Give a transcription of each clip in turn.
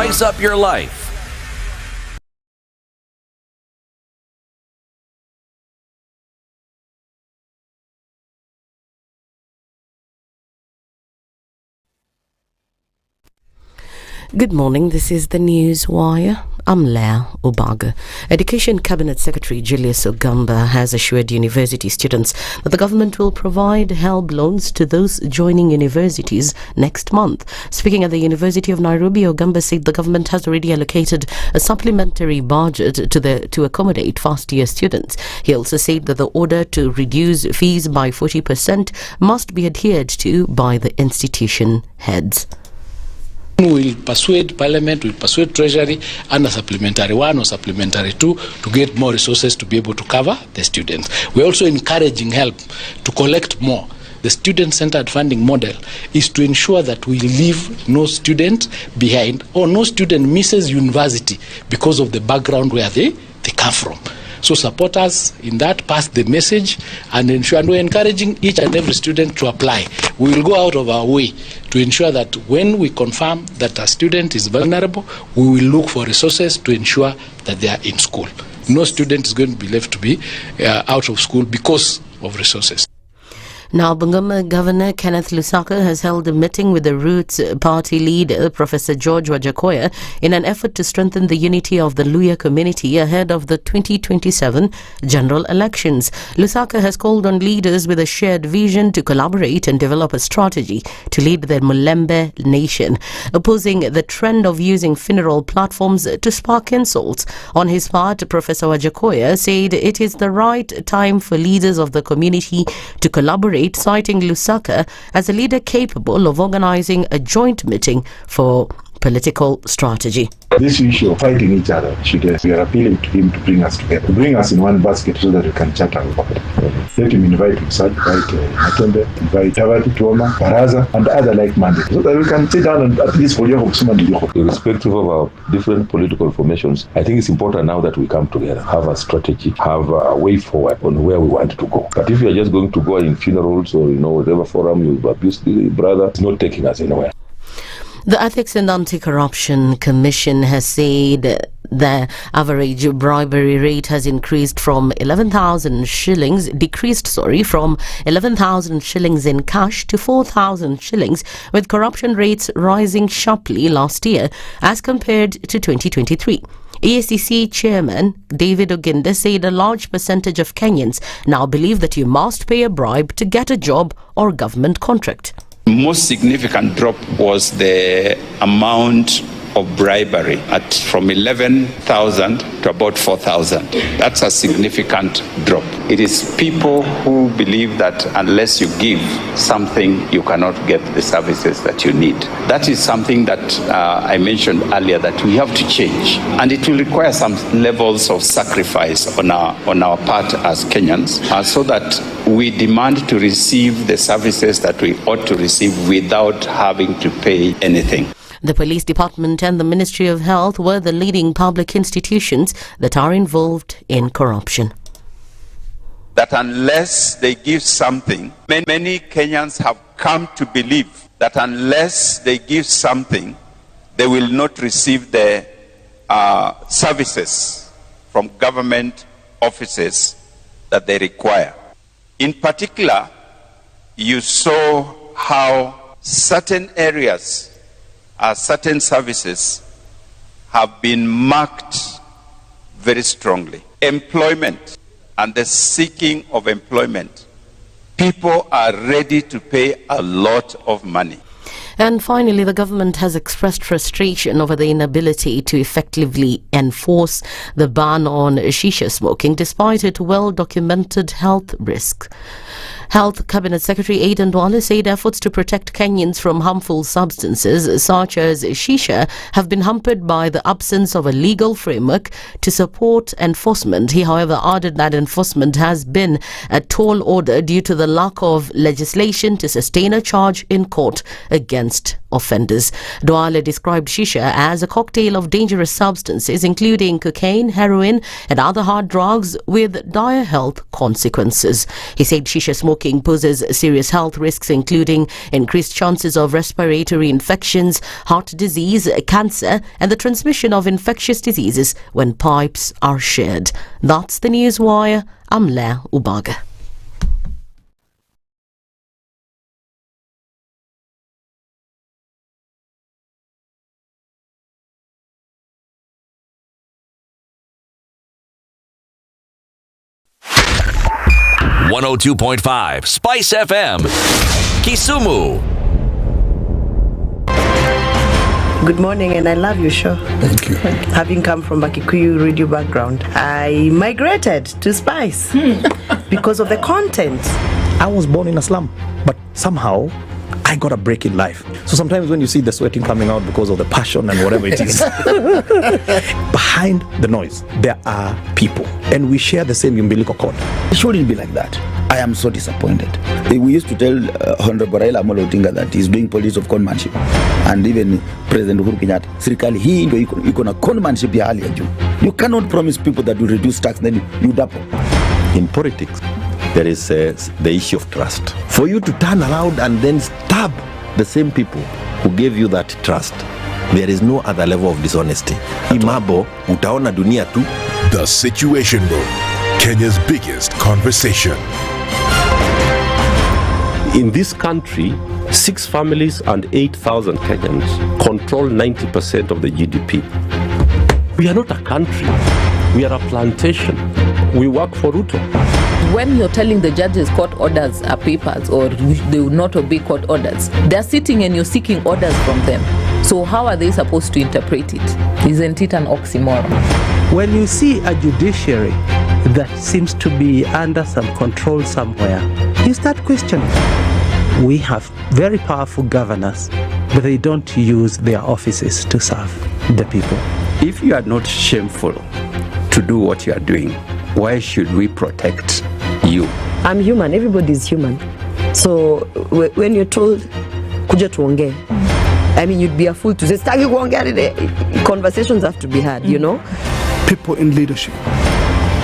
spice up your life. Good morning, this is the News Wire. I'm Leah Obaga. Education Cabinet Secretary Julius Ogamba has assured university students that the government will provide HELB loans to those joining universities next month. Speaking at the University of Nairobi, Ogamba said the government has already allocated a supplementary budget to accommodate first-year students. He also said that the order to reduce fees by 40% must be adhered to by the institution heads. We'll persuade Parliament, we'll persuade Treasury under Supplementary 1 or Supplementary 2 to get more resources to be able to cover the students. We're also encouraging HELB to collect more. The student-centered funding model is to ensure that we leave no student behind or no student misses university because of the background where they come from. So support us in that, pass the message and ensure, and we're encouraging each and every student to apply. We will go out of our way to ensure that when we confirm that a student is vulnerable, we will look for resources to ensure that they are in school. No student is going to be left to be out of school because of resources. Now, Bungoma Governor Kenneth Lusaka has held a meeting with the Roots Party leader, Professor George Wajackoya, in an effort to strengthen the unity of the Luhya community ahead of the 2027 general elections. Lusaka has called on leaders with a shared vision to collaborate and develop a strategy to lead the Mulembe nation, opposing the trend of using funeral platforms to spark insults. On his part, Professor Wajackoya said it is the right time for leaders of the community to collaborate, citing Lusaka as a leader capable of organizing a joint meeting for political strategy. This issue of fighting each other, we are appealing to him to bring us together, bring us in one basket so that we can chat about it. Let him invite himself, invite Matembe, invite Tavati, Tuoma, Baraza, and other like-minded, so that we can sit down and at least irrespective of our different political formations, I think it's important now that we come together, have a strategy, have a way forward on where we want to go. But if you are just going to go in funerals or whatever forum you abuse the brother, it's not taking us anywhere. The Ethics and Anti-Corruption Commission has said the average bribery rate has increased from 11,000 shillings, from 11,000 shillings in cash to 4,000 shillings, with corruption rates rising sharply last year as compared to 2023. EACC Chairman David Oginda said a large percentage of Kenyans now believe that you must pay a bribe to get a job or government contract. Most significant drop was the amount of bribery from 11,000 to about 4,000. That's a significant drop. It is people who believe that unless you give something, you cannot get the services that you need. That is something that I mentioned earlier that we have to change, and it will require some levels of sacrifice on our part as Kenyans, so that we demand to receive the services that we ought to receive without having to pay anything. The Police Department and the Ministry of Health were the leading public institutions that are involved in corruption. That unless they give something, many Kenyans have come to believe that unless they give something, they will not receive the services from government offices that they require. In particular, you saw how certain areas, certain services have been marked very strongly. Employment and the seeking of employment. People are ready to pay a lot of money. And finally, the government has expressed frustration over the inability to effectively enforce the ban on Shisha smoking despite its well-documented health risks. Health Cabinet Secretary Aden Duale said efforts to protect Kenyans from harmful substances such as Shisha have been hampered by the absence of a legal framework to support enforcement. He, however, added that enforcement has been a tall order due to the lack of legislation to sustain a charge in court against against offenders. Douale described Shisha as a cocktail of dangerous substances including cocaine, heroin and other hard drugs with dire health consequences. He said Shisha smoking poses serious health risks including increased chances of respiratory infections, heart disease, cancer and the transmission of infectious diseases when pipes are shared. That's the Newswire. I'm Lea Ubaga. .5 SpiceFM, Kisumu. Good morning, and I love your show. Thank you. Having come from a Kikuyu radio background, I migrated to Spice because of the content. I was born in a slum, but somehow I got a break in life. So sometimes when you see the sweating coming out because of the passion and whatever it is, behind the noise, there are people, and we share the same umbilical cord. It shouldn't be like that. I am so disappointed. We used to tell Honorable Raila Amolo Odinga that he's doing politics of conmanship, and even President Uhuru Kenyatta, serikali hii ndio iko na conmanship ya hali ya juu. You cannot promise people that you reduce tax then you double. In politics, there is the issue of trust. For you to turn around and then stab the same people who gave you that trust, there is no other level of dishonesty. Imabo, utaona dunia tu. The Situation Room, Kenya's biggest conversation. In this country, 6 families and 8,000 Kenyans control 90% of the GDP. We are not a country. We are a plantation. We work for Ruto. When you're telling the judges court orders are papers or they will not obey court orders, they're sitting and you're seeking orders from them. So how are they supposed to interpret it? Isn't it an oxymoron? When you see a judiciary that seems to be under some control somewhere, you start questioning. We have very powerful governors, but they don't use their offices to serve the people. If you are not shameful to do what you are doing, why should we protect you? I'm human. Everybody's human. So when you're told, kuja tuongee, I mean, you'd be a fool to say, staki kuongea today. Conversations have to be had, you know? People in leadership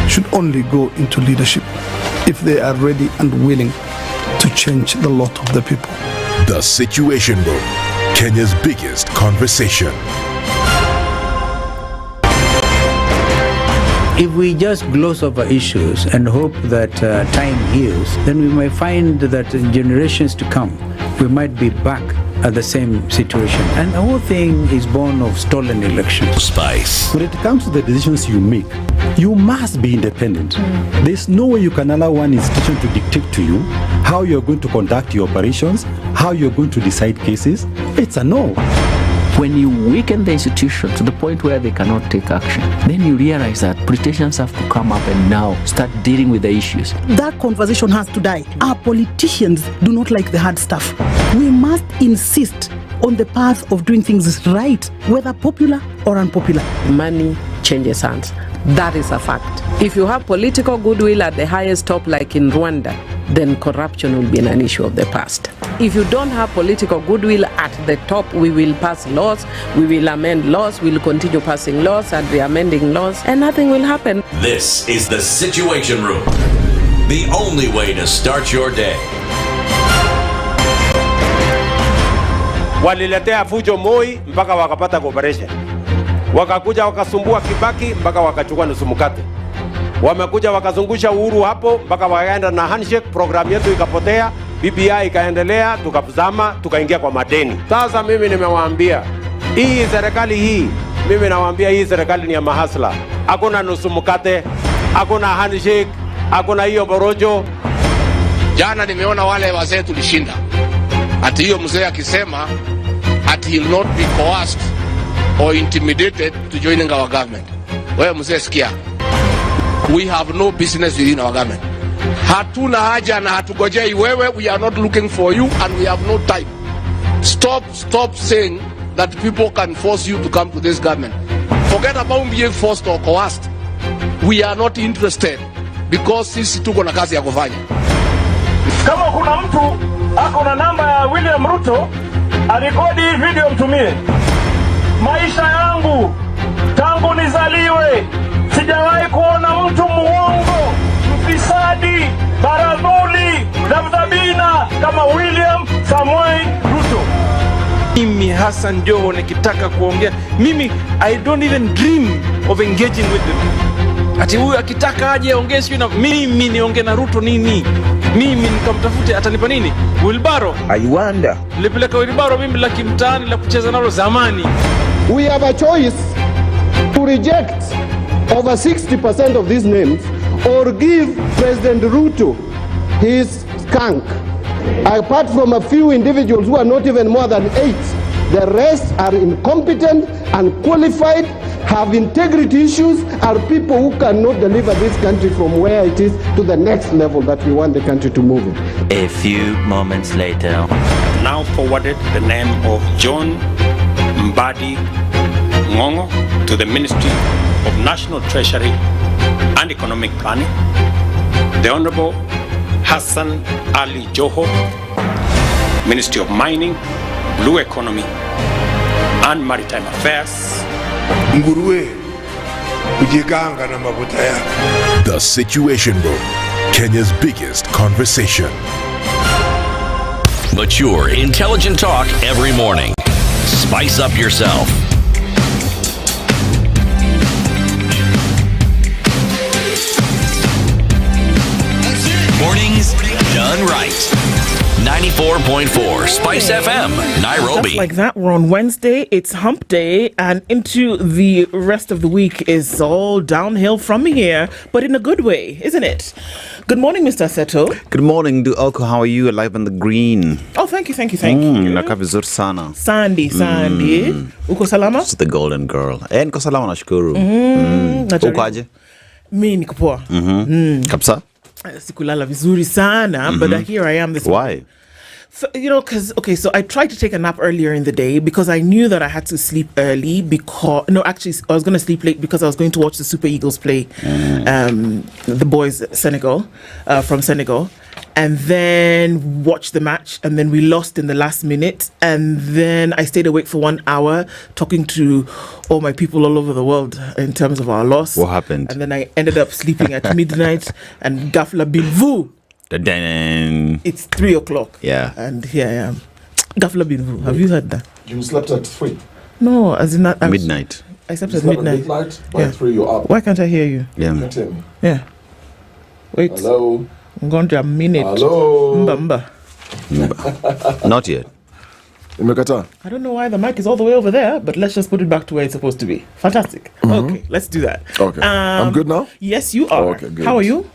should only go into leadership if they are ready and willing to change the lot of the people. The Situation Room, Kenya's biggest conversation. If we just gloss over issues and hope that time heals, then we might find that in generations to come, we might be back at the same situation. And the whole thing is born of stolen elections. Spice. When it comes to the decisions you make, you must be independent. There's no way you can allow one institution to dictate to you how you're going to conduct your operations, how you're going to decide cases. It's a no. When you weaken the institution to the point where they cannot take action, then you realize that politicians have to come up and now start dealing with the issues. That conversation has to die. Our politicians do not like the hard stuff. We must insist on the path of doing things right, whether popular or unpopular. Money changes hands. That is a fact. If you have political goodwill at the highest top, like in Rwanda, then corruption will be an issue of the past. If you don't have political goodwill at the top, we will pass laws, we will amend laws, we will continue passing laws and re-amending laws, and nothing will happen. This is the Situation Room, the only way to start your day. Waliletea fujo Moi mpaka wakapata cooperation. Wakakuja wakasumbua Kibaki mpaka wakachukua nusu mkate. Wamekuja wakazungusha Uhuru hapo mpaka wakaenda na handshake, program yetu ikapotea, BBI ikaendelea, tukazama, tukaingia kwa madeni. Sasa mimi nimewaambia, hii serikali hii, mimi nawaambia hii serikali ni ya mahasla. Hakuna nusu mkate, hakuna handshake, hakuna hiyo borojo. Jana nimeona wale wazee tulishinda. Ati hiyo mzee akisema ati he will not be coerced or intimidated to joining our government. Wewe mzee sikia. We have no business within our government. Hatuna haja na hatugojei wewe. We are not looking for you and we have no time. Stop saying that people can force you to come to this government. Forget about being forced or coerced. We are not interested because sisi tuko na kazi ya kufanya. Kama kuna mtu ako na namba ya William Ruto Arekodi hii video mtumie. Maisha yangu tangu nizaliwe sijawahi kuona mtu muongo, mfisadi, baradhuli na mdhabina kama William Samoei Ruto. Mimi Hassan Joho nikitaka kuongea, mimi I don't even dream of engaging with them. Ati huyu akitaka aje aongee sio na mimi niongee na Ruto nini? Mimi nikamtafute atanipa nini? Wilbaro. I wonder. Nilipeleka Wilbaro mimi la kimtaani la kucheza nalo zamani. We have a choice to reject over 60% of these names or give President Ruto his skunk. Apart from a few individuals who are not even more than 8, the rest are incompetent, unqualified, have integrity issues, are people who cannot deliver this country from where it is to the next level that we want the country to move in. A few moments later. Now forwarded the name of John Mbadi Ngongo to the Ministry of National Treasury and Economic Planning. The Honorable Hassan Ali Joho, Ministry of Mining, Blue Economy and Maritime Affairs. Nguruwe kujiganga na mafuta yake. The Situation Room, Kenya's biggest conversation. Mature, intelligent talk every morning. Spice up yourself. Mornings done right. 94.4 SpiceFM, Nairobi. Just like that, we're on Wednesday. It's hump day, and into the rest of the week is all downhill from here, but in a good way, isn't it? Good morning, Mr. Aseto. Good morning, to Okoh. How are you? Alive on the green. Oh, thank you. Nakaa vizuri sana. Sandy. Uko salama? It's the golden girl. Niko salama nashukuru. Uko aje? Mi niko poa. Kabisa? Sikulala vizuri sana, but here I am this morning. Why? So, so I tried to take a nap earlier in the day because I knew that I had to sleep early I was going to sleep late because I was going to watch the Super Eagles play the boys from Senegal, and then watch the match, and then we lost in the last minute, and then I stayed awake for 1 hour talking to all my people all over the world in terms of our loss. What happened? And then I ended up sleeping at midnight, and Gafla bin Vu. It's 3 o'clock. Yeah. And here I am. Gafla bin Vu. Have you heard that? You slept at 3? No, as in that. Midnight. I slept at midnight. By 3 you're up. Why can't I hear you? Yeah. You can't hear me. Yeah. Wait. Hello. I'm going to a minute. Hello. Mba. Not yet. I don't know why the mic is all the way over there, but let's just put it back to where it's supposed to be. Fantastic. Okay, let's do that. Okay. I'm good now? Yes, you are. Okay, good. How are you?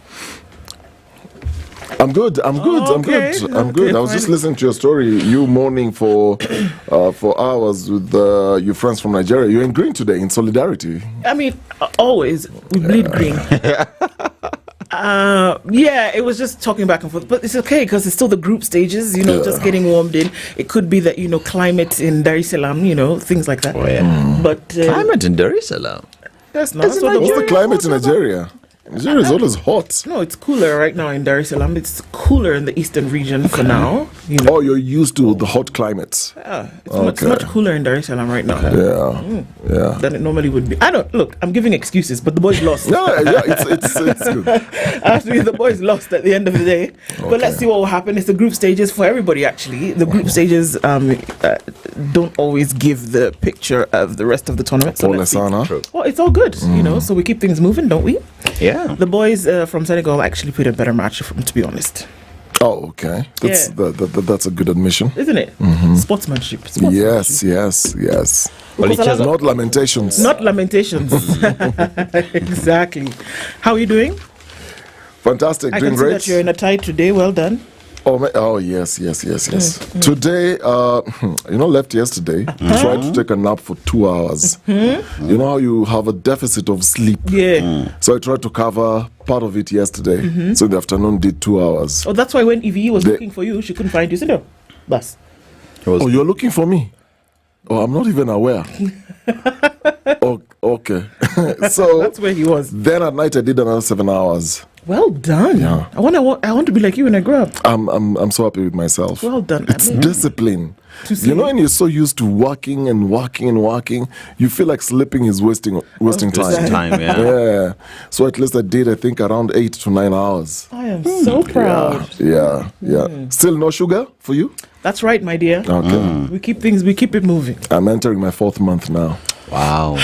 I'm good. I'm good. I was just listening to your story. You mourning for hours with your friends from Nigeria. You're in green today, in solidarity. I mean, always we bleed green. It was just talking back and forth, but it's okay because it's still the group stages, just getting warmed in. It could be that, climate in Dar es Salaam, things like that. Oh, yeah. But climate in Dar es Salaam? That's not. What's the climate in Nigeria? Nigeria is always hot. No, it's cooler right now in Dar es Salaam. It's cooler in the eastern region for now. Oh, you're used to the hot climates. Yeah, it's much cooler in Dar es Salaam right now. Yeah. Than it normally would be. I'm giving excuses, but the boys lost. It's good. Actually, the boys lost at the end of the day. But let's see what will happen. It's the group stages for everybody, actually. The group stages don't always give the picture of the rest of the tournament. So well, it's all good, so we keep things moving, don't we? Yeah. The boys from Senegal actually put a better match, to be honest. Oh, okay. That's a good admission. Isn't it? Sportsmanship. Yes. Not lamentations. Not lamentations. Exactly. How are you doing? Fantastic. I doing can see great. that you're in a tie today. Well done. Oh yes. Today, left yesterday, tried to take a nap for 2 hours. You know how you have a deficit of sleep? Yeah. So I tried to cover part of it yesterday. So in the afternoon did 2 hours. Oh, that's why when EVE was looking for you, she couldn't find you. No, bus. Oh, you're looking for me? Oh, I'm not even aware. Okay. So that's where he was. Then at night I did another 7 hours. Well done. Yeah. I want to be like you when I grow up. I'm so happy with myself. Well done. It's discipline. You know, when you're so used to working and working and working, you feel like sleeping is wasting time. Yeah. So at least I did, I think, around 8 to 9 hours. I am so proud. Yeah. Still no sugar for you? That's right, my dear. Okay. We keep it moving. I'm entering my 4th month now. Wow.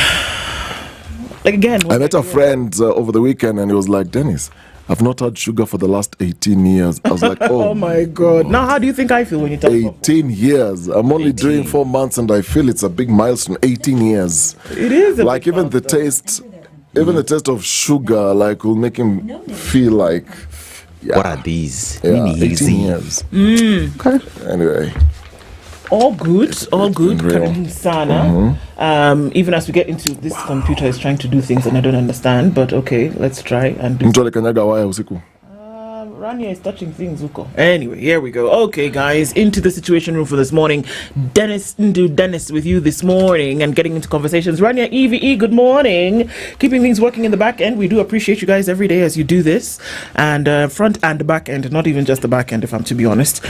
Like again, I met a friend over the weekend and he was like, Dennis, I've not had sugar for the last 18 years. I was like, oh my God. Now, how do you think I feel when you talk 18 years. I'm only doing 4 months and I feel it's a big milestone. 18 years. It is a like big even milestone. The taste of sugar like will make him feel like, what are these? 18 years. Okay. Anyway. All good. Karibuni sana. Even as we get into this, computer is trying to do things and I don't understand, but okay, let's try and do. Raniar is touching things, Okoh. Anyway, here we go. Okay, guys, into the situation room for this morning. Dennis with you this morning and getting into conversations. Raniar, EVE, good morning. Keeping things working in the back end. We do appreciate you guys every day as you do this. And front and back end, not even just the back end, if I'm to be honest.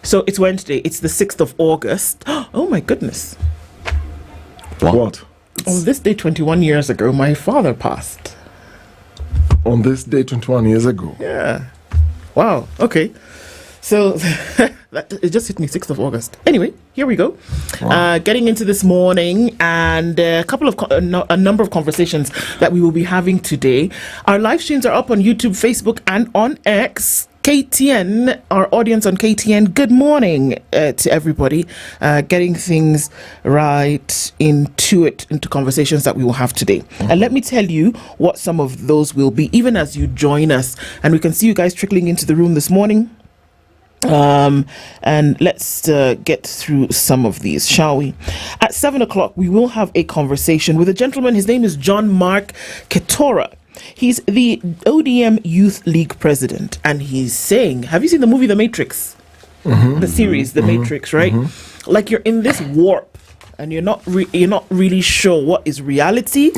So it's Wednesday. It's the 6th of August. Oh my goodness. What? On this day 21 years ago, my father passed. On this day 21 years ago? Yeah. Wow. Okay. So it just hit me 6th of August. Anyway, here we go. Wow. Getting into this morning and a number of conversations that we will be having today. Our live streams are up on YouTube, Facebook, and on X. KTN, our audience on KTN, good morning to everybody. Getting things right into conversations that we will have today. And let me tell you what some of those will be, even as you join us. And we can see you guys trickling into the room this morning. And let's get through some of these, shall we? At 7 o'clock, we will have a conversation with a gentleman. His name is John Mark Ketora. He's the ODM Youth League president, and he's saying, have you seen the movie The Matrix? The series, The Matrix, right? Like you're in this warp, and you're not really sure what is reality,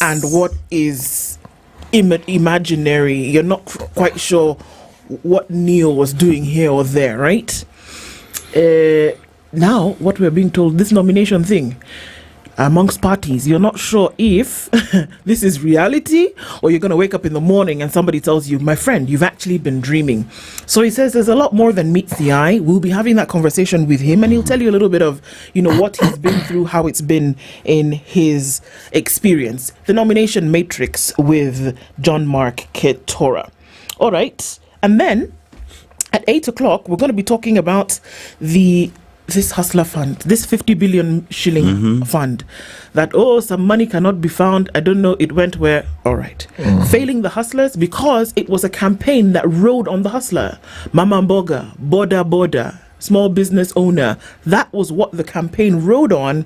and what is imaginary. You're not quite sure what Neo was doing here or there, right? Now, what we're being told, this nomination thing, amongst parties, you're not sure if this is reality or you're going to wake up in the morning and somebody tells you, my friend, you've actually been dreaming. So he says there's a lot more than meets the eye. We'll be having that conversation with him and he'll tell you a little bit of, what he's been through, how it's been in his experience. The nomination matrix with John Mark Ketora. All right. And then at 8 o'clock, we're going to be talking about this hustler fund, this 50 billion shilling fund that, some money cannot be found. I don't know, it went where? All right. Failing the hustlers because it was a campaign that rode on the hustler. Mama Mboga, Boda, small business owner. That was what the campaign rode on.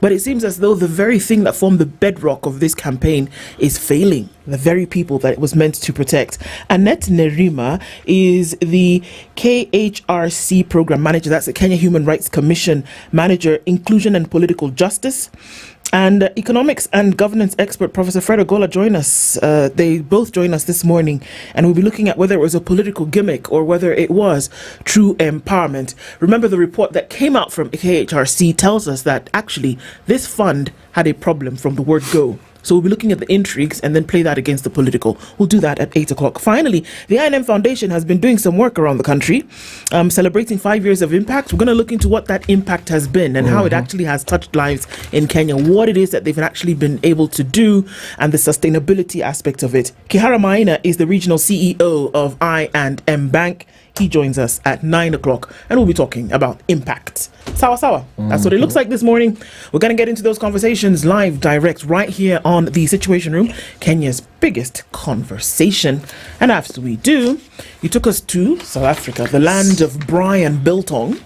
But it seems as though the very thing that formed the bedrock of this campaign is failing the very people that it was meant to protect. Annette Nerima is the KHRC program manager. That's the Kenya Human Rights Commission manager, inclusion and political justice. And economics and governance expert Professor Fred Ogola join us. They both join us this morning, and we'll be looking at whether it was a political gimmick or whether it was true empowerment. Remember, the report that came out from KHRC tells us that actually this fund had a problem from the word go. So we'll be looking at the intrigues and then play that against the political. We'll do that at 8 o'clock. Finally, the INM Foundation has been doing some work around the country, celebrating 5 years of impact. We're going to look into what that impact has been and how it actually has touched lives in Kenya, what it is that they've actually been able to do, and the sustainability aspect of it. Kihara Maina is the regional CEO of I&M Bank. He joins us at 9 o'clock, and we'll be talking about impact. Sawa. That's what it looks like this morning. We're going to get into those conversations live, direct, right here on the Situation Room, Kenya's biggest conversation. And after we do, you took us to South Africa, the land of Brian Biltong.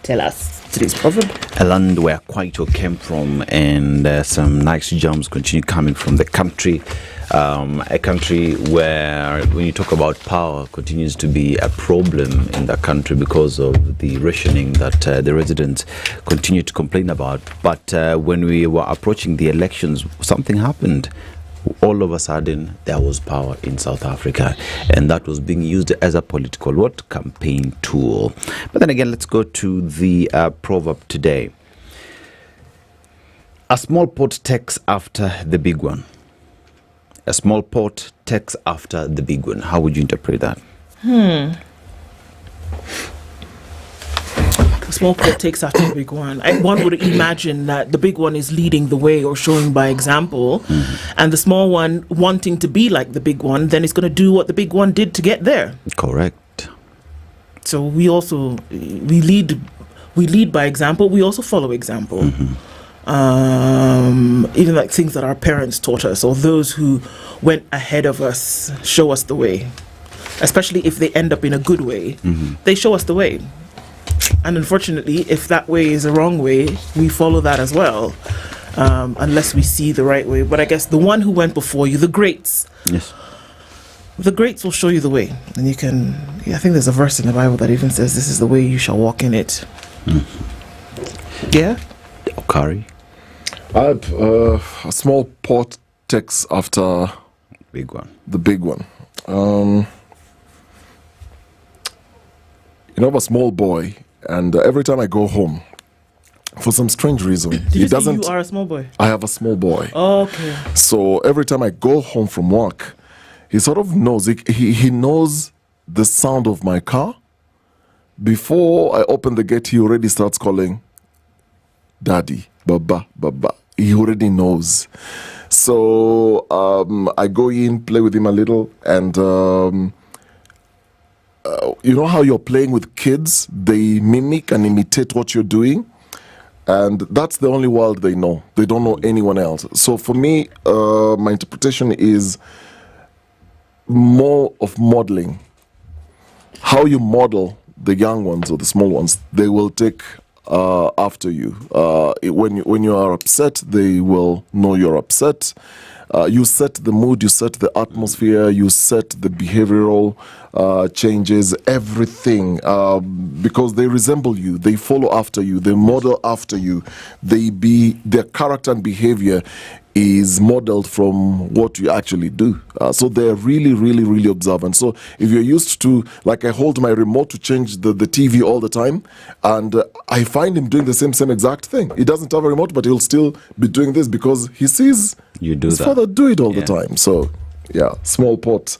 Tell us today's proverb. A land where Kwaito came from, and some nice gems continue coming from the country. A country where, when you talk about power, continues to be a problem in the country because of the rationing that the residents continue to complain about. But when we were approaching the elections, something happened all of a sudden there was power in South Africa, and that was being used as a political campaign tool. But then again, let's go to the proverb today. A small pot takes after the big one. A small pot takes after the big one. How would you interpret that? A small pot takes after the big one. One would imagine that the big one is leading the way or showing by example, and the small one wanting to be like the big one, then is going to do what the big one did to get there. Correct. So we lead by example. We also follow example. Even like things that our parents taught us, or those who went ahead of us show us the way, especially if they end up in a good way. They show us the way, and unfortunately, if that way is a wrong way, we follow that as well, unless we see the right way. But I guess the one who went before you, the greats, the greats will show you the way, and you can. I think there's a verse in the Bible that even says, "This is the way you shall walk in it." Yeah. Okari. A small pot takes after big one. The big one. You know, I'm a small boy, and every time I go home, for some strange reason, Did you say you are a small boy? I have a small boy. Oh, okay. So every time I go home from work, he sort of knows. He knows the sound of my car. Before I open the gate, he already starts calling Daddy, Baba, Baba. He already knows. So I go in, play with him a little, and you know how you're playing with kids? They mimic and imitate what you're doing, and that's the only world they know. They don't know anyone else. So for me, my interpretation is more of modeling. How you model the young ones or the small ones, they will take after you. When you are upset, they will know you're upset. You set the mood, you set the atmosphere, you set the behavioral changes, everything, because they resemble you, they follow after you, they model after you. Their character and behavior is modeled from what you actually do. So they're really, really, really observant. So if you're used to, like I hold my remote to change the TV all the time, and I find him doing the same exact thing. He doesn't have a remote, but he'll still be doing this because he sees his father do it all the time. So yeah, small pot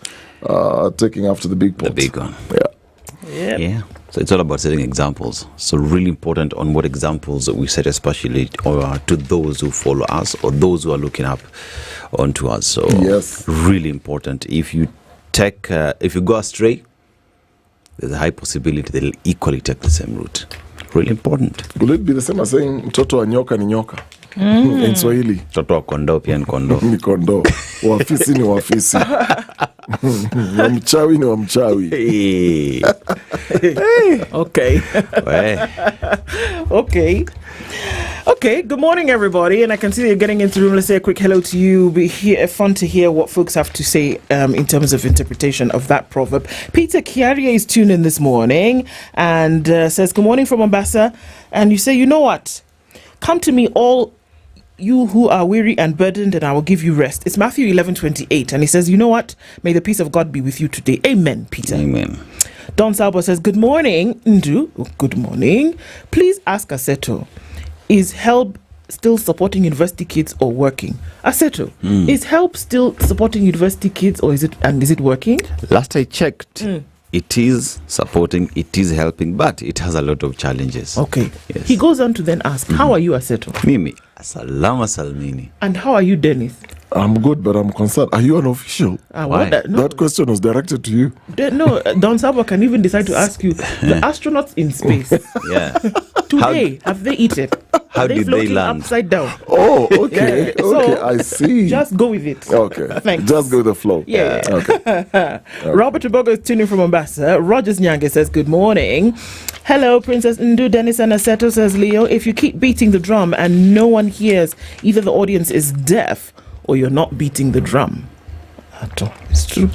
taking after the big pot. The big one. Yeah. Yeah. So it's all about setting examples. So really important on what examples that we set, especially to those who follow us or those who are looking up onto us. So really important. If you go astray, there's a high possibility they'll equally take the same route. Really important. Will it be the same as saying mtoto wa nyoka ni nyoka? In Swahili. Mtoto wa kondoo pia ni kondoo. Ni kondoo. Wafisi ni wafisi. Wa mchawi ni wa mchawi. Okay. Okay, good morning, everybody. And I can see that you're getting into the room. Let's say a quick hello to you. Be here, fun to hear what folks have to say in terms of interpretation of that proverb. Peter Kiarie is tuned in this morning and says, good morning from Mombasa. And you say, you know what? Come to me, all you who are weary and burdened, and I will give you rest. It's Matthew 11:28, and he says, you know what? May the peace of God be with you today. Amen, Peter. Amen. Don Salbo says, good morning, Ndu. Good morning. Please ask Aseto, is HELB still supporting university kids or working? Aseto, is HELB still supporting university kids or is it working? Last I checked, it is supporting, it is helping, but it has a lot of challenges. Okay. Yes. He goes on to then ask, how are you, Aseto? Mimi, Salama Salmini. And how are you, Dennis? I'm good, but I'm concerned. Are you an official? Why? That question was directed to you. No, Don Sabo can even decide to ask you, the astronauts in space. Yeah. Today, have they eaten? How did they land? Upside down. Oh, okay. Yeah. So, I see. Just go with it. Okay. Thanks. Just go with the flow. Yeah. Okay. Robert Ubogo is tuning from Mombasa. Rogers Nyange says, good morning. Hello, Princess Ndu. Dennis and Aseto says, Leo, if you keep beating the drum and no one hears, either the audience is deaf or you're not beating the drum. It's true.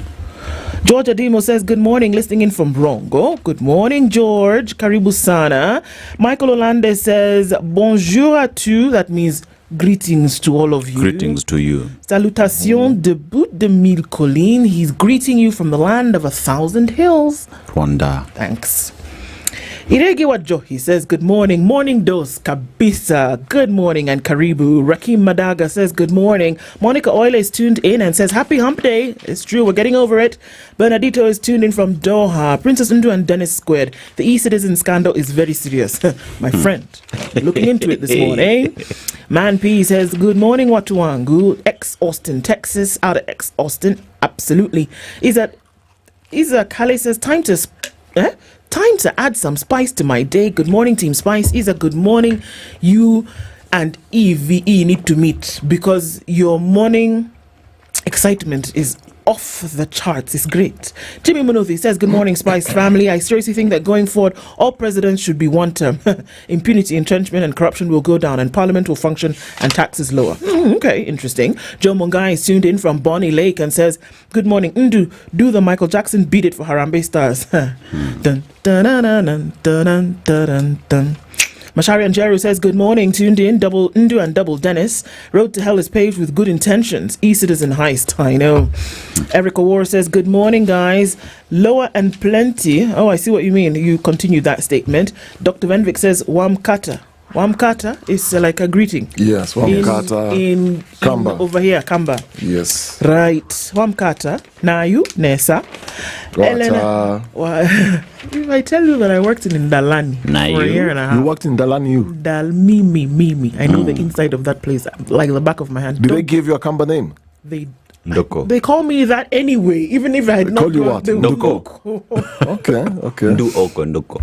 George Adimo says, good morning, listening in from Orango. Good morning, George. Karibu sana. Michael Olande says, bonjour à tous. That means Greetings to all of you. Greetings to you. Salutation de bout de mille collines. He's greeting you from the land of 1,000 hills. Rwanda. Thanks. Irege Wajo, he says, good morning. Morning dos, kabisa. Good morning and karibu. Rakim Madaga says, good morning. Monica Oile is tuned in and says, happy hump day. It's true, we're getting over it. Bernardito is tuned in from Doha. Princess Ndu and Dennis Squared. The e-citizen scandal is very serious. My friend, looking into it this morning. Man P says, good morning, Watuangu. Ex-Austin, Texas. Out of ex-Austin. Absolutely. Isa Kale says, time to add some spice to my day. Good morning, Team Spice. Isa, good morning. You and EVE need to meet because your morning excitement is off the charts. It's great. Jimmy Munothi says, good morning, Spice family. I seriously think that going forward, all presidents should be one term. Impunity, entrenchment, and corruption will go down, and parliament will function and taxes lower. Okay, interesting. Joe Mungai is tuned in from Bonnie Lake and says, good morning. Ndu, do the Michael Jackson Beat It for Harambe Stars. Dun, dun, dun, dun, dun, dun, dun, dun. Mashari and Njeri says, good morning, tuned in, double Ndu and double Dennis. Road to hell is paved with good intentions. E-citizen heist, I know. Erica War says, good morning, guys. Lower and plenty. Oh, I see what you mean. You continue that statement. Dr. Venvik says, Wamkata. Wamkata is like a greeting. Yes, Wamkata. In Kamba. Over here, Kamba. Yes. Right. Wamkata. Nayu, Nessa. Elena. If I tell you that I worked in Ndalani for a year and a half. You worked in Ndalani, Mimi. I know the inside of that place like the back of my hand. Did they give you a Kamba name? Ndoko. They call me that anyway, even if I had not. Call you what? Ndoko. Okay. Ndoko.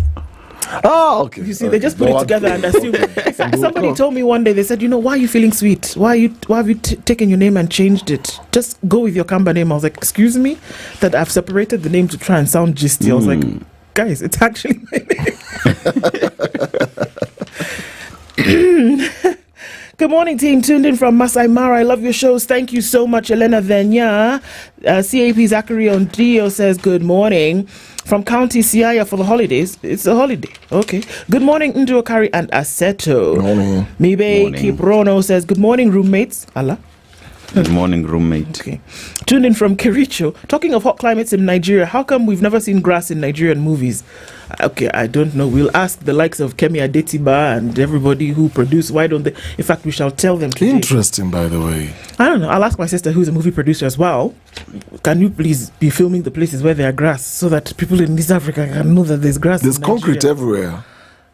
Oh, okay. You see, they just put it together and assume. In fact, somebody told me one day, they said, why are you feeling sweet? Why have you taken your name and changed it? Just go with your Kamba name. I was like, excuse me? That I've separated the name to try and sound gisty. I was like, guys, it's actually my name. Good morning, team. Tuned in from Masai Mara. I love your shows. Thank you so much, Elena Venya. CAP Zachary Ondrio says, good morning. From County Siaya for the holidays. It's a holiday. Okay. Good morning, Ndu, Okari, and Aseto. Good morning. Mibe Kiprono says, good morning, roommates. Allah. Good morning, roommate. Okay. Tuned in from Kericho. Talking of hot climates in Nigeria, how come we've never seen grass in Nigerian movies? Okay, I don't know. We'll ask the likes of Kemi Adetiba and everybody who produce. Why don't they? In fact, we shall tell them today. Interesting, by the way. I don't know. I'll ask my sister, who's a movie producer as well. Can you please be filming the places where there are grass so that people in East Africa can know that there's grass? There's concrete everywhere.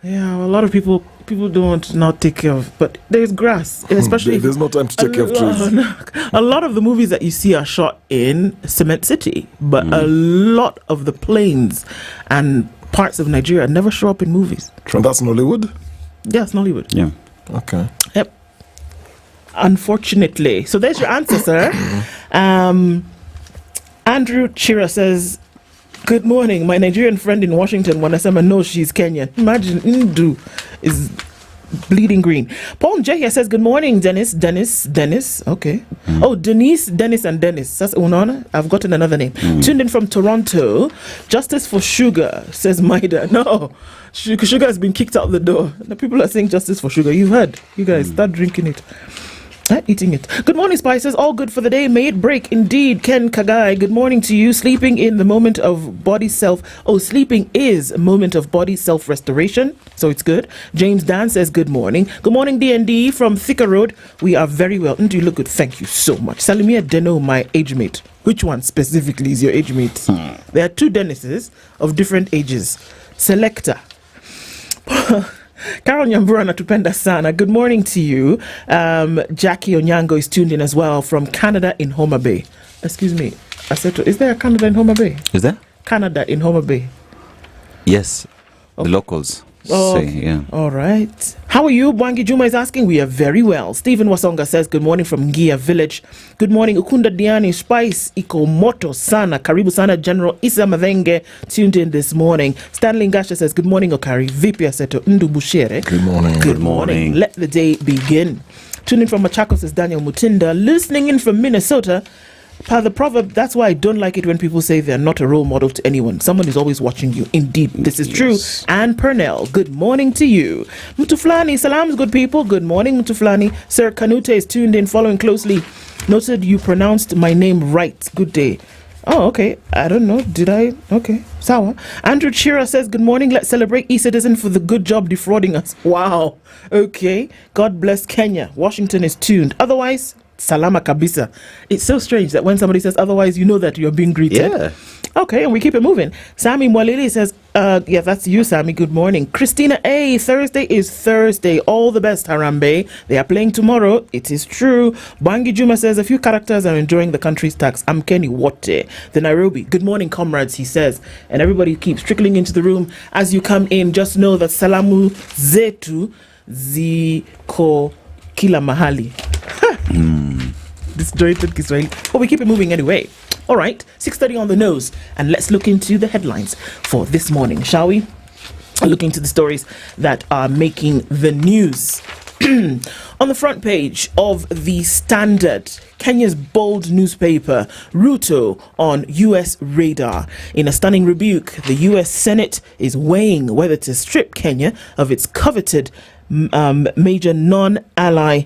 Yeah, well, a lot of people don't now take care of, but there's grass, especially. There's no time to take care of trees. A lot of the movies that you see are shot in Cement City, but a lot of the plains and parts of Nigeria never show up in movies. And that's Nollywood? Yeah, it's Nollywood. Yeah. Okay. Yep. Unfortunately. So there's your answer, sir. Andrew Chira says, good morning. My Nigerian friend in Washington, Wanasema, knows she's Kenyan. Imagine Ndu is bleeding green. Paul Njehia says, good morning, Dennis. Okay. Oh, Denise, Dennis, and Dennis. That's Unona. I've gotten another name. Tuned in from Toronto. Justice for sugar, says Maida. No, sugar has been kicked out the door. The people are saying justice for sugar. You've heard. You guys start drinking it. Eating it. Good morning, Spices. All good for the day. May it break. Indeed, Ken Kagai. Good morning to you. Sleeping in the moment of body self. Oh, sleeping is a moment of body self restoration. So it's good. James Dan says good morning. Good morning, DND from Thika Road. We are very well. And you look good. Thank you so much. Salimia Deno, my age mate. Which one specifically is your age mate? There are two Dennises of different ages. Selector. Carol Nyambura natupenda sana. Good morning to you. Jackie Onyango is tuned in as well from Canada in Homa Bay. Excuse me, Aseto, is there a Canada in Homa Bay? Is there? Canada in Homa Bay. Yes, the locals say, yeah. All right. How are you? Bwangi Juma is asking. We are very well. Stephen Wasonga says, good morning from Ngia Village. Good morning, Ukunda Diani. Spice Iko Moto Sana. Karibu Sana. General Isa Mavenge tuned in this morning. Stanley Ngasha says, good morning, Okari. VP Aseto Ndu Bushere. Good morning. Good morning. Let the day begin. Tuning in from Machakos is Daniel Mutinda. Listening in from Minnesota. Per the proverb, that's why I don't like it when people say they're not a role model to anyone. Someone is always watching you. Indeed, this is true. Anne Purnell, good morning to you. Mutuflani, salams, good people. Good morning, Mutuflani. Sir Kanute is tuned in, following closely. Noted you pronounced my name right. Good day. Oh, okay. I don't know. Did I? Okay. Sawa. Andrew Chira says, good morning. Let's celebrate e-citizen for the good job defrauding us. Wow. Okay. God bless Kenya. Washington is tuned. Otherwise, salama kabisa. It's so strange that when somebody says otherwise, you know that you're being greeted. Yeah. Okay, and we keep it moving. Sammy Mwalili says, yeah, that's you, Sammy. Good morning. Christina A, Thursday is Thursday. All the best, Harambe. They are playing tomorrow. It is true. Bangi Juma says, a few characters are enjoying the country's tax. I'm Kenny Wote. The Nairobi. Good morning, comrades, he says. And everybody keeps trickling into the room. As you come in, just know that salamu zetu ziko kila mahali. Disjointed Kiswahili. But we keep it moving anyway. All right, 6:30 on the nose, and let's look into the headlines for this morning, shall we? Look into the stories that are making the news. On the front page of The Standard, Kenya's bold newspaper, Ruto on U.S. radar. In a stunning rebuke, the U.S. Senate is weighing whether to strip Kenya of its coveted major non-NATO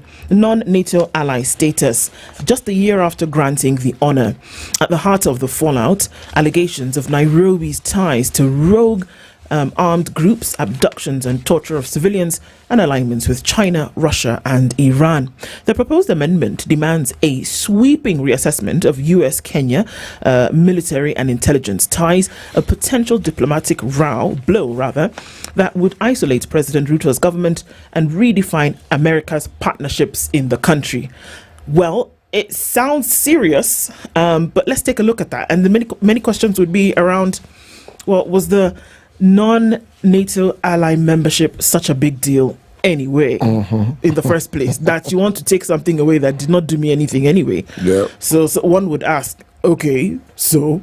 ally status, just a year after granting the honor. At the heart of the fallout, allegations of Nairobi's ties to rogue armed groups, abductions and torture of civilians, and alignments with China, Russia and Iran. The proposed amendment demands a sweeping reassessment of US-Kenya military and intelligence ties, a potential diplomatic blow that would isolate President Ruto's government and redefine America's partnerships in the country. Well, it sounds serious, but let's take a look at that. And the many questions would be around, well, was the non-NATO ally membership such a big deal anyway in the first place, that you want to take something away that did not do me anything anyway? Yeah. So one would ask, okay, so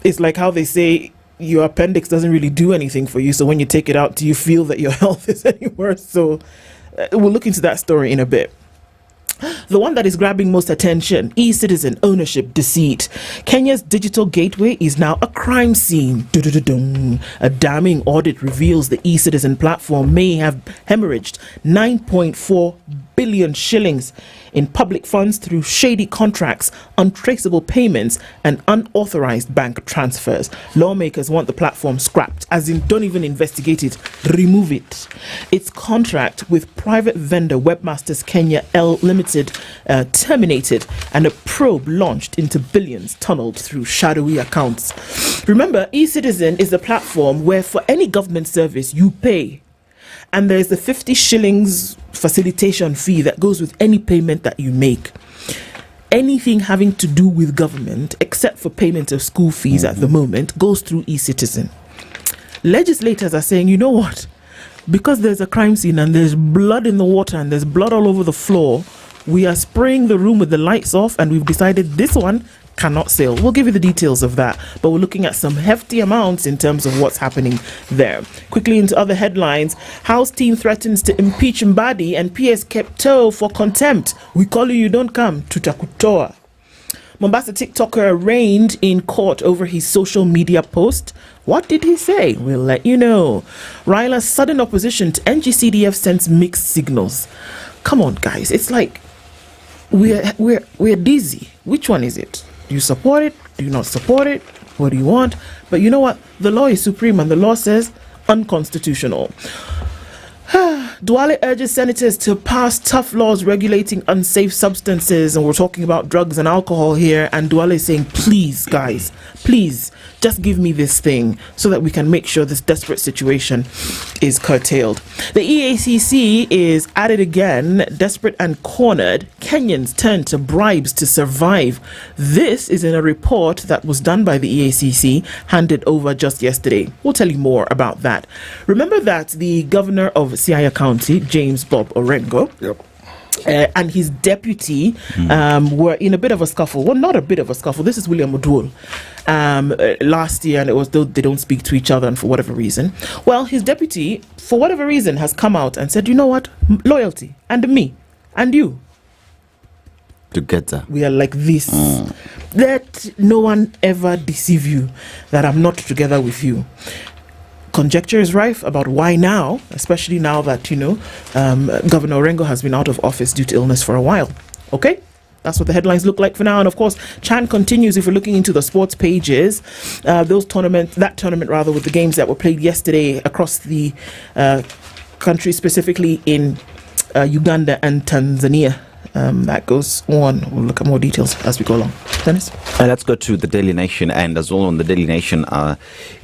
it's like how they say your appendix doesn't really do anything for you, so when you take it out, do you feel that your health is any worse? So we'll look into that story in a bit. The one that is grabbing most attention, e-citizen ownership deceit. Kenya's digital gateway is now a crime scene. A damning audit reveals the e-citizen platform may have hemorrhaged 9.4 billion shillings in public funds through shady contracts, untraceable payments, and unauthorized bank transfers. Lawmakers want the platform scrapped, as in don't even investigate it, remove it. Its contract with private vendor Webmasters Kenya L Limited terminated, and a probe launched into billions tunneled through shadowy accounts. Remember, e-citizen is the platform where for any government service you pay, and there's the 50 shillings facilitation fee that goes with any payment that you make. Anything having to do with government, except for payment of school fees at the moment, goes through e-citizen. Legislators are saying, you know what? Because there's a crime scene and there's blood in the water and there's blood all over the floor, we are spraying the room with the lights off, and we've decided this one cannot sail. We'll give you the details of that, but we're looking at some hefty amounts in terms of what's happening there. Quickly into other headlines. House team threatens to impeach Mbadi, and PS kept toe for contempt. We call you don't come, tutakutoa. Mombasa TikToker arraigned in court over his social media post. What did he say? We'll let you know. Raila's sudden opposition to NGCDF sends mixed signals. Come on, guys. It's like we're dizzy. Which one is it? Do you support it? Do you not support it? What do you want? But you know what? The law is supreme, and the law says unconstitutional. Duale urges senators to pass tough laws regulating unsafe substances, and we're talking about drugs and alcohol here, and Duale is saying, please guys, please just give me this thing so that we can make sure this desperate situation is curtailed. The EACC is at it again. Desperate and cornered, Kenyans turn to bribes to survive. This is in a report that was done by the EACC, handed over just yesterday. We'll tell you more about that. Remember that the governor of Siaya County, James Bob Orango, and his deputy were in a bit of a scuffle. Well, not a bit of a scuffle. This is William Oduol. Last year, and it was though they don't speak to each other, and for whatever reason. Well, his deputy, for whatever reason, has come out and said, you know what? Loyalty. And me. And you. Together. We are like this. Let no one ever deceive you that I'm not together with you. Conjecture is rife about why now, especially now that, Governor Orango has been out of office due to illness for a while. Okay? That's what the headlines look like for now. And of course, Chan continues. If we're looking into the sports pages, that tournament with the games that were played yesterday across the country, specifically in Uganda and Tanzania. That goes on. We'll look at more details as we go along. Dennis? Let's go to the Daily Nation. And as well on the Daily Nation,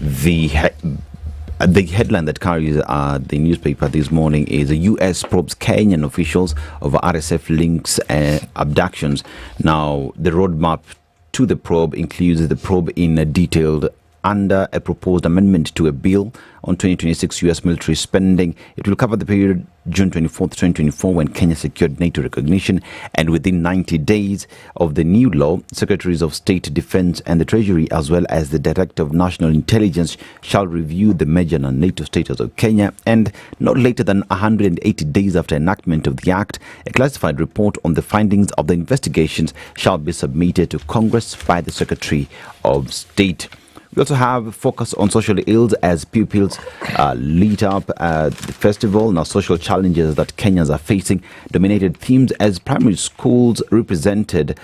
the headline that carries the newspaper this morning is the U.S. probes Kenyan officials over RSF links abductions. Now, the roadmap to the probe includes the probe in detailed under a proposed amendment to a bill on 2026 U.S. military spending. It will cover the period June 24th, 2024, when Kenya secured NATO recognition, and within 90 days of the new law, Secretaries of State, Defense and the Treasury, as well as the Director of National Intelligence, shall review the major non-NATO status of Kenya, and not later than 180 days after enactment of the Act, a classified report on the findings of the investigations shall be submitted to Congress by the Secretary of State. We also have focus on social ills as pupils lit up the festival. Now, social challenges that Kenyans are facing dominated themes as primary schools presented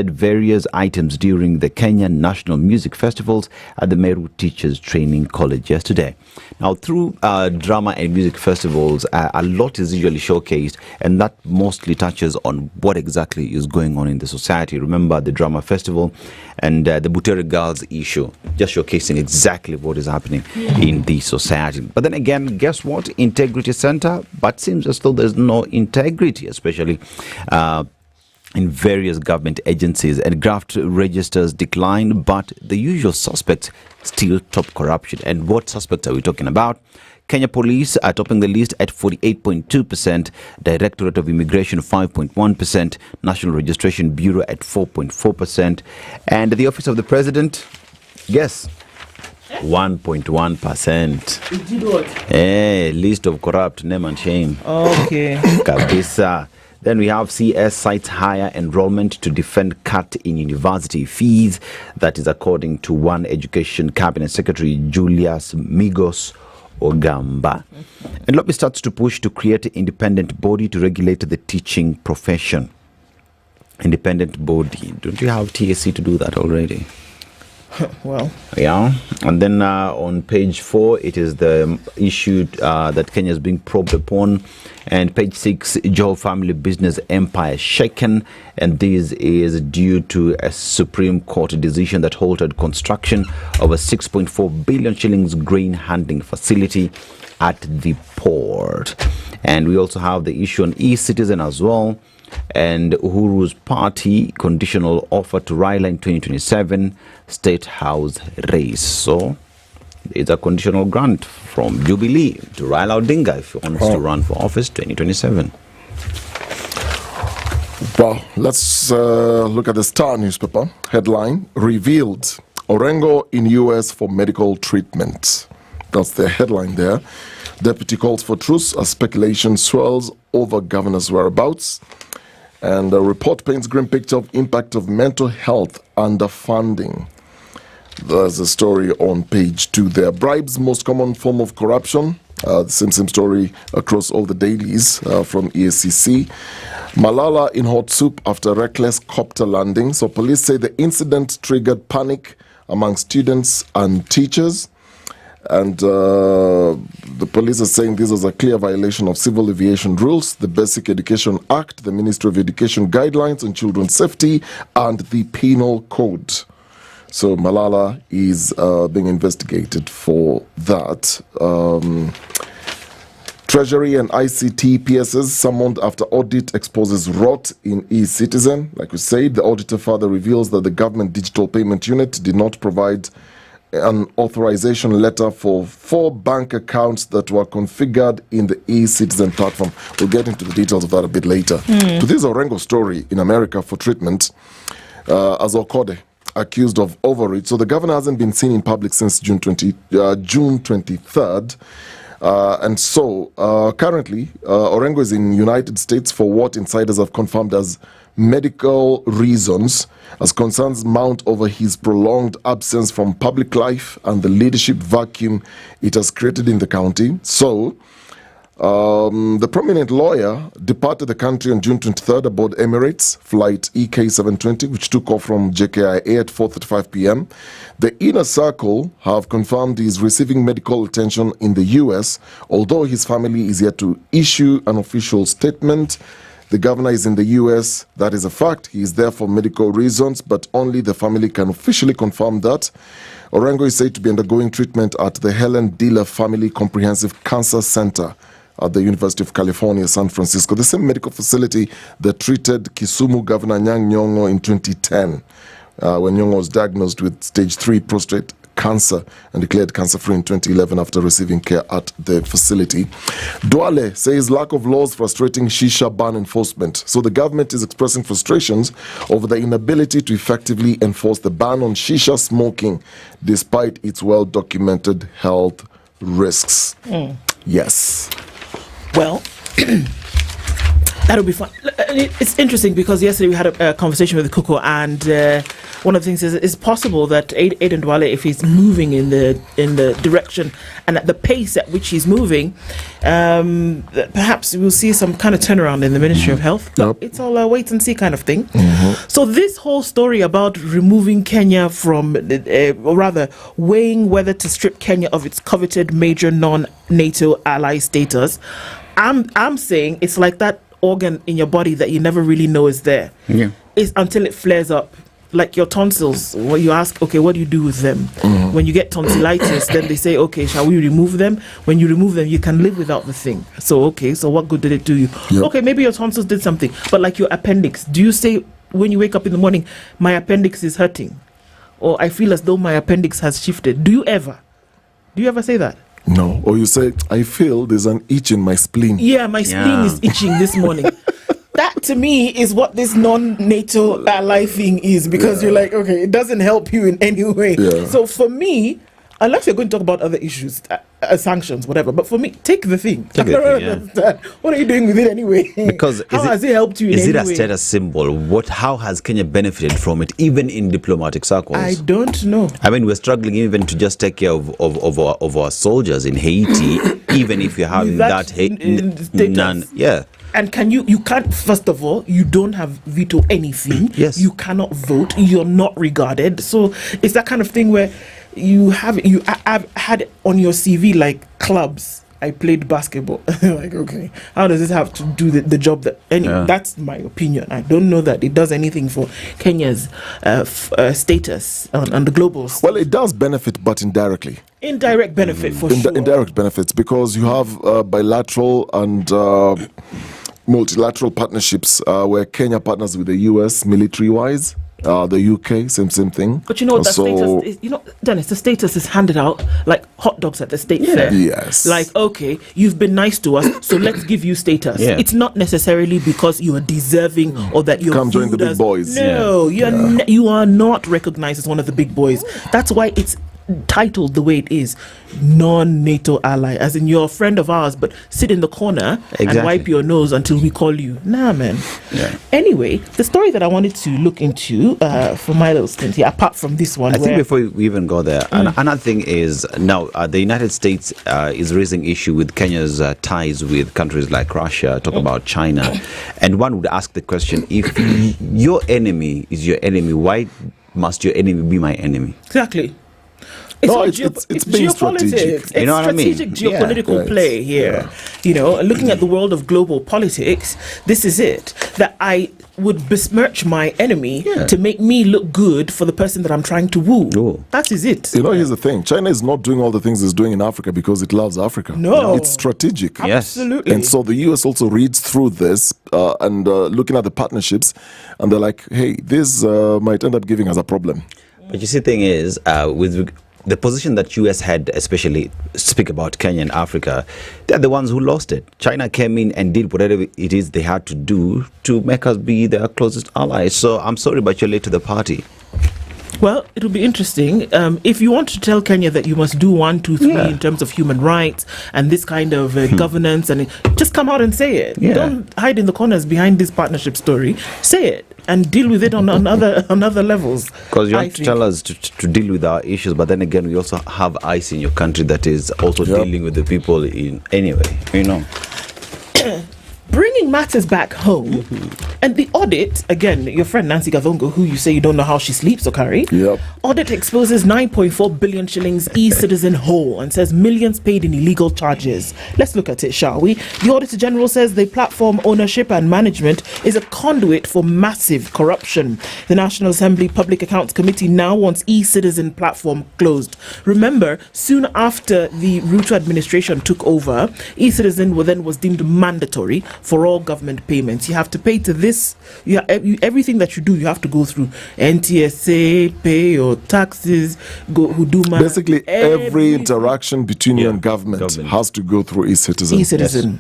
various items during the Kenyan National Music Festivals at the Meru Teachers Training College yesterday. Now, through drama and music festivals, a lot is usually showcased, and that mostly touches on what exactly is going on in the society. Remember the drama festival and the Butere Girls issue, just showcasing exactly what is happening in the society. But then again, guess what? Integrity Center, but seems as though there's no integrity, especially in various government agencies, and graft registers decline, but the usual suspects still top corruption. And what suspects are we talking about? Kenya Police are topping the list at 48.2%, Directorate of Immigration 5.1%, National Registration Bureau at 4.4%, and the Office of the President, guess, 1.1%. It did what? List of corrupt, name and shame. Okay. Kabisa. Then we have CS cites higher enrollment to defend cut in university fees. That is according to One Education Cabinet Secretary Julius Migos Ogamba. And Lobby starts to push to create an independent body to regulate the teaching profession. Independent body. Don't you have TSC to do that already? Well, yeah. And then on page 4, it is the issue that Kenya is being probed upon. And page 6, Joho family business empire shaken. And this is due to a Supreme Court decision that halted construction of a 6.4 billion shillings grain handling facility at the port. And we also have the issue on e-citizen as well. And Uhuru's party conditional offer to Raila in 2027 State House race. So it's a conditional grant from Jubilee to Raila Odinga if he wants to run for office 2027. Well, let's look at the Star newspaper. Headline, revealed Orango in US for medical treatment. That's the headline there. Deputy calls for truce as speculation swirls over governor's whereabouts. And the report paints grim picture of impact of mental health underfunding. There's a story on page 2 there. Bribes, most common form of corruption. The same story across all the dailies from EACC. Malala in hot soup after reckless copter landing. So police say the incident triggered panic among students and teachers. And the police are saying this was a clear violation of civil aviation rules, the Basic Education Act, the Ministry of Education guidelines on children's safety, and the Penal Code. So Malala is being investigated for that. Treasury and ICT PSs summoned after audit exposes rot in e-citizen. Like we said, the auditor further reveals that the government digital payment unit did not provide an authorization letter for 4 bank accounts that were configured in the e-citizen platform. We'll get into the details of that a bit later. So this is a Orango story in America for treatment as Okoh accused of overreach. So the governor hasn't been seen in public since June 23rd. And so currently, Orango is in United States for what insiders have confirmed as medical reasons, as concerns mount over his prolonged absence from public life and the leadership vacuum it has created in the county. So the prominent lawyer departed the country on June 23rd aboard Emirates flight EK720, which took off from JKIA at 4:35 p.m. The inner circle have confirmed he is receiving medical attention in the US, although his family is yet to issue an official statement. The governor is in the US, that is a fact. He is there for medical reasons, but only the family can officially confirm that. Orango is said to be undergoing treatment at the Helen Diller Family Comprehensive Cancer Center at the University of California, San Francisco, the same medical facility that treated Kisumu Governor Nyamweya in 2010, when Nyong'o was diagnosed with stage 3 prostate cancer and declared cancer-free in 2011 after receiving care at the facility. Duale says lack of laws frustrating Shisha ban enforcement. So the government is expressing frustrations over the inability to effectively enforce the ban on Shisha smoking despite its well-documented health risks. Yes. Well, that'll be fun. It's interesting because yesterday we had a conversation with Okoh, and one of the things is it's possible that Aiden Duale, if he's moving in the direction and at the pace at which he's moving, perhaps we'll see some kind of turnaround in the Ministry of Health. But it's all a wait and see kind of thing. So this whole story about removing Kenya from, or rather weighing whether to strip Kenya of its coveted major non-NATO ally status, I'm saying it's like that organ in your body that you never really know is there. Yeah. It's until it flares up. Like your tonsils, what you ask, okay, what do you do with them? When you get tonsillitis, then they say, okay, shall we remove them? When you remove them, you can live without the thing. So, okay, so what good did it do you? Yep. Okay, maybe your tonsils did something, but like your appendix, do you say when you wake up in the morning, my appendix is hurting? Or I feel as though my appendix has shifted? Do you ever say that? No. Or you say, I feel there's an itch in my spleen. Yeah, my spleen is itching this morning. That to me is what this non-NATO ally thing is, because you're like, okay, it doesn't help you in any way. So for me, unless you're going to talk about other issues, sanctions, whatever, but for me, take the thing. What are you doing with it anyway? Because how has it helped you in any way? Is it a status symbol? How has Kenya benefited from it, even in diplomatic circles? I don't know. I mean, we're struggling even to just take care of our soldiers in Haiti, even if you're having that none. Yeah. And you can't, first of all, you don't have veto anything. Yes. You cannot vote. You're not regarded. So it's that kind of thing where I've had on your CV like clubs. I played basketball. Like, okay, how does this have to do the job that? Anyway, that's my opinion. I don't know that it does anything for Kenya's status on the global stage. Well, it does benefit, but indirectly. Indirect benefit for sure. Indirect benefits, because you have bilateral and multilateral partnerships where Kenya partners with the US military-wise. The UK, same thing. But you know what that status is? Dennis, the status is handed out like hot dogs at the state fair. Yes. Like, okay, you've been nice to us, so let's give you status. Yeah. It's not necessarily because you are deserving or that you're come join the big boys. No, you are not recognized as one of the big boys. That's why it's titled the way it is, non-NATO ally, as in you're a friend of ours, but sit in the corner and wipe your nose until we call you. Nah, man. Anyway, the story that I wanted to look into for my little stint here, apart from this one, I think before we even go there, another thing is now the United States is raising issue with Kenya's ties with countries like Russia, talk about China, and one would ask the question, if your enemy is your enemy, why must your enemy be my enemy? Exactly. It's being strategic. It's strategic geopolitical play here. You know, looking at the world of global politics, this is it. That I would besmirch my enemy to make me look good for the person that I'm trying to woo. That is it. You know, here's the thing. China is not doing all the things it's doing in Africa because it loves Africa. No. It's strategic. Absolutely. And so the US also reads through this and looking at the partnerships, and they're like, hey, this might end up giving us a problem. But you see, the thing is, with the position that US had, especially speak about Kenya and Africa, they're the ones who lost it. China came in and did whatever it is they had to do to make us be their closest allies. So I'm sorry, but you're late to the party. Well, it'll be interesting. If you want to tell Kenya that you must do 1, 2, 3 in terms of human rights and this kind of governance, and just come out and say it. Don't hide in the corners behind this partnership story. Say it and deal with it on other levels. Because you want to tell us to deal with our issues, but then again, we also have ICE in your country that is also dealing with the people in anyway, you know. Bringing matters back home, and the audit, again, your friend Nancy Gathongo, who you say you don't know how she sleeps, Okari, audit exposes 9.4 billion shillings e-citizen hole and says millions paid in illegal charges. Let's look at it, shall we? The Auditor General says the platform ownership and management is a conduit for massive corruption. The National Assembly Public Accounts Committee now wants e-citizen platform closed. Remember, soon after the Ruto administration took over, e-citizen was deemed mandatory for all government payments. You have to pay to this. Everything that you do, you have to go through NTSA, pay your taxes, go Huduma. Basically, every interaction between you and government has to go through e-citizen. E-citizen.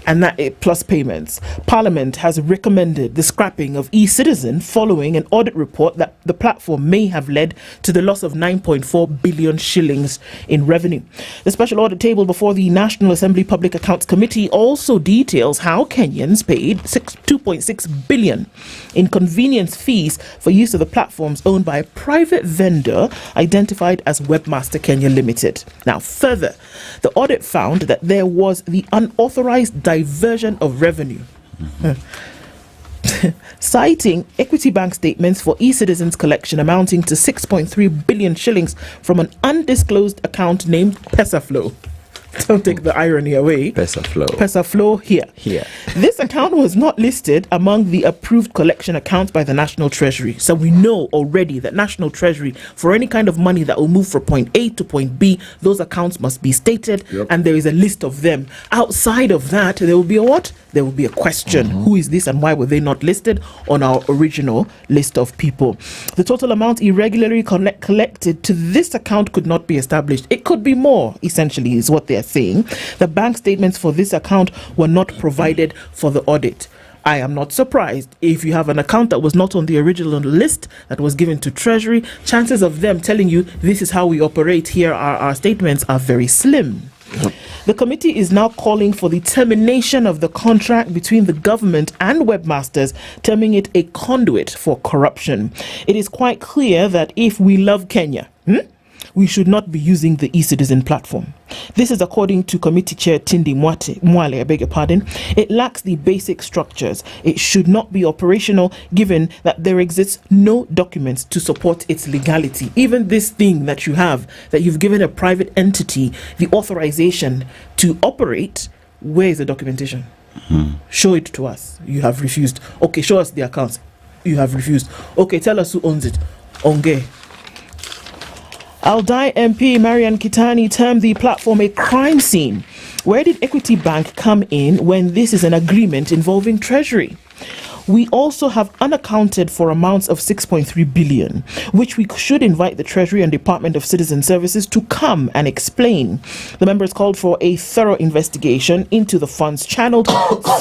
And that plus payments. Parliament has recommended the scrapping of e-citizen following an audit report that the platform may have led to the loss of 9.4 billion shillings in revenue. The special audit table before the National Assembly Public Accounts Committee also details how Kenyans paid 2.6 billion in convenience fees for use of the platforms owned by a private vendor identified as Webmaster Kenya Limited. Now, further, the audit found that there was the unauthorized diversion of revenue. Citing Equity Bank statements for e-citizens collection amounting to 6.3 billion shillings from an undisclosed account named PesaFlow. Don't take the irony away. PesaFlow here. This account was not listed among the approved collection accounts by the National Treasury. So we know already that National Treasury, for any kind of money that will move from point A to point B, those accounts must be stated, and there is a list of them. Outside of that, there will be a what? There will be a question. Who is this and why were they not listed on our original list of people? The total amount irregularly collected to this account could not be established. It could be more, essentially, is what they're saying. The bank statements for this account were not provided for the audit. I am not surprised. If you have an account that was not on the original list that was given to Treasury, chances of them telling you this is how we operate, here are our statements, are very slim. The committee is now calling for the termination of the contract between the government and webmasters, terming it a conduit for corruption. It is quite clear that if we love Kenya, we should not be using the e-citizen platform. This is according to Committee Chair Tindi Mwale, I beg your pardon. It lacks the basic structures. It should not be operational given that there exists no documents to support its legality. Even this thing that you have, that you've given a private entity the authorization to operate, where is the documentation? Show it to us. You have refused. Okay, show us the accounts. You have refused. Okay, tell us who owns it. Onge. Aldai MP Marian Kitani termed the platform a crime scene. Where did Equity Bank come in when this is an agreement involving Treasury? We also have unaccounted for amounts of 6.3 billion, which we should invite the Treasury and Department of Citizen Services to come and explain. The members called for a thorough investigation into the funds channeled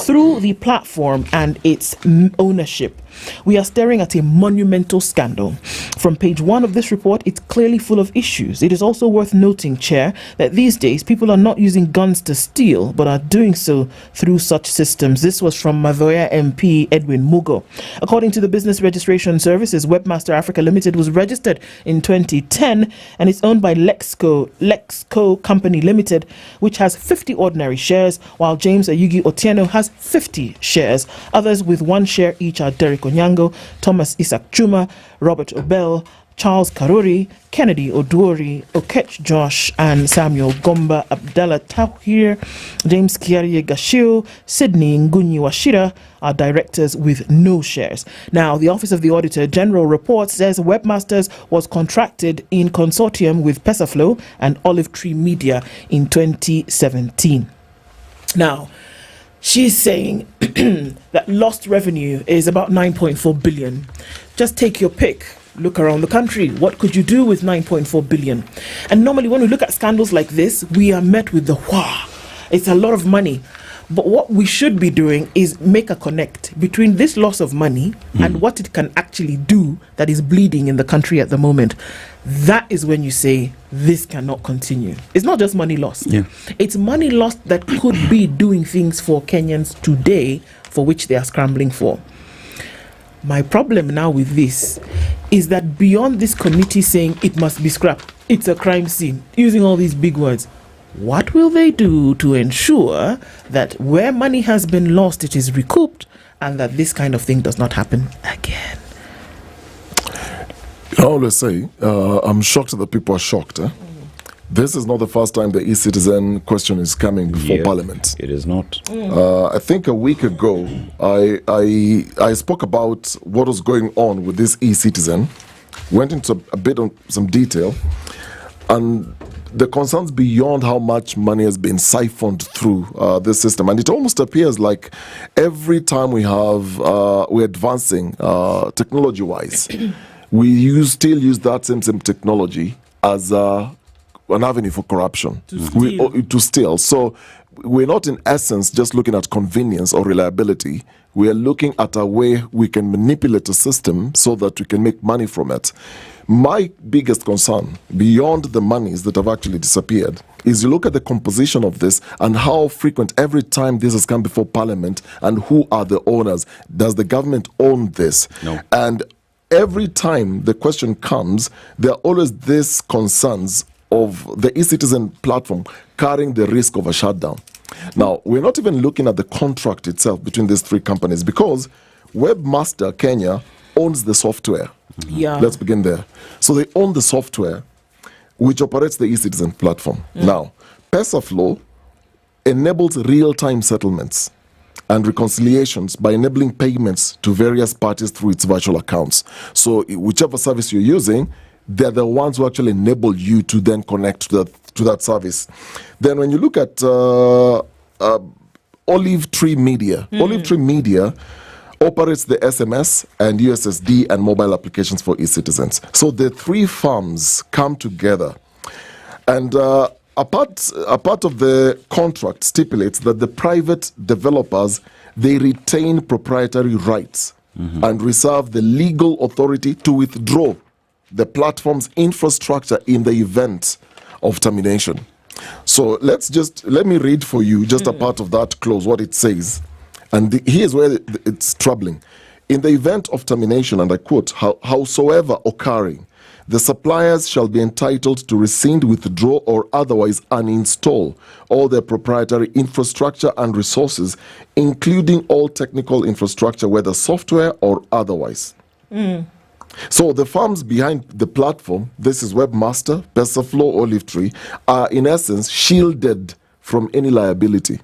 through the platform and its ownership. We are staring at a monumental scandal. From page 1 of this report, it's clearly full of issues. It is also worth noting, Chair, that these days people are not using guns to steal, but are doing so through such systems. This was from Mazoya MP Edwin Mugo. According to the Business Registration Services, Webmaster Africa Limited was registered in 2010 and is owned by Lexco Company Limited, which has 50 ordinary shares, while James Ayugi Otieno has 50 shares. Others with 1 share each are Derek Onyango, Thomas Isaac Chuma, Robert Obel, Charles Karuri, Kennedy Oduori, Okech Josh, and Samuel Gomba, Abdallah Tawhir, James Kiarie Gashio, Sydney Ngunyi Washira are directors with no shares. Now, the Office of the Auditor General report says Webmasters was contracted in consortium with PesaFlow and Olive Tree Media in 2017. Now, she's saying that lost revenue is about 9.4 billion. Just take your pick. Look around the country. What could you do with 9.4 billion? And normally when we look at scandals like this, we are met with the wow. It's a lot of money. But what we should be doing is make a connect between this loss of money and what it can actually do that is bleeding in the country at the moment. That is when you say this cannot continue. It's not just money lost. Yeah. It's money lost that could be doing things for Kenyans today for which they are scrambling for. My problem now with this is that beyond this committee saying it must be scrapped, it's a crime scene, using all these big words, what will they do to ensure that where money has been lost, it is recouped, and that this kind of thing does not happen again? I always say, I'm shocked that people are shocked. This is not the first time the e-citizen question is coming before Parliament. It is not. I think a week ago, I spoke about what was going on with this e-citizen, went into a bit on some detail, and the concerns beyond how much money has been siphoned through this system. And it almost appears like every time we're advancing technology-wise, we still use that same technology as an avenue for corruption. To steal. So we're not in essence just looking at convenience or reliability. We are looking at a way we can manipulate the system so that we can make money from it. My biggest concern, beyond the monies that have actually disappeared, is you look at the composition of this and how frequent every time this has come before Parliament, and who are the owners. Does the government own this? No. And every time the question comes, there are always these concerns of the e-citizen platform carrying the risk of a shutdown. Now, we're not even looking at the contract itself between these three companies, because Webmaster Kenya owns the software. Yeah. Let's begin there. So they own the software which operates the e-citizen platform. Now, PesaFlow enables real-time settlements and reconciliations by enabling payments to various parties through its virtual accounts. So whichever service you're using, they're the ones who actually enable you to then connect to that service. Then when you look at Olive Tree Media, Olive Tree Media operates the SMS and USSD and mobile applications for e-citizens. So the three firms come together, and a part of the contract stipulates that the private developers, they retain proprietary rights and reserve the legal authority to withdraw the platform's infrastructure in the event of termination. So let me read for you just a part of that clause, what it says. And here's where it's troubling. In the event of termination, and I quote, howsoever occurring, the suppliers shall be entitled to rescind, withdraw, or otherwise uninstall all their proprietary infrastructure and resources, including all technical infrastructure, whether software or otherwise. So the firms behind the platform, this is Webmaster, PesaFlow, Olive Tree, are in essence shielded from any liability,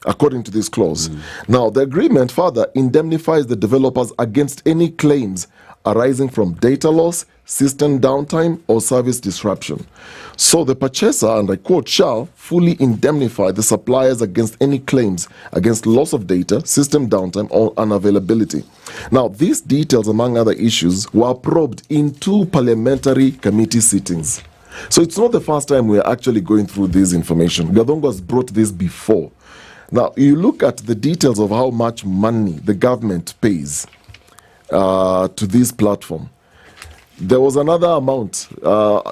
according to this clause. Now, the agreement further indemnifies the developers against any claims arising from data loss, system downtime, or service disruption. So the purchaser, and I quote, shall fully indemnify the suppliers against any claims against loss of data, system downtime, or unavailability. Now, these details, among other issues, were probed in 2 parliamentary committee sittings. So it's not the first time we're actually going through this information. Gadongo has brought this before. Now, you look at the details of how much money the government pays to this platform. There was another amount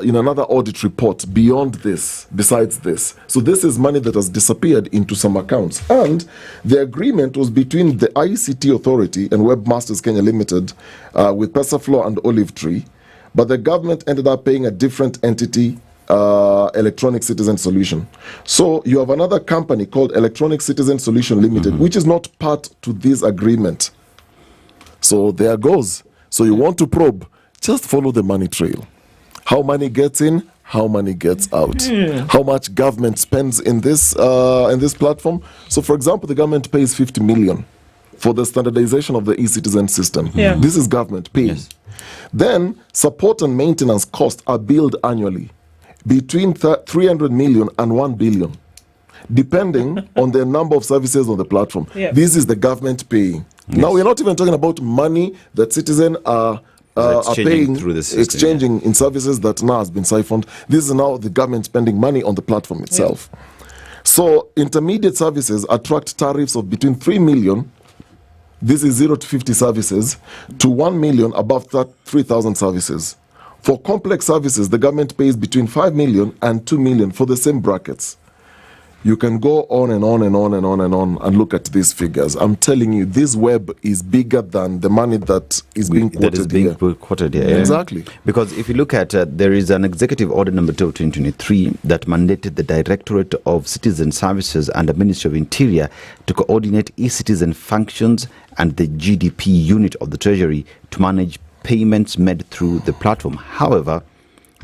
in another audit report beyond this, besides this. So this is money that has disappeared into some accounts. And the agreement was between the ICT Authority and Webmasters Kenya Limited with PesaFlow and Olive Tree. But the government ended up paying a different entity, Electronic Citizen Solution. So you have another company called Electronic Citizen Solution Limited, which is not part to this agreement. So there goes. So you want to probe, just follow the money trail. How money gets in, how money gets out. How much government spends in this platform. So for example, the government pays 50 million for the standardization of the e-citizen system. This is government paying. Then support and maintenance costs are billed annually between 300 million and 1 billion, depending on the number of services on the platform. This is the government paying. Now, we're not even talking about money that citizens are paying through the system, exchanging in services that now has been siphoned. This is now the government spending money on the platform itself. So intermediate services attract tariffs of between 3 million, this is 0 to 50 services, to 1 million above 3,000 services. For complex services, the government pays between 5 million and 2 million for the same brackets. You can go on and on and on and on and on and look at these figures. I'm telling you, this web is bigger than the money that is being quoted here. Quoted here. Exactly. Because if you look at, there is an executive order number 2 of 2023 that mandated the Directorate of Citizen Services and the Ministry of Interior to coordinate e-citizen functions and the GDP unit of the Treasury to manage payments made through the platform. However,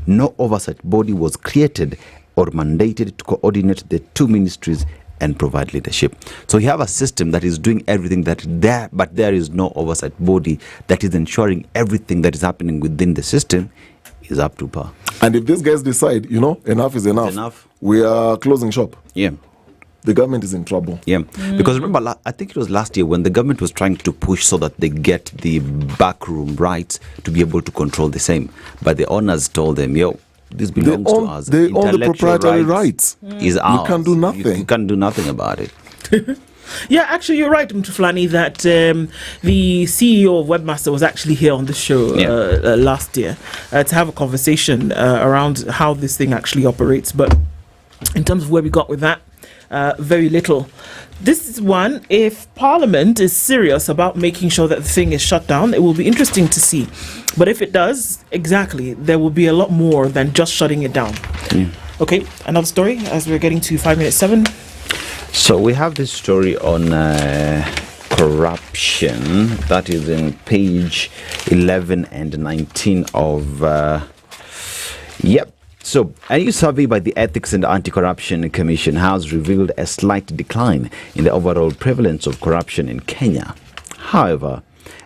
no oversight body was created or mandated to coordinate the two ministries and provide leadership. So you have a system that is doing everything that there, but there is no oversight body that is ensuring everything that is happening within the system is up to par. And if these guys decide, enough is enough, we are closing shop. Yeah. The government is in trouble. Yeah. Because remember, I think it was last year when the government was trying to push so that they get the backroom rights to be able to control the same. But the owners told them, this belongs to us. They own the proprietary rights. Is ours. You can't do nothing. You can't do nothing about it. Yeah, actually, you're right, Mtuflani, that the CEO of Webmaster was actually here on the show last year to have a conversation around how this thing actually operates. But in terms of where we got with that, very little. This is one, if Parliament is serious about making sure that the thing is shut down, it will be interesting to see. But if it does, exactly, there will be a lot more than just shutting it down. Okay, another story as we're getting to 5 minutes 7. So we have this story on corruption that is in page 11 and 19 of So, a new survey by the Ethics and Anti-Corruption Commission has revealed a slight decline in the overall prevalence of corruption in Kenya. However,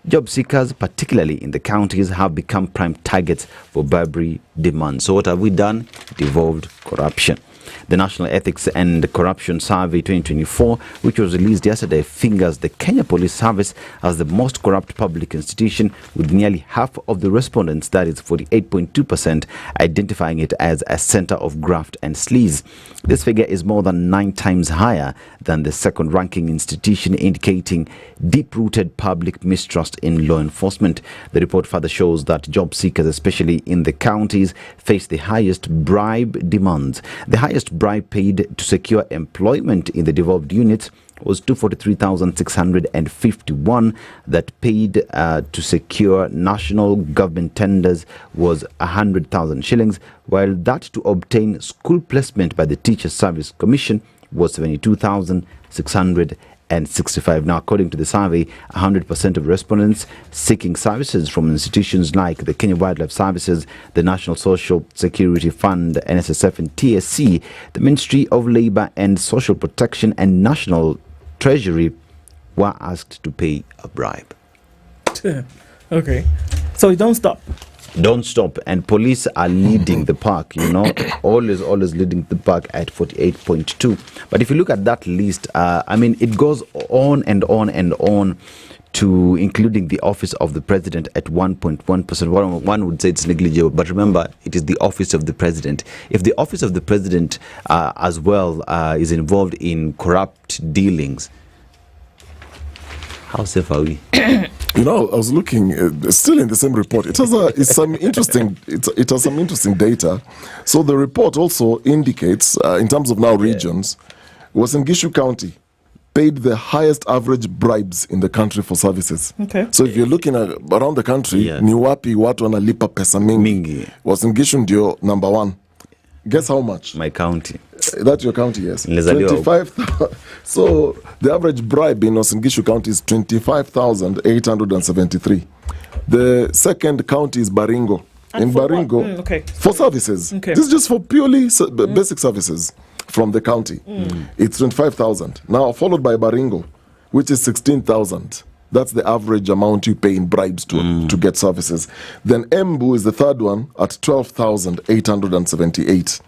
job seekers, particularly in the counties, have become prime targets for bribery demands. So what have we done? Devolved corruption. The National Ethics and Corruption Survey 2024, which was released yesterday, fingers the Kenya Police Service as the most corrupt public institution, with nearly half of the respondents, that is 48.2%, identifying it as a center of graft and sleaze. This figure is more than 9 times higher than the second-ranking institution, indicating deep-rooted public mistrust in law enforcement. The report further shows that job seekers, especially in the counties, face the highest bribe demands. The highest bribe paid to secure employment in the devolved units was 243,651. That paid to secure national government tenders was 100,000 shillings, while that to obtain school placement by the Teachers Service Commission was 72,665. Now, according to the survey, 100% of respondents seeking services from institutions like the Kenya Wildlife Services, the National Social Security Fund, NSSF and TSC, the Ministry of Labour and Social Protection and National Treasury were asked to pay a bribe. Okay. So don't stop. Don't stop. And police are leading the pack, always leading the pack at 48.2. But if you look at that list, it goes on and on and on, to including the office of the president at 1.1%. One would say it's negligible, but remember, it is the office of the president. If the office of the president as well is involved in corrupt dealings, how safe are we? I was looking, still in the same report. It has some interesting data. So the report also indicates, in terms of now regions, Uasin Gishu County paid the highest average bribes in the country for services. Okay. So if you're looking at around the country, ni wapi watu wanalipa pesa mingi. Uasin Gishu ndio number 1. Guess how much? My county. That's your county, yes. 25,000. So the average bribe in Uasin Gishu County is 25,873. The second county is Baringo. In Baringo, for services. Okay. This is just for purely basic services from the county. It's 25,000. Now followed by Baringo, which is 16,000. That's the average amount you pay in bribes to get services. Then Embu is the third one at 12,878.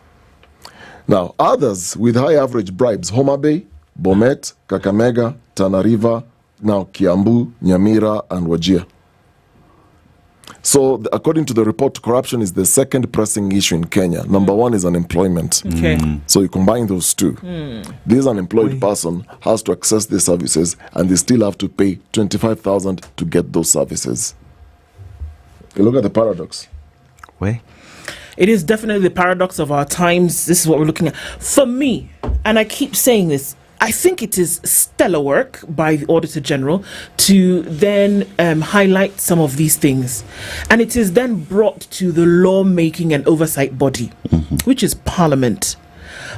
Now, others with high average bribes: Homa Bay, Bomet, Kakamega, Tana River, now Kiambu, Nyamira, and Wajir. So, according to the report, corruption is the second pressing issue in Kenya. Number one is unemployment. Okay. So, you combine those two. This unemployed person has to access these services, and they still have to pay 25,000 to get those services. You look at the paradox. It is definitely the paradox of our times. This is what we're looking at. For me, and I keep saying this, I think it is stellar work by the Auditor General to then highlight some of these things. And it is then brought to the lawmaking and oversight body, which is Parliament.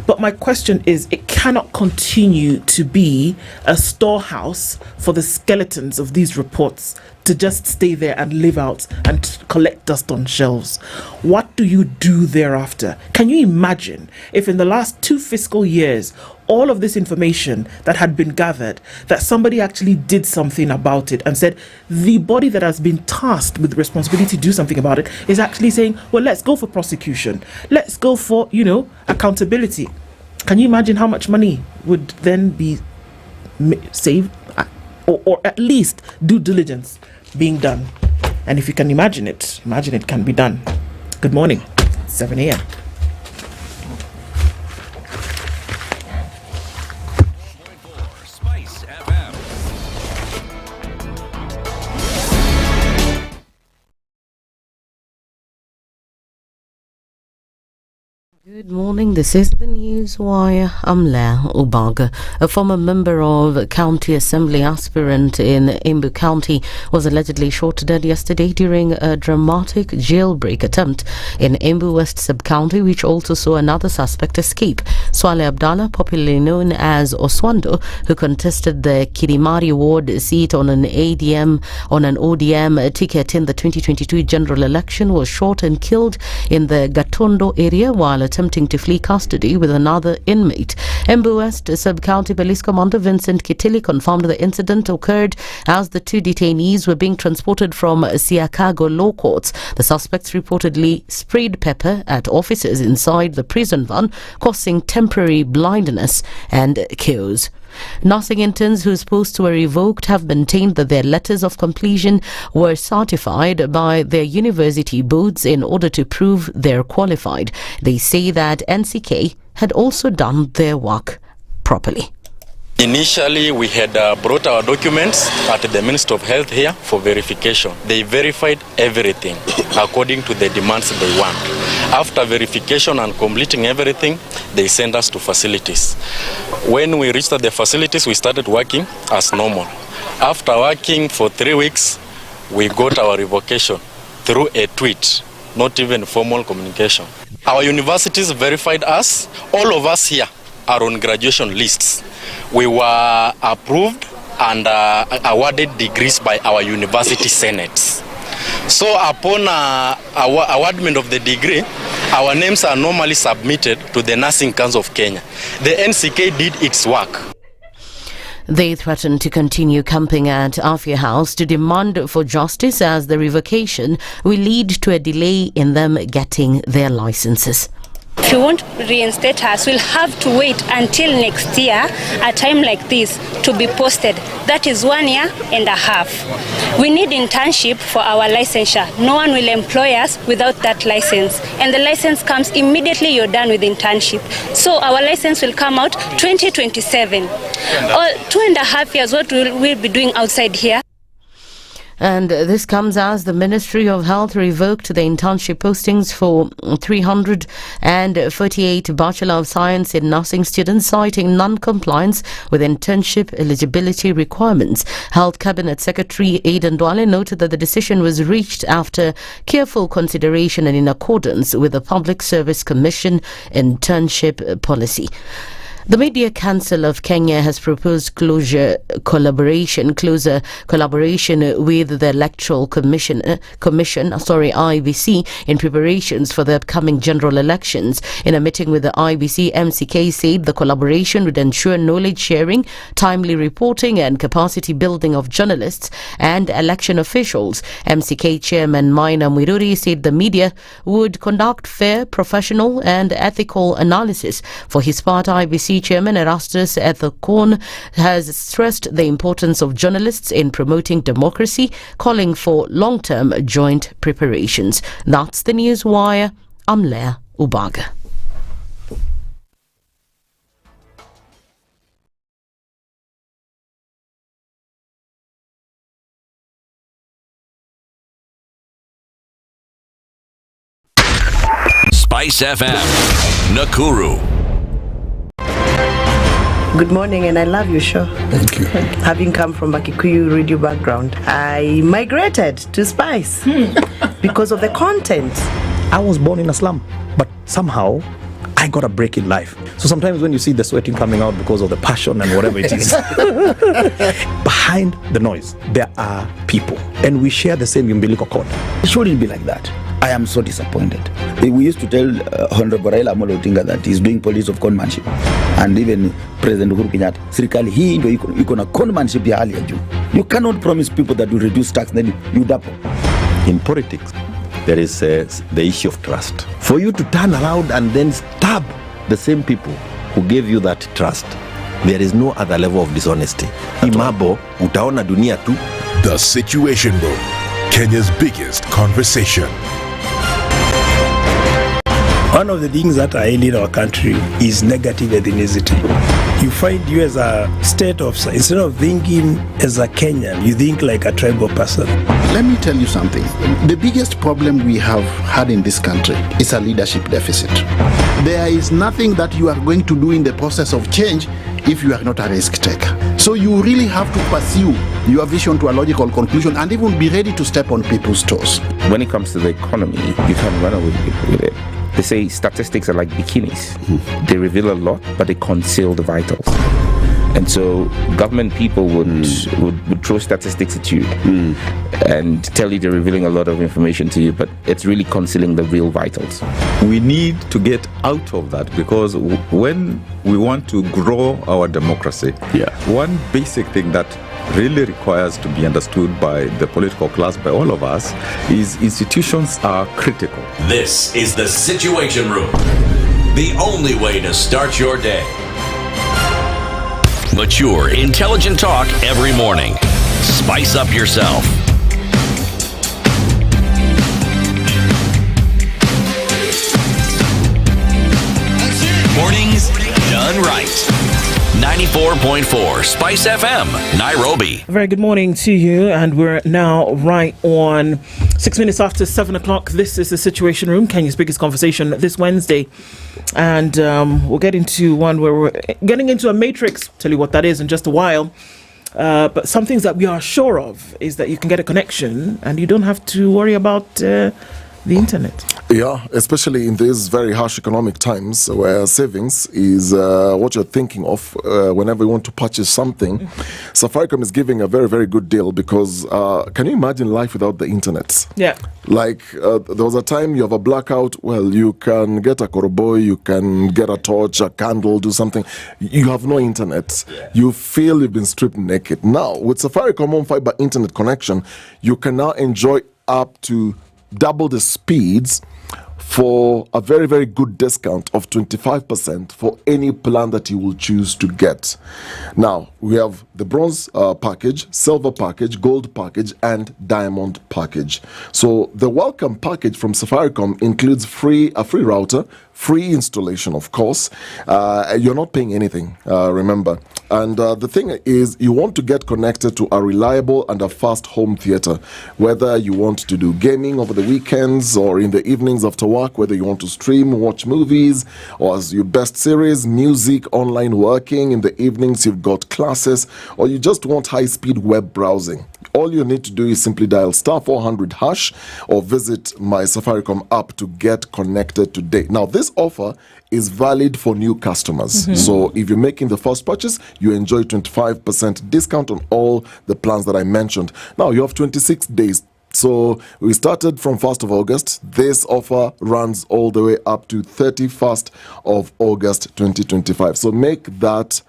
But my question is, it cannot continue to be a storehouse for the skeletons of these reports to just stay there and live out and collect dust on shelves. What do you do thereafter? Can you imagine if in the last 2 fiscal years, all of this information that had been gathered, that somebody actually did something about it and said, the body that has been tasked with the responsibility to do something about it is actually saying, well, let's go for prosecution. Let's go for, accountability. Can you imagine how much money would then be saved? Or at least due diligence being done. And if you can imagine it can be done. Good morning. 7 a.m. Good morning, this is the News Wire. I'm Leah Ubaga. A former member of County Assembly aspirant in Embu County was allegedly shot dead yesterday during a dramatic jailbreak attempt in Embu West Sub-County, which also saw another suspect escape. Swale Abdallah, popularly known as Oswando, who contested the Kirimari ward seat on an ODM ticket in the 2022 general election, was shot and killed in the Gatondo area while attempting to flee custody with another inmate. Embu West Sub-County Police Commander Vincent Kitili confirmed the incident occurred as the two detainees were being transported from Siakago Law Courts. The suspects reportedly sprayed pepper at officers inside the prison van, causing temporary blindness and chaos. Nursing interns whose posts were revoked have maintained that their letters of completion were certified by their university boards in order to prove they're qualified. They say that NCK had also done their work properly. Initially, we had brought our documents at the Ministry of Health here for verification. They verified everything according to the demands they want. After verification and completing everything, they sent us to facilities. When we reached the facilities, we started working as normal. After working for 3 weeks, we got our revocation through a tweet, not even formal communication. Our universities verified us. All of us here are on graduation lists. We were approved and awarded degrees by our university senates. So upon awardment of the degree, our names are normally submitted to the Nursing Council of Kenya. The NCK did its work. They threatened to continue camping at Afia House to demand for justice, as the revocation will lead to a delay in them getting their licenses. If you want to reinstate us, we'll have to wait until next year, a time like this, to be posted. That is 1.5 years. We need internship for our licensure. No one will employ us without that license. And the license comes immediately you're done with internship. So our license will come out 2027. 2.5 years, what we'll be doing outside here. And this comes as the Ministry of Health revoked the internship postings for 348 Bachelor of Science in Nursing students, citing non-compliance with internship eligibility requirements. Health Cabinet Secretary Aidan Dwale noted that the decision was reached after careful consideration and in accordance with the Public Service Commission internship policy. The Media Council of Kenya has proposed closer collaboration with the Electoral Commission, IBC, in preparations for the upcoming general elections. In a meeting with the IBC, MCK said the collaboration would ensure knowledge sharing, timely reporting and capacity building of journalists and election officials. MCK Chairman Maina Mwiruri said the media would conduct fair, professional and ethical analysis. For his part, IBC Committee Chairman Erastus Ethekon has stressed the importance of journalists in promoting democracy, calling for long-term joint preparations. That's the News Wire. I'm Leah Ubaga. SpiceFM, Nakuru. Good morning, and I love your show. Thank you. Having come from a Kikuyu radio background, I migrated to Spice because of the content. I was born in a slum, but somehow I got a break in life. So sometimes when you see the sweating coming out because of the passion and whatever it is, behind the noise, there are people, and we share the same umbilical cord. It shouldn't be like that. I am so disappointed. We used to tell Honorable Raila Amolo Odinga that he's doing policy of conmanship, and even President Uhuru Kenyatta, serikali hii ndio iko na conmanship ya hali ya juu. You cannot promise people that you reduce tax, then you double. In politics, there is the issue of trust. For you to turn around and then stab the same people who gave you that trust, there is no other level of dishonesty. Imabo, utaona dunia tu. The Situation Room, Kenya's biggest conversation. One of the things that are ailing our country is negative ethnicity. You find you as a state officer, instead of thinking as a Kenyan, you think like a tribal person. Let me tell you something. The biggest problem we have had in this country is a leadership deficit. There is nothing that you are going to do in the process of change if you are not a risk taker. So you really have to pursue your vision to a logical conclusion and even be ready to step on people's toes. When it comes to the economy, you can't run away with it. They say statistics are like bikinis. They reveal a lot, but they conceal the vitals. And so government people would throw statistics at you and tell you they're revealing a lot of information to you, but it's really concealing the real vitals. We need to get out of that, because when we want to grow our democracy, one basic thing that really requires to be understood by the political class, by all of us, is institutions are critical. This is the Situation Room, the only way to start your day. Mature, intelligent talk every morning. Spice up yourself. Mornings done right. 94.4 Spice FM, Nairobi. Very good morning to you, and we're now right on 6 minutes after 7 o'clock. This is the Situation Room, Kenya's biggest conversation this Wednesday. And we'll get into one where we're getting into a matrix. Tell you what that is in just a while. But some things that we are sure of is that you can get a connection and you don't have to worry about the internet. Yeah, especially in these very harsh economic times where savings is what you're thinking of whenever you want to purchase something. Safaricom is giving a very, very good deal because can you imagine life without the internet? Yeah. Like there was a time you have a blackout, well, you can get a koroboy, you can get a torch, a candle, do something. You have no internet. Yeah. You feel you've been stripped naked. Now, with Safaricom Home Fiber Internet connection, you can now enjoy up to double the speeds for a very, very good discount of 25% for any plan that you will choose to get. Now, we have the bronze package, silver package, gold package, and diamond package. So the welcome package from Safaricom includes a free router, free installation, of course. You're not paying anything, remember. And the thing is, you want to get connected to a reliable and a fast home theater, whether you want to do gaming over the weekends or in the evenings after work, whether you want to stream, watch movies, or as your best series, music, online working. In the evenings, you've got classes, or you just want high-speed web browsing. All you need to do is simply dial *400# or visit my Safaricom app to get connected today. Now, this offer is valid for new customers. So if you're making the first purchase, you enjoy 25% discount on all the plans that I mentioned. Now, you have 26 days. So we started from 1st of August. This offer runs all the way up to 31st of August 2025. So make that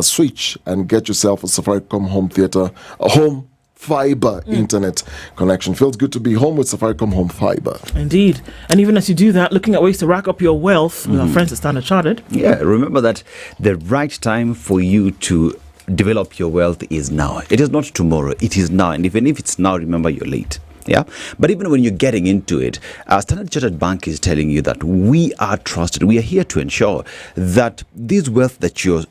switch and get yourself a Safaricom home theater, a home fiber internet connection. Feels good to be home with Safaricom Home Fiber. Indeed. And even as you do that, looking at ways to rack up your wealth with our friends at Standard Chartered. Yeah, remember that the right time for you to develop your wealth is now. It is not tomorrow, it is now. And even if it's now, remember you're late. Yeah, but even when you're getting into it, Standard Chartered Bank is telling you that we are trusted. We are here to ensure that this wealth that you've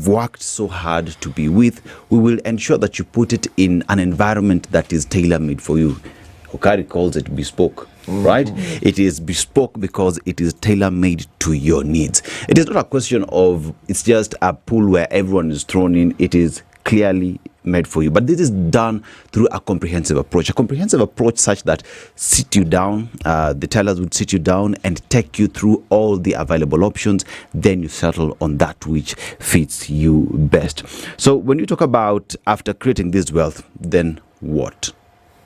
worked so hard to be with, we will ensure that you put it in an environment that is tailor-made for you. Okari calls it bespoke. Right? It is bespoke because it is tailor-made to your needs. It is not a question of it's just a pool where everyone is thrown in. It is clearly made for you. But this is done through a comprehensive approach. A comprehensive approach such that sit you down, the tellers would sit you down and take you through all the available options. Then you settle on that which fits you best. So when you talk about after creating this wealth, then what?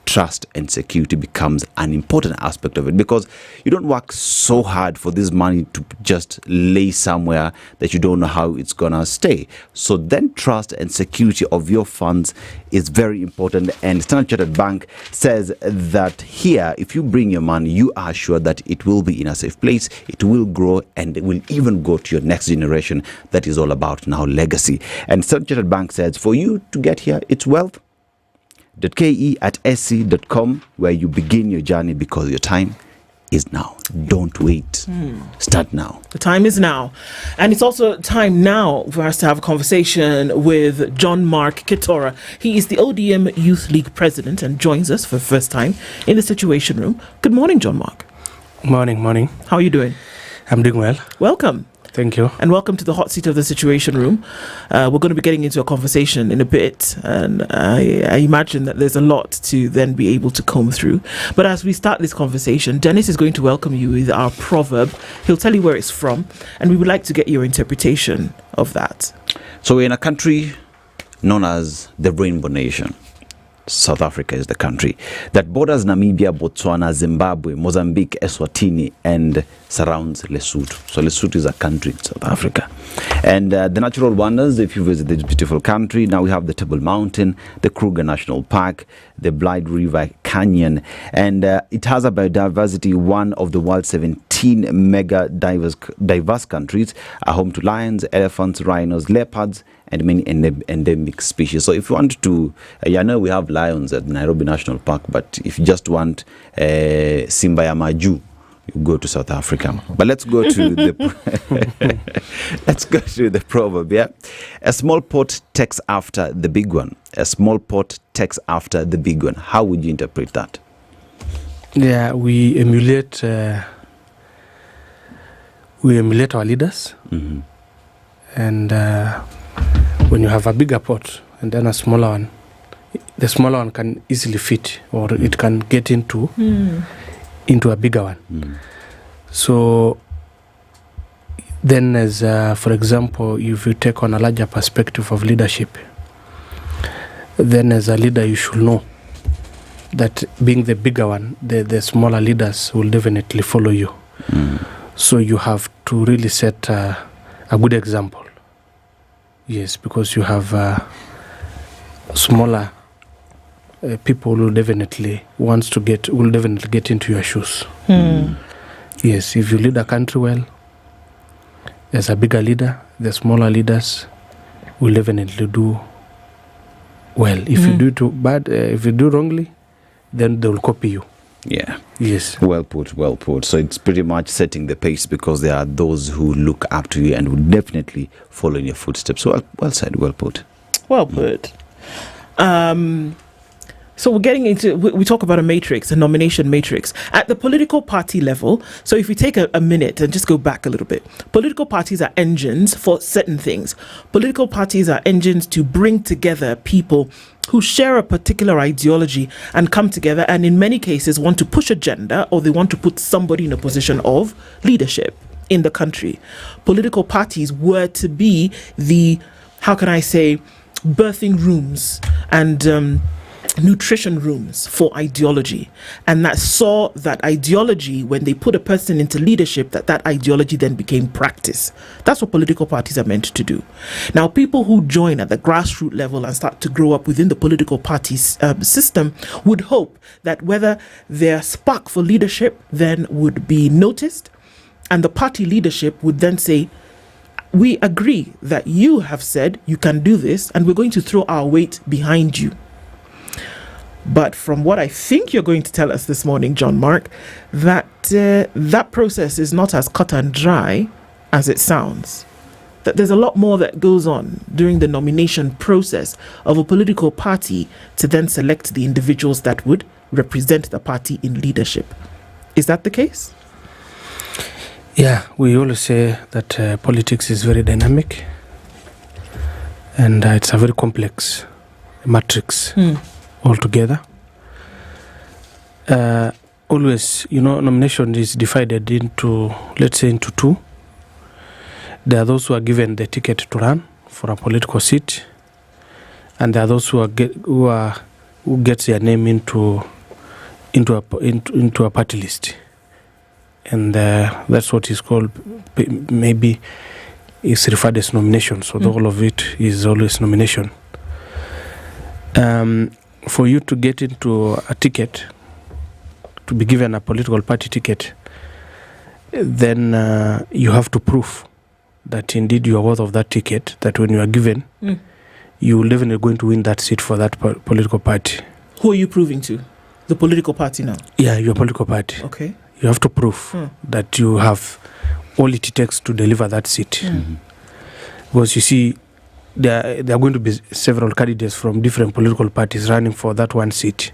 Trust and security becomes an important aspect of it, because you don't work so hard for this money to just lay somewhere that you don't know how it's gonna stay. So then trust and security of your funds is very important, and Standard Chartered Bank says that here, if you bring your money, you are sure that it will be in a safe place, it will grow, and it will even go to your next generation. That is all about now legacy. And Standard Chartered Bank says for you to get here, it's wealth.ke@sc.com, where you begin your journey, because your time is now. Don't wait. Start now. The time is now. And it's also time now for us to have a conversation with John Mark Kitora. He is the ODM Youth League president and joins us for the first time in the Situation Room. Good morning, John Mark. Morning. How are you doing? I'm doing well. Welcome. Thank you. And welcome to the hot seat of the Situation Room. We're going to be getting into a conversation in a bit, and I imagine that there's a lot to then be able to comb through. But as we start this conversation, Dennis is going to welcome you with our proverb. He'll tell you where it's from, and we would like to get your interpretation of that. So we're in a country known as the Rainbow Nation. South Africa is the country that borders Namibia, Botswana, Zimbabwe, Mozambique, Eswatini, and surrounds Lesotho. So Lesotho is a country in South Africa. And the natural wonders, if you visit this beautiful country, now we have the Table Mountain, the Kruger National Park, the Blythe River Canyon, and it has a biodiversity, one of the world's 17 mega diverse countries, are home to lions, elephants, rhinos, leopards, and many endemic species. So if you want to, I know we have lions at Nairobi National Park, but if you just want Simba ya Maju, you go to South Africa. But let's go to the proverb. Yeah, a small pot takes after the big one. A small pot takes after the big one. How would you interpret that? Yeah, we emulate our leaders, and when you have a bigger pot and then a smaller one, the smaller one can easily fit, or it can get into a bigger one. So then, as for example, if you take on a larger perspective of leadership, then as a leader you should know that being the bigger one, the smaller leaders will definitely follow you. So you have to really set a good example. Yes, because you have smaller people who definitely get into your shoes. Yes, if you lead a country well, as a bigger leader, the smaller leaders will definitely do well. If you do too bad, if you do wrongly, then they will copy you. Yeah. Yes. Well put. So it's pretty much setting the pace, because there are those who look up to you and will definitely follow in your footsteps. So well said, well put. Well put. So we're getting into, we talk about a matrix, a nomination matrix at the political party level. So if we take a minute and just go back a little bit, political parties are engines for certain things. Political parties are engines to bring together people who share a particular ideology and come together, and in many cases want to push agenda, or they want to put somebody in a position of leadership in the country. Political parties were to be the, how can I say, birthing rooms and nutrition rooms for ideology, and that saw that ideology, when they put a person into leadership, that ideology then became practice. That's what political parties are meant to do. Now, people who join at the grassroots level and start to grow up within the political parties system would hope that whether their spark for leadership then would be noticed, and the party leadership would then say, we agree that you have said you can do this, and we're going to throw our weight behind you. But from what I think you're going to tell us this morning, John Mark, that that process is not as cut and dry as it sounds. That there's a lot more that goes on during the nomination process of a political party to then select the individuals that would represent the party in leadership. Is that the case? Yeah, we always say that politics is very dynamic, and it's a very complex matrix. Altogether. Always, nomination is divided into, let's say, into two. There are those who are given the ticket to run for a political seat, and there are those who gets their name into a party list, and that's what is called, maybe is referred as nomination. So the whole of it is always nomination. For you to get into a ticket, to be given a political party ticket, then you have to prove that indeed you are worth of that ticket, that when you are given, you will definitely going to win that seat for that political party. Who are you proving to? The political party now? Yeah, your political party. Okay. You have to prove that you have all it takes to deliver that seat. Because you see, there are going to be several candidates from different political parties running for that one seat.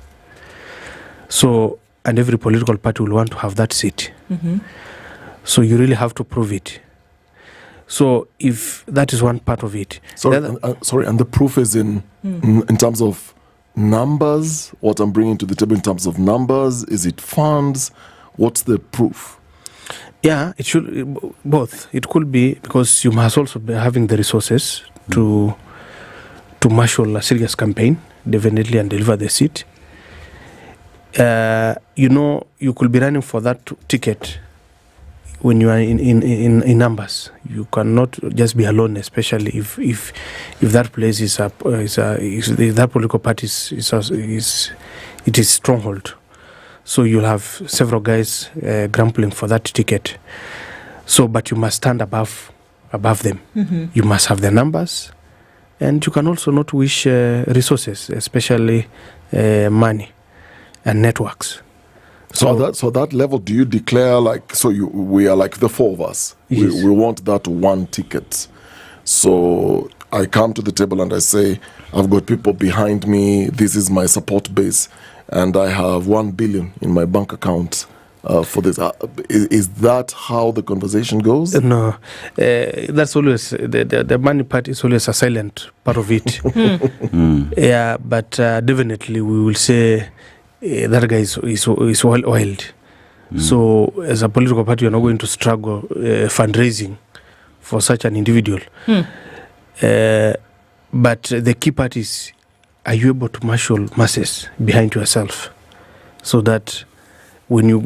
So, and every political party will want to have that seat. So you really have to prove it. So if that is one part of it. Sorry, and the proof is in terms of numbers, what I'm bringing to the table in terms of numbers, is it funds? What's the proof? Yeah, it should both. It could be because you must also be having the resources to marshal a serious campaign, definitely, and deliver the seat. You could be running for that ticket when you are in numbers. You cannot just be alone, especially if that place if that political party is stronghold. So you'll have several guys grumbling for that ticket. So, but you must stand above them. You must have the numbers, and you can also not wish resources, especially money and networks. So that level, do you declare we are like the four of us? Yes. We want that one ticket. So I come to the table and I say, I've got people behind me. This is my support base, and I have 1 billion in my bank account. For this, is that how the conversation goes? No, that's always the money part is always a silent part of it. Yeah, but definitely we will say that guy is well oiled. So as a political party, you're not going to struggle fundraising for such an individual. But the key part is, are you able to marshal masses behind yourself, so that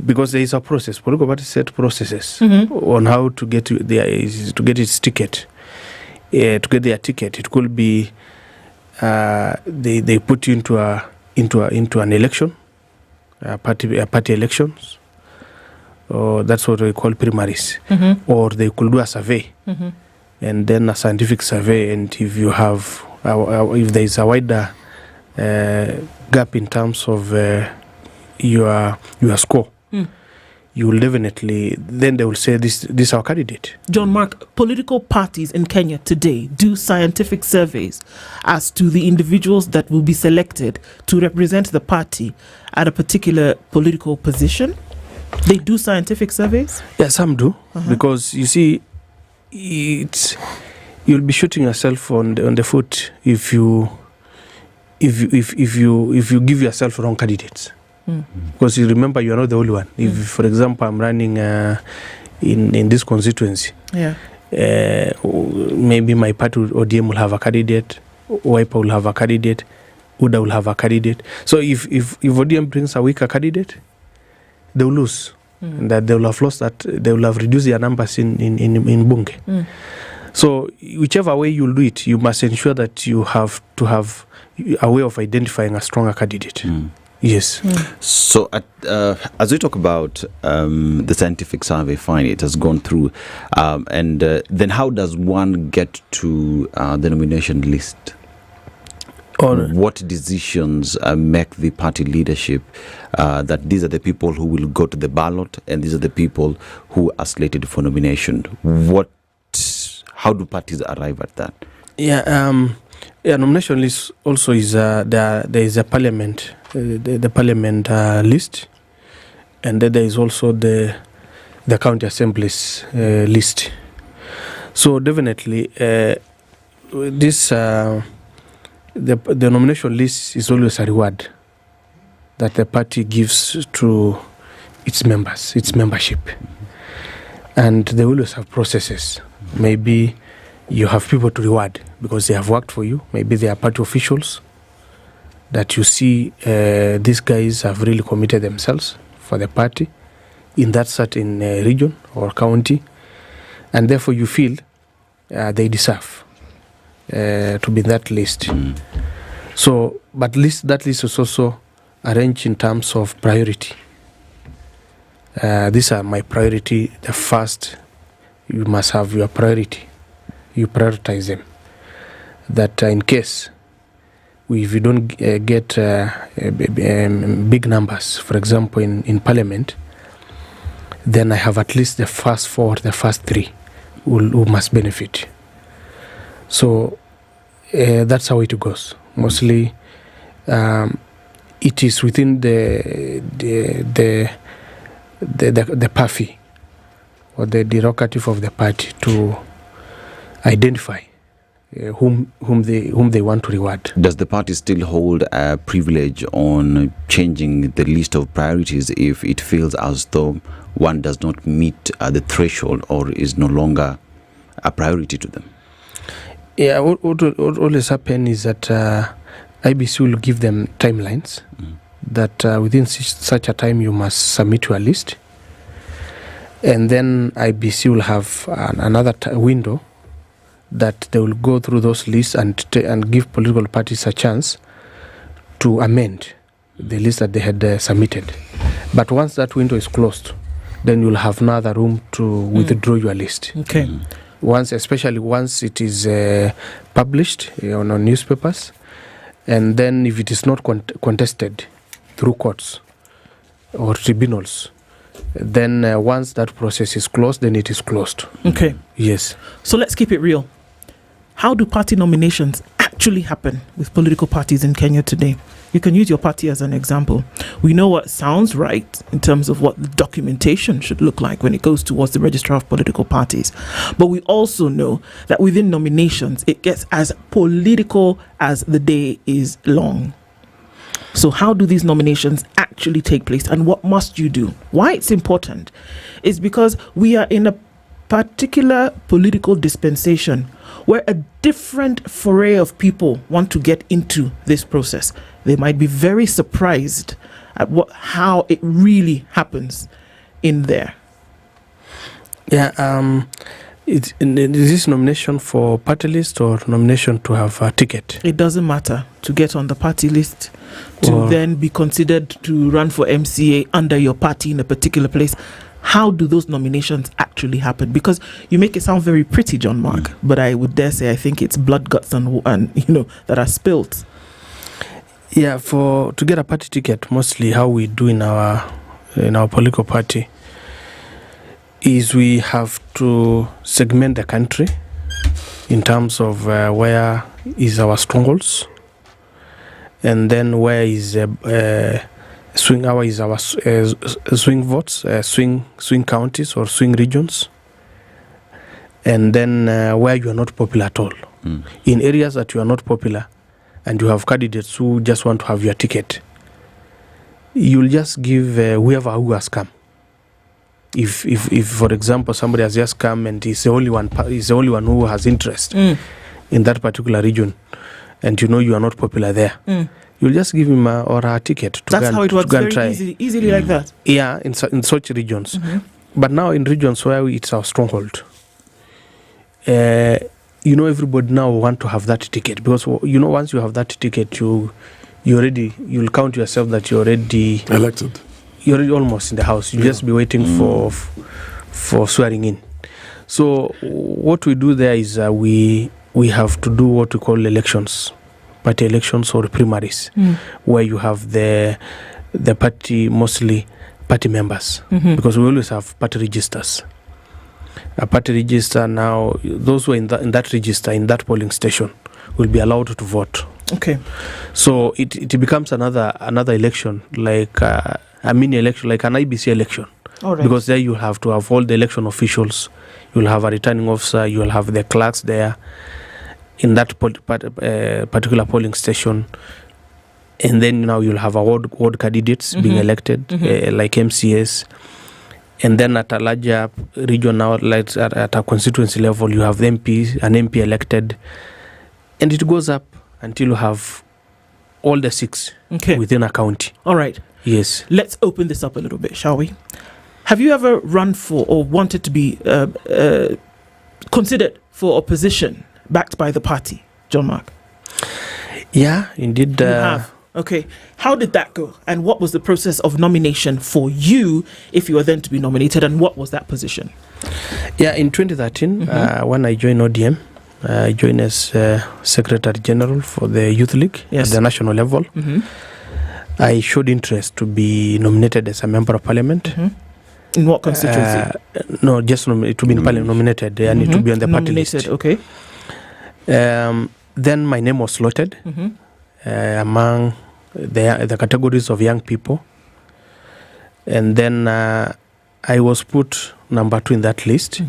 because there is a process, political parties set processes on how to get its ticket, to get their ticket. It could be they put you into an election, party elections, or that's what we call primaries, or they could do a survey, and then a scientific survey, and if you have if there is a wider gap in terms of your score, you will definitely, then they will say this is our candidate. John Mark, political parties in Kenya today do scientific surveys as to the individuals that will be selected to represent the party at a particular political position. They do scientific surveys? Yeah, some do, because you see, you'll be shooting yourself on the foot if you give yourself wrong candidates. Because you remember, you are not the only one. If, for example, I'm running in this constituency, maybe my party ODM will have a candidate, Wiper will have a candidate, UDA will have a candidate. So if ODM brings a weaker candidate, they will lose. And that they will have lost that, they will have reduced their numbers in Bunge. So whichever way you'll do it, you must ensure that you have to have a way of identifying a stronger candidate. Yes. So as we talk about the scientific survey, fine, it has gone through. And then how does one get to the nomination list? Or what decisions make the party leadership that these are the people who will go to the ballot and these are the people who are slated for nomination? How do parties arrive at that? Nomination list also is there is a parliament, the parliament list, and then there is also the county assemblies list. So definitely this the nomination list is always a reward that the party gives to its members, its membership. And they always have processes. Maybe you have people to reward because they have worked for you. Maybe they are party officials that you see these guys have really committed themselves for the party in that certain region or county. And therefore you feel they deserve to be in that list. So, but that list is also arranged in terms of priority. These are my priority. The first, you must have your priority. You prioritize them. That in case if you don't get big numbers, for example, in parliament, then I have at least the first 4, the first 3 who must benefit. So that's how it goes. Mostly, it is within the PAFI or the derogative of the party to identify whom they want to reward. Does the party still hold a privilege on changing the list of priorities if it feels as though one does not meet the threshold or is no longer a priority to them? Yeah, what always happens is that IBC will give them timelines that within such a time you must submit your list. And then IBC will have another window that they will go through those lists and give political parties a chance to amend the list that they had submitted. But once that window is closed, then you'll have another room to withdraw your list. Okay. Especially once it is published on newspapers, and then if it is not contested through courts or tribunals, then once that process is closed, then it is closed. Okay. Yes. So let's keep it real. How do party nominations actually happen with political parties in Kenya today? You can use your party as an example. We know what sounds right in terms of what the documentation should look like when it goes towards the registrar of political parties. But we also know that within nominations, it gets as political as the day is long. So how do these nominations actually take place and what must you do? Why it's important is because we are in a particular political dispensation where a different foray of people want to get into this process. They might be very surprised at how it really happens in there. Yeah, is this nomination for party list or nomination to have a ticket? It doesn't matter. To get on the party list, to then be considered to run for MCA under your party in a particular place. How do those nominations actually happen? Because you make it sound very pretty, John Mark, but I would dare say I think it's blood, guts, and that are spilled. Yeah, to get a party ticket, mostly how we do in our political party is we have to segment the country in terms of where is our strongholds, and then where is swing votes, swing counties or swing regions, and then where you are not popular at all. In areas that you are not popular and you have candidates who just want to have your ticket, you'll just give whoever who has come. If for example somebody has just come and he's the only one who has interest in that particular region, and you know you are not popular there, you'll just give him or her ticket to That's go how it works, to go and very try. easily like that. Yeah, in such regions. But now in regions where it's our stronghold, everybody now want to have that ticket, because once you have that ticket, you'll count yourself that you're already elected. You're already almost in the house. You just be waiting for swearing in. So what we do there is we have to do what we call elections, party elections or primaries, where you have the party, mostly party members, because we always have party registers. A party register now, those who are in that register, in that polling station, will be allowed to vote. Okay. So it becomes another election, like a mini election, like an IBC election. All right. Because there you have to have all the election officials, you'll have a returning officer, you'll have the clerks there in that particular polling station. And then now you'll have a ward candidates being elected, like MCS. And then at a larger region now, like at a constituency level, you have an MP elected. And it goes up until you have all the 6 within a county. All right. Yes. Let's open this up a little bit, shall we? Have you ever run for or wanted to be considered for a position backed by the party, John Mark? Yeah, indeed. You have. Okay. How did that go? And what was the process of nomination for you if you were then to be nominated? And what was that position? Yeah, in 2013, when I joined ODM, I joined as Secretary General for the Youth League at the national level. I showed interest to be nominated as a Member of Parliament. In what constituency? No, just to be nominated. I need to be on the party list. Okay. Then my name was slotted among the categories of young people. And then I was put number 2 in that list.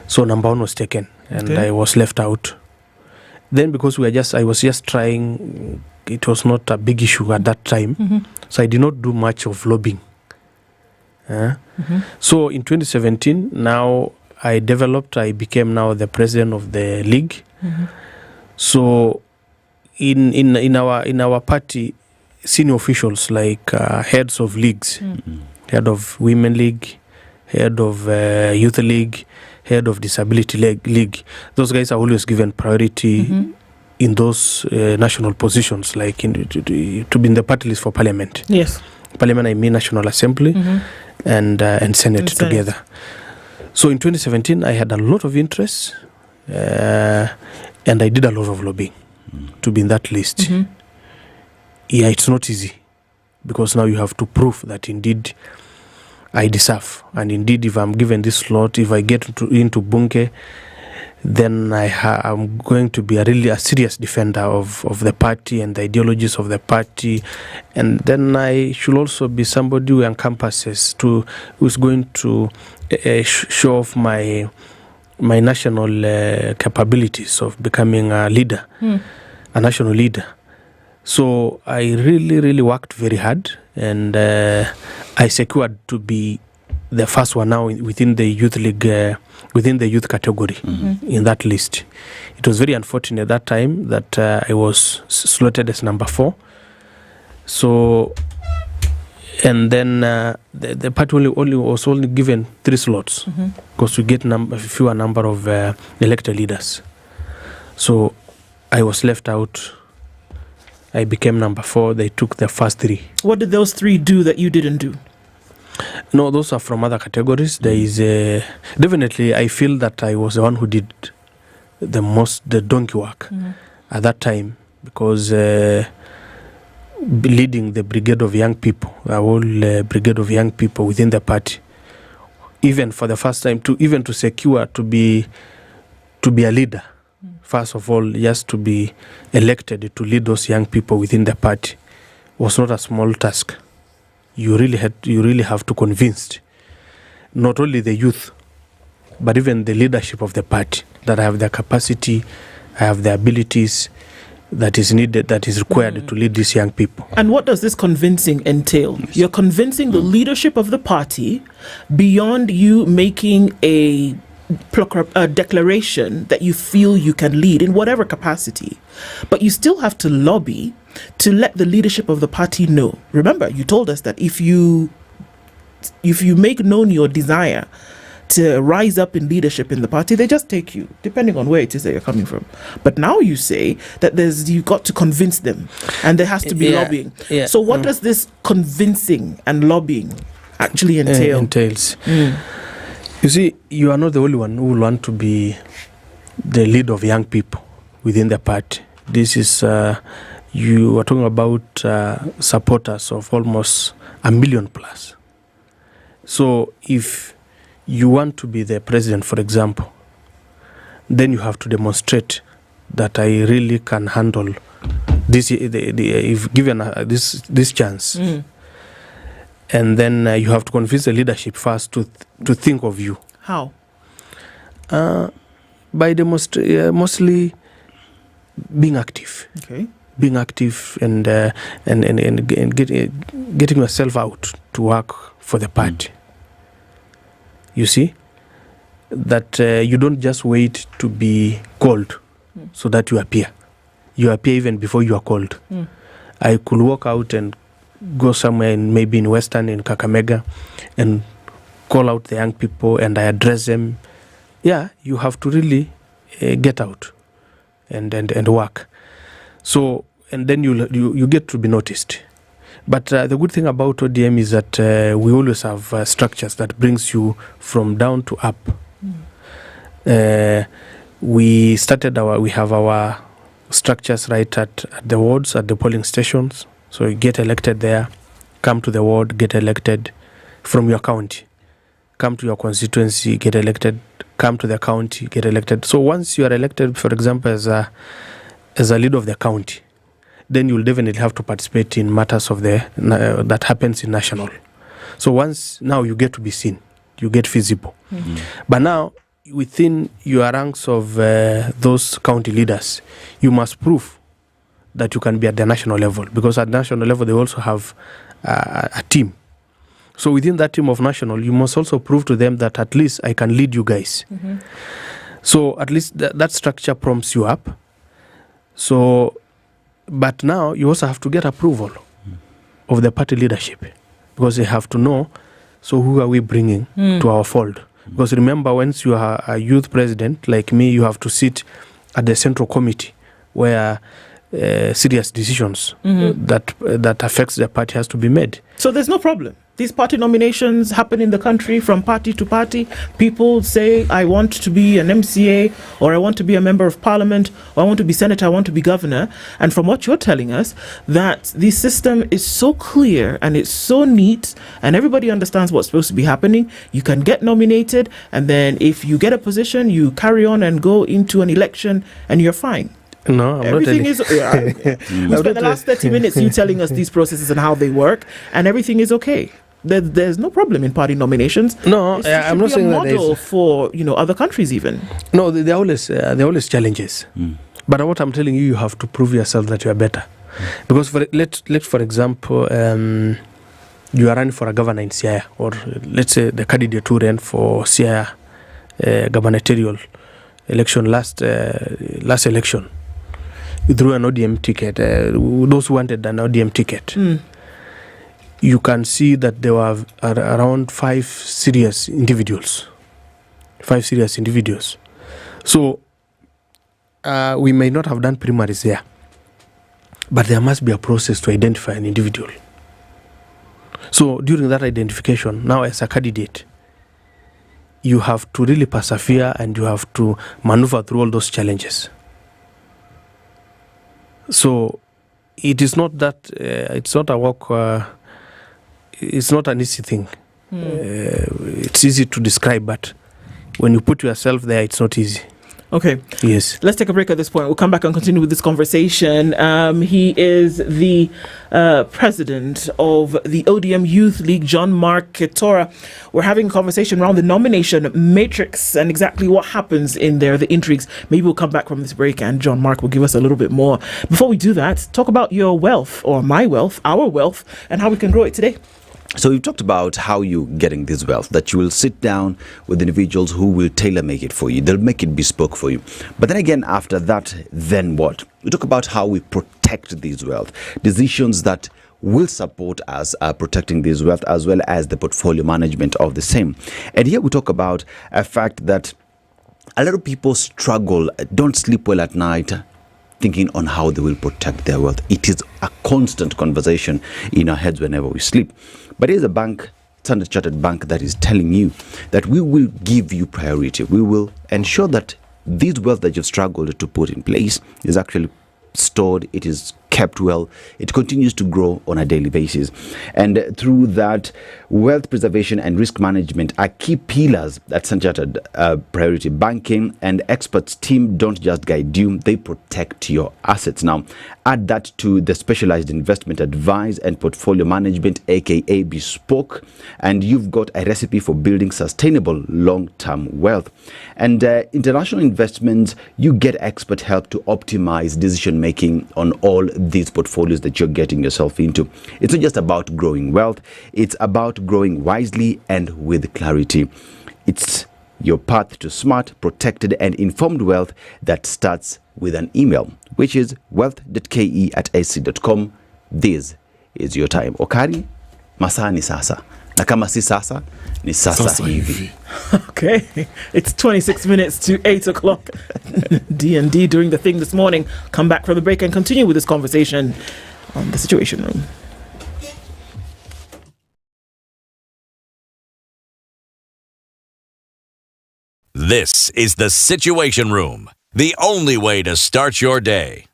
So number 1 was taken and I was left out. Then because I was just trying, it was not a big issue at that time. So I did not do much of lobbying. So in 2017, now I became now the president of the league. So in our party, senior officials like heads of leagues, head of women league, head of youth league, head of disability league, those guys are always given priority in those national positions, like to be in the party list for parliament. Yes. Parliament, I mean National Assembly and Senate together. So in 2017, I had a lot of interest and I did a lot of lobbying to be in that list. Yeah, it's not easy because now you have to prove that indeed I deserve. And indeed, if I'm given this slot, if I get into Bunke, then I'm going to be a serious defender of the party and the ideologies of the party. And then I should also be somebody who encompasses who's going to show off my national capabilities of becoming a leader, a national leader. So I really, really worked very hard, and I secured to be the first one now within the youth league, within the youth category in that list. It was very unfortunate at that time that I was slotted as number 4. So, and then the party was only given 3 slots because we get a fewer number of elected leaders. So I was left out. I became number 4. They took the first 3. What did those 3 do that you didn't do? No, those are from other categories. There is definitely, I feel that I was the one who did the donkey work at that time, because leading the brigade of young people, a whole brigade of young people within the party, even for the first time, to secure to be a leader. First of all, just to be elected to lead those young people within the party was not a small task. You really have to convince not only the youth, but even the leadership of the party that I have the capacity, I have the abilities that is needed, that is required to lead these young people. And what does this convincing entail? Yes. You're convincing the leadership of the party beyond you making a declaration that you feel you can lead in whatever capacity, but you still have to lobby to let the leadership of the party know. Remember, you told us that if you make known your desire to rise up in leadership in the party, they just take you, depending on where it is that you're coming from. But now you say that you've got to convince them, and there has to be lobbying. Yeah. So what does this convincing and lobbying actually entails? You see, you are not the only one who will want to be the leader of young people within the party. This is, you are talking about supporters of almost 1 million plus. So if you want to be the president, for example, then you have to demonstrate that I really can handle this, if given this chance. And then you have to convince the leadership first to think of you. How? By mostly being active. Okay. Being active and getting yourself out to work for the party. You see, that you don't just wait to be called so that you appear. You appear even before you are called. I could walk out and go somewhere, maybe in Western, in Kakamega, and call out the young people, and I address them. Yeah, you have to really get out and work. So, and then you get to be noticed. But the good thing about ODM is that we always have structures that brings you from down to up. We have our structures right at the wards, at the polling stations. So you get elected there, come to the ward, get elected from your county. Come to your constituency, get elected, come to the county, get elected. So once you are elected, for example, as a leader of the county, then you'll definitely have to participate in matters of that happens in national. So now you get to be seen, you get visible. But now, within your ranks of those county leaders, you must prove that you can be at the national level, because at national level they also have a team. So within that team of national, you must also prove to them that at least I can lead you guys. So at least that structure prompts you up. So, but now you also have to get approval of the party leadership, because they have to know, so who are we bringing to our fold? Because remember, once you are a youth president like me, you have to sit at the central committee where serious decisions that affects the party has to be made. So there's no problem. These party nominations happen in the country from party to party. People say, I want to be an MCA, or I want to be a member of parliament, or I want to be senator, I want to be governor. And from what you're telling us, that the system is so clear and it's so neat, and everybody understands what's supposed to be happening. You can get nominated, and then if you get a position, you carry on and go into an election, and you're fine. No, everything is. We spent the last 30 minutes you telling us these processes and how they work, and everything is okay. There's no problem in party nominations. No, I'm not saying that there's a model for other countries even. No, there are always challenges. But what I'm telling you, you have to prove yourself that you are better. Because let's for example, you are running for a governor in Siaya, or let's say the candidate who ran for Siaya gubernatorial election last election. Through an ODM ticket, those who wanted an ODM ticket, you can see that there were around 5 serious individuals. So we may not have done primaries there, but there must be a process to identify an individual. So during that identification, now as a candidate, you have to really persevere and you have to maneuver through all those challenges. So it is not that it's not a work. It's not an easy thing. It's easy to describe, but when you put yourself there, it's not easy. Okay. Yes. Let's take a break at this point. We'll come back and continue with this conversation. He is the president of the ODM Youth League, John Mark Ketora. We're having a conversation around the nomination matrix and exactly what happens in there, the intrigues. Maybe we'll come back from this break and John Mark will give us a little bit more. Before we do that, talk about your wealth, or my wealth, our wealth, and how we can grow it today. So we've talked about how you're getting this wealth, that you will sit down with individuals who will tailor make it for you. They'll make it bespoke for you. But then again, after that, then what? We talk about how we protect this wealth, decisions that will support us protecting this wealth, as well as the portfolio management of the same. And here we talk about a fact that a lot of people struggle, don't sleep well at night, thinking on how they will protect their wealth. It is a constant conversation in our heads whenever we sleep. But here's a bank, Standard Chartered Bank, that is telling you that we will give you priority. We will ensure that this wealth that you've struggled to put in place is actually stored, it is kept well, it continues to grow on a daily basis. And through that, wealth preservation and risk management are key pillars at Standard Chartered. Priority banking and experts team don't just guide you, they protect your assets. Now, add that to the specialized investment advice and portfolio management, aka bespoke, and you've got a recipe for building sustainable long-term wealth. And international investments, you get expert help to optimize decision making on all these portfolios that you're getting yourself into. It's not just about growing wealth, it's about growing wisely and with clarity. It's your path to smart, protected and informed wealth that starts with an email, which is wealth.ke@ac.com. This is your time. Okari, masaa ni sasa. Na kama si sasa, ni sasa hivi. Okay, it's 26 minutes to 8 o'clock. D&D doing the thing this morning. Come back from the break and continue with this conversation on the Situation Room. This is the Situation Room, the only way to start your day.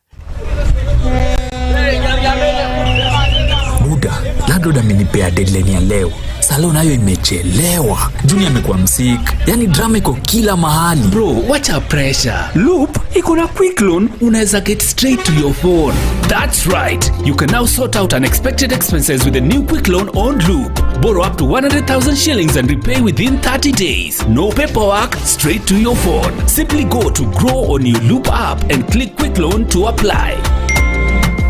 Muda, landlord amenipea deadline ya leo. Salon nayo imechelewa. Junior amekuwa msik. Yani drama iko kila mahali. Bro, wacha pressure. Loop, iko na quick loan, unaweza get straight to your phone. That's right. You can now sort out unexpected expenses with a new quick loan on Loop. Borrow up to 100,000 shillings and repay within 30 days. No paperwork, straight to your phone. Simply go to Grow on your Loop app and click quick loan to apply.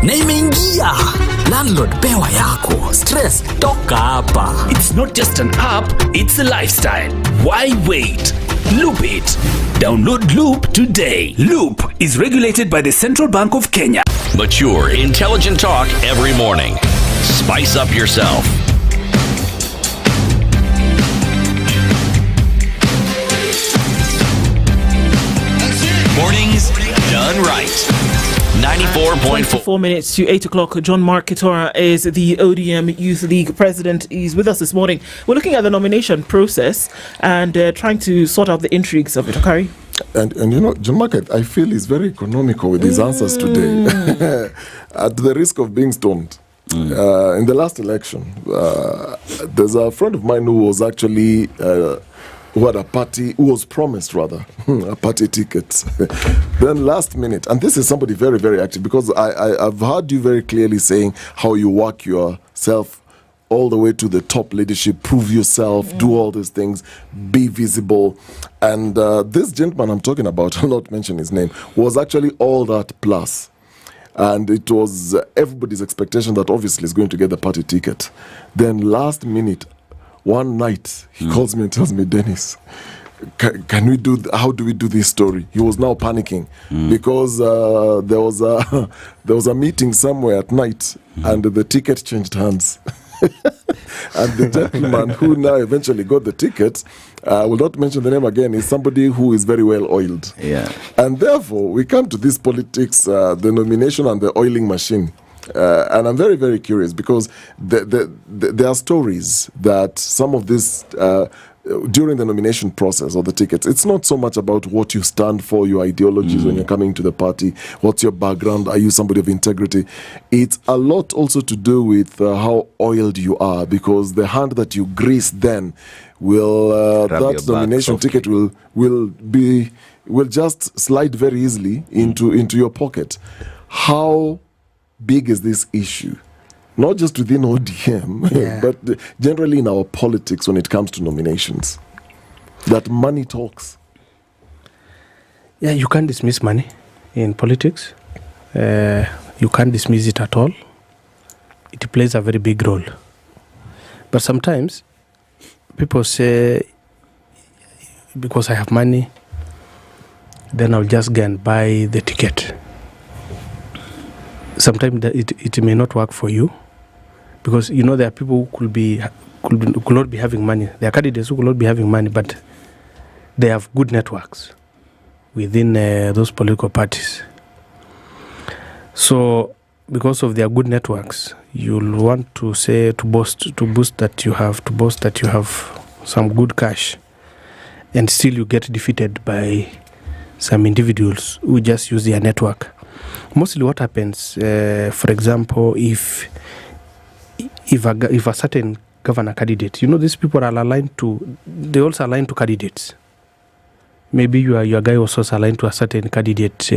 Na imeingia. Landlord, pewa yako. Stress, toka hapa. It's not just an app, it's a lifestyle. Why wait? Loop it. Download Loop today. Loop is regulated by the Central Bank of Kenya. Mature, intelligent talk every morning. Spice up yourself. Mornings done right. 94.4. 4 minutes to 8 o'clock. John Mark Kitora is the ODM Youth League president. He's with us this morning. We're looking at the nomination process and trying to sort out the intrigues of it. Okari? And you know, John Mark, I feel he's very economical with his answers today. At the risk of being stoned. In the last election, there's a friend of mine who was actually... who had a party, who was promised rather, a party ticket. Then last minute, and this is somebody very, very active, because I've heard you very clearly saying how you work yourself all the way to the top leadership, prove yourself, do all these things, be visible. And this gentleman I'm talking about, I'll not mention his name, was actually all that plus. And it was everybody's expectation that obviously he's going to get the party ticket. Then last minute, one night, he calls me and tells me, Dennis, can we do, how do we do this story? He was now panicking because there was a meeting somewhere at night and the ticket changed hands. And the gentleman who now eventually got the ticket, I will not mention the name again, is somebody who is very well oiled. Yeah. And therefore, we come to this politics, the nomination and the oiling machine. And I'm very, very curious because there are stories that some of this, during the nomination process or the tickets, it's not so much about what you stand for, your ideologies when you're coming to the party, what's your background, are you somebody of integrity? It's a lot also to do with how oiled you are, because the hand that you grease then will, that nomination ticket will just slide very easily into your pocket. How big is this issue? Not just within ODM, but generally in our politics when it comes to nominations. That money talks. Yeah, you can't dismiss money in politics. You can't dismiss it at all. It plays a very big role. But sometimes people say, because I have money, then I'll just go and buy the ticket. Sometimes it may not work for you, because there are people who could not be having money. There are candidates who could not be having money, but they have good networks within those political parties. So, because of their good networks, you'll want to say to boast that you have some good cash, and still you get defeated by some individuals who just use their network. Mostly, what happens, for example, if a certain governor candidate, these people are they also align to candidates. Maybe your guy was also aligned to a certain candidate,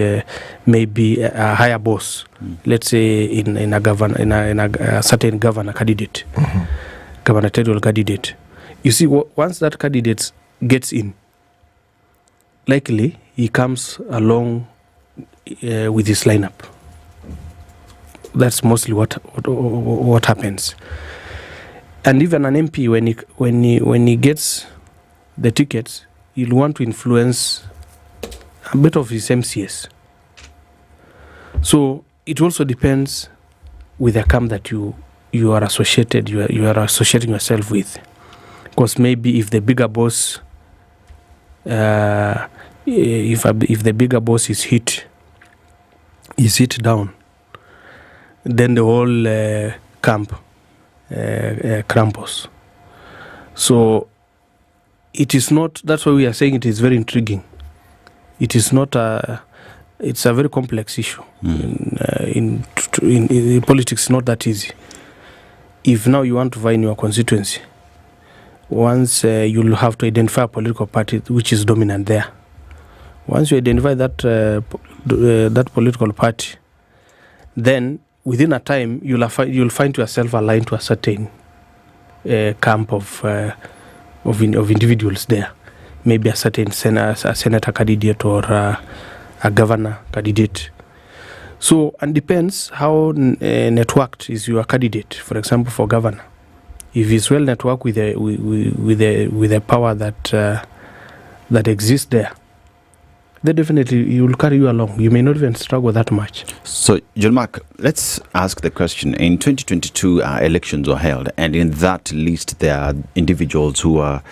maybe a higher boss. Let's say in a certain governor candidate, gubernatorial candidate. You see, once that candidate gets in, likely he comes along with his lineup. That's mostly what happens. And even an MP, when he gets the tickets, he'll want to influence a bit of his MCS. So it also depends with the camp that you are associated, you are associating yourself with. Because maybe if the bigger boss, if the bigger boss is hit down, then the whole camp crumbles. So it is not, that's why we are saying it is very intriguing. It is not it's a very complex issue. In politics, it's not that easy. If now you want to vie in your constituency, once you'll have to identify a political party which is dominant there. Once you identify that political party, then within a time you'll find yourself aligned to a certain camp of individuals there. Maybe a certain senator candidate or a governor candidate. So, and depends how networked is your candidate. For example, for governor, if he's well networked with the power that exists there, then definitely he will carry you along. You may not even struggle that much. So, John Mark, let's ask the question. In 2022, elections were held, and in that list, there are individuals who are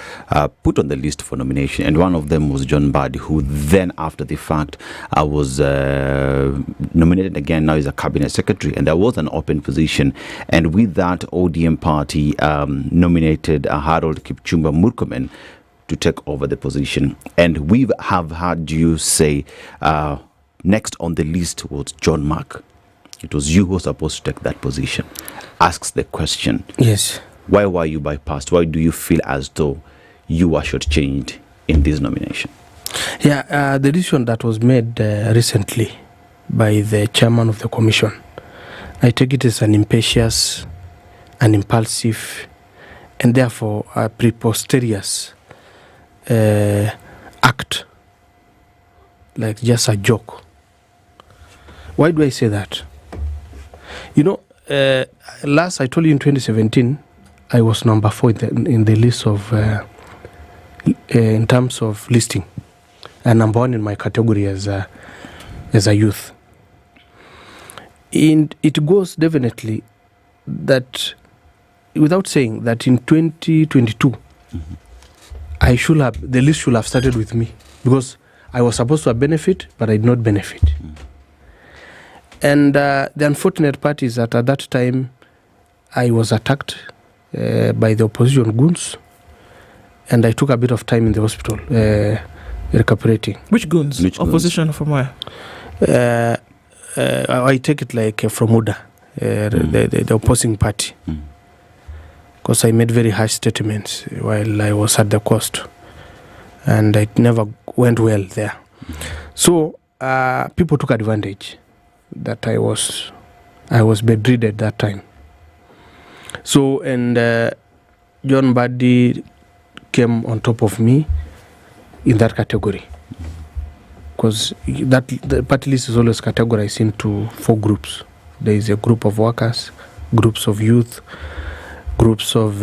put on the list for nomination, and one of them was John Mbadi, who then, after the fact, was nominated again. Now he's a cabinet secretary, and there was an open position. And with that, ODM party nominated Harold Kipchumba Murkomen to take over the position. And we have heard you say next on the list was John Mark. It was you who was supposed to take that position. Asks the question. Yes. Why were you bypassed? Why do you feel as though you were shortchanged in this nomination? Yeah, the decision that was made recently by the chairman of the commission, I take it as an impetuous, an impulsive, and therefore a preposterous act, like just a joke. Why do I say that? Last I told you in 2017, I was number 4 in the list of in terms of listing, and number 1 in my category as a youth. And it goes definitely that, without saying that, in 2022. The list should have started with me, because I was supposed to have benefit, but I did not benefit. And the unfortunate part is that at that time, I was attacked by the opposition goons, and I took a bit of time in the hospital recuperating. Which goons? Opposition from where? I take it like from UDA, the opposing party. Because I made very harsh statements while I was at the coast, and it never went well there. So people took advantage that I was bedridden at that time. So, and John Mbadi came on top of me in that category, because the party list is always categorized into 4 groups. There is a group of workers, groups of youth, groups of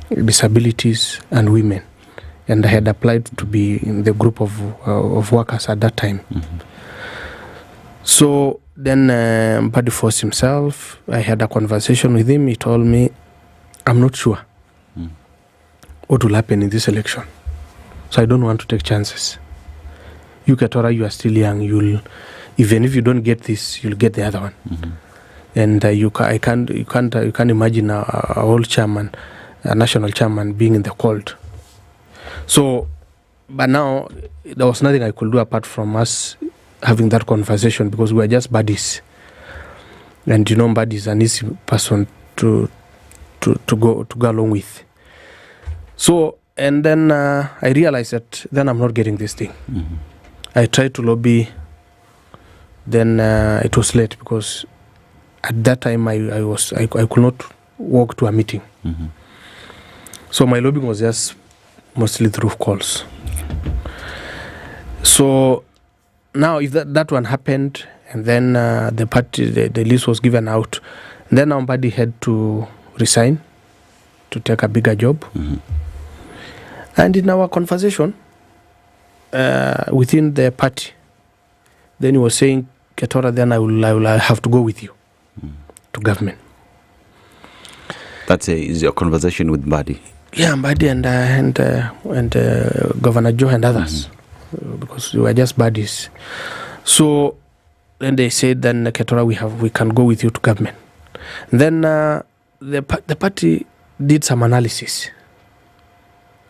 disabilities and women, and I had applied to be in the group of workers at that time. So then Mbadi forced himself. I had a conversation with him. He told me, I'm not sure what will happen in this election, so I don't want to take chances. You Ketora, you are still young. Even if you don't get this, you'll get the other one. And you can't imagine a old chairman, a national chairman, being in the cold. So, but now there was nothing I could do apart from us having that conversation, because we are just buddies, and buddy is an easy person to go along with. So, and then I realized that then I'm not getting this thing. I tried to lobby. Then it was late, because at that time I could not walk to a meeting. So my lobbying was just mostly through calls. So now if that one happened, and then the party, the list was given out, and then somebody had to resign to take a bigger job. And in our conversation within the party, then he was saying, Ketora, then I will have to go with you to government. Is your conversation with Mbadi? Yeah, Mbadi and Governor Joe and others, because we were just buddies. So then they said, then Ketora, we can go with you to government. And then the party did some analysis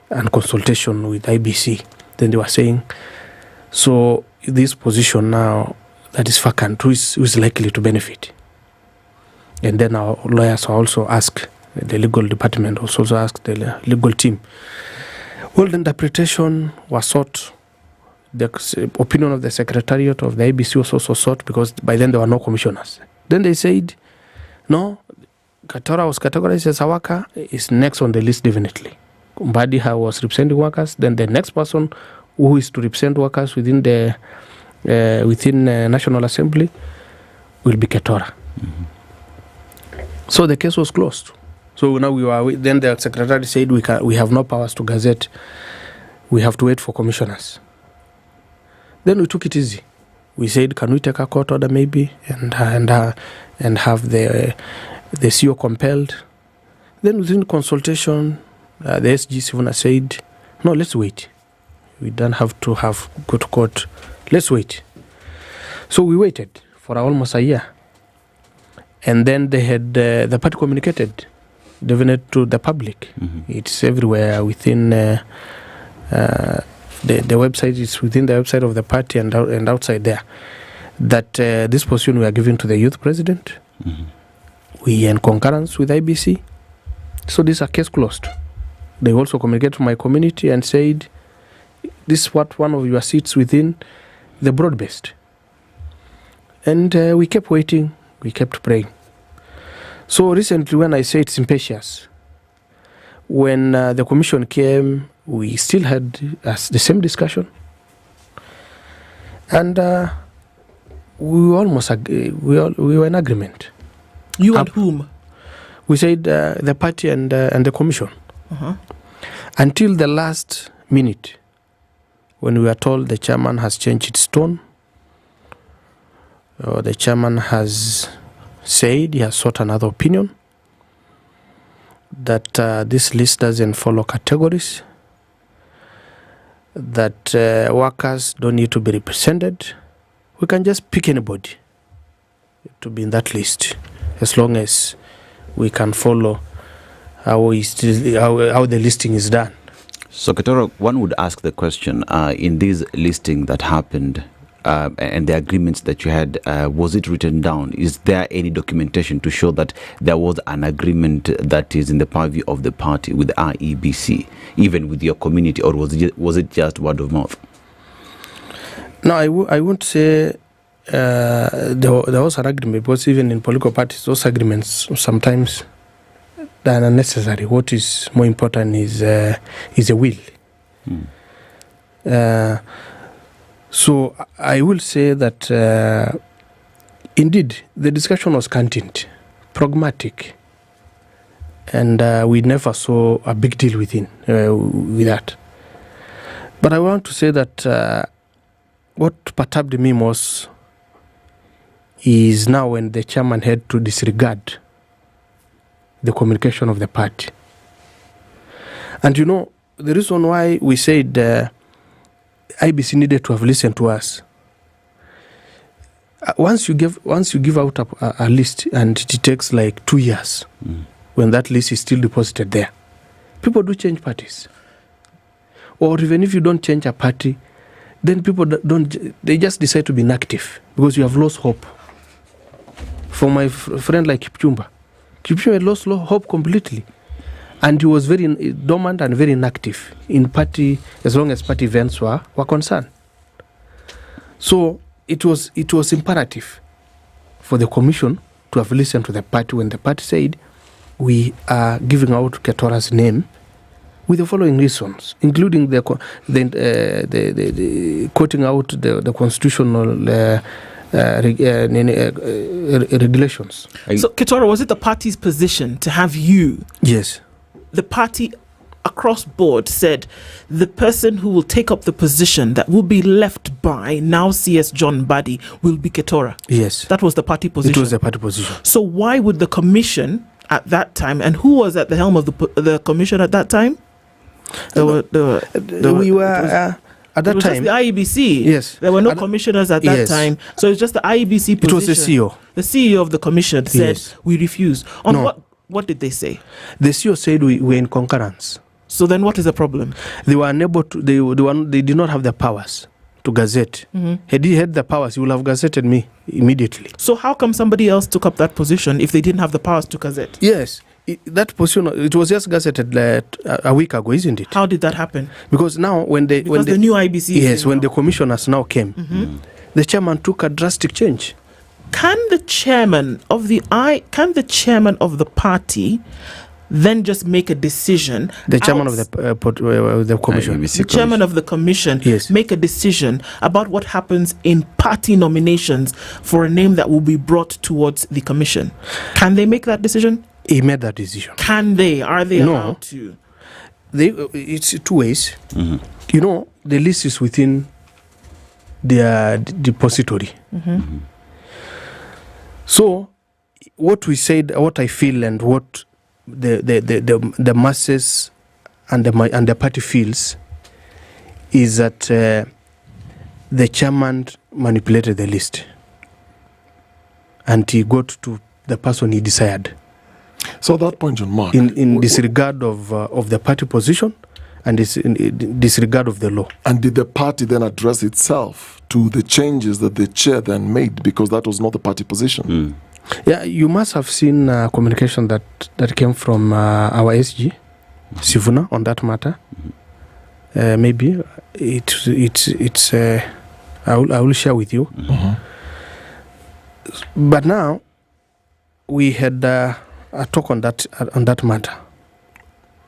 and consultation with IBC. Then they were saying, so this position now that is vacant, who is likely to benefit? And then our lawyers also asked, the legal department also asked the legal team. Well, the interpretation was sought. The opinion of the secretariat of the IBC was also sought, because by then there were no commissioners. Then they said, no, Ketora was categorized as a worker, is next on the list definitely. Mbadi was representing workers. Then the next person who is to represent workers within the National Assembly will be Ketora. So the case was closed. So now then the secretary said we have no powers to gazette. We have to wait for commissioners. Then we took it easy. We said, can we take a court order maybe and have the CEO compelled? Then within consultation, the SG Sivuna said, no, let's wait. We don't have to go to court. Let's wait. So we waited for almost a year. And then they had the party communicated, given to the public. It's everywhere within the website. It's within the website of the party and outside there, that this position we are giving to the youth president. We in concurrence with IBC. So this is a case closed. They also communicated to my community and said, this is what one of your seats within the broad-based. And we kept waiting. We kept praying. So recently, when I say it's impetuous, when the commission came, we still had the same discussion. And we were in agreement. You and whom? We said the party and the commission. Until the last minute, when we were told the chairman has changed its tone, the chairman has said he has sought another opinion, that this list doesn't follow categories, that workers don't need to be represented. We can just pick anybody to be in that list, as long as we can follow how the listing is done. So, Ketora, one would ask the question, in this listing that happened, and the agreements that you had, was it written down? Is there any documentation to show that there was an agreement that is in the purview of the party with IEBC, even with your community, or was it just word of mouth? No, I won't say there was an agreement, because even in political parties, those agreements sometimes they are unnecessary. What is more important is a will. So I will say that indeed the discussion was content, pragmatic, And we never saw a big deal with that. But I want to say that what perturbed me most is now when the chairman had to disregard the communication of the party. And you know, the reason why we said IBC needed to have listened to us, once you give out a list and it takes like 2 years, when that list is still deposited there, people do change parties. Or even if you don't change a party, then people they just decide to be inactive because you have lost hope. For my friend like Kipchumba had lost hope completely. And he was very dormant and very inactive in party as long as party events were concerned. So it was imperative for the commission to have listened to the party when the party said, we are giving out Ketora's name with the following reasons, including the quoting out the constitutional regulations. So, Ketora, was it the party's position to have you? Yes. The party across board said the person who will take up the position that will be left by now CS John Mbadi will be Ketora. Yes. That was the party position. It was the party position. So why would the commission at that time, and who was at the helm of the commission at that time? At that time, the IEBC. Yes. There were no commissioners at that time. So it's just the IEBC position. It was the CEO. The CEO of the commission said, we refuse. What did they say? The CEO said we were in concurrence. So then what is the problem? They were unable to, they did not have the powers to gazette. Had he had the powers, he would have gazetted me immediately. So how come somebody else took up that position if they didn't have the powers to gazette? Yes. That position, it was just gazetted a week ago, isn't it? How did that happen? Because now when the new IBC the commissioners now came, the chairman took a drastic change. Can the chairman of the party then just make a decision? The chairman of the commission. The chairman of the commission make a decision about what happens in party nominations for a name that will be brought towards the commission. Can they make that decision? He made that decision. Can they? Are they allowed to? It's two ways. You know, the list is within their depository. So, what we said, what I feel, and what the masses and the party feels is that the chairman manipulated the list, and he got to the person he desired. So at that point, John Mark, in disregard of the party position and in disregard of the law. And did the party then address itself to the changes that the chair then made, because that was not the party position? Yeah, you must have seen communication that came from our SG, Sivuna, on that matter. Maybe it's I will share with you. But now we had a talk on that matter.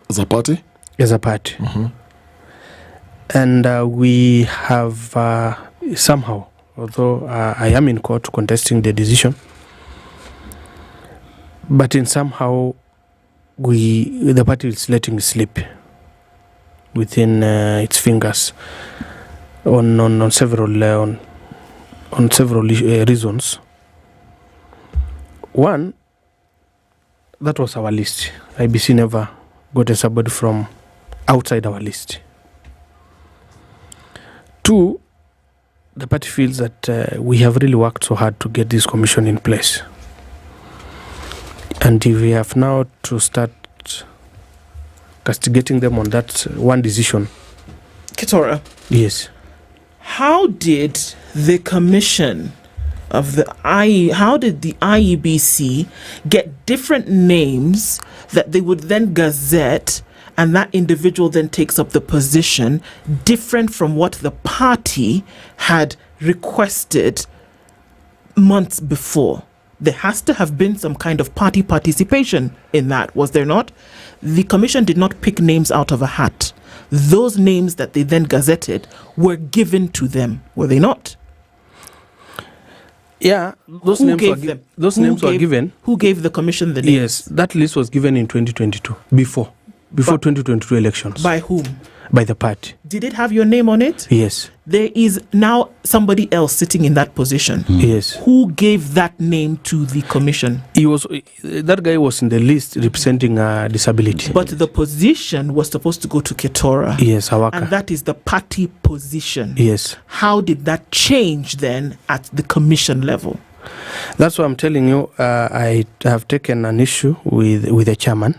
As a party? As a party. And we have somehow, although I am in court contesting the decision, but in somehow the party is letting it slip within its fingers on several reasons. One, that was our list. IBC never got somebody from outside our list. Two, the party feels that we have really worked so hard to get this commission in place. And if we have now to start castigating them on that one decision. Ketora. Yes. How did the commission of how did the IEBC get different names that they would then gazette, and that individual then takes up the position different from what the party had requested months before? There has to have been some kind of party participation in that, was there not? The commission did not pick names out of a hat. Those names that they then gazetted were given to them, were they not? Yeah, those Who names gave were them? those Who names were gave- given. Who gave the commission the names? Yes, that list was given in 2022, before 2022 elections. By whom? By the party. Did it have your name on it? Yes. There is now somebody else sitting in that position. Yes. Who gave that name to the commission? That guy was in the list representing disability. But the position was supposed to go to Ketora. Yes, Awaka. And that is the party position. Yes. How did that change then at the commission level? That's why I'm telling you, I have taken an issue with the chairman.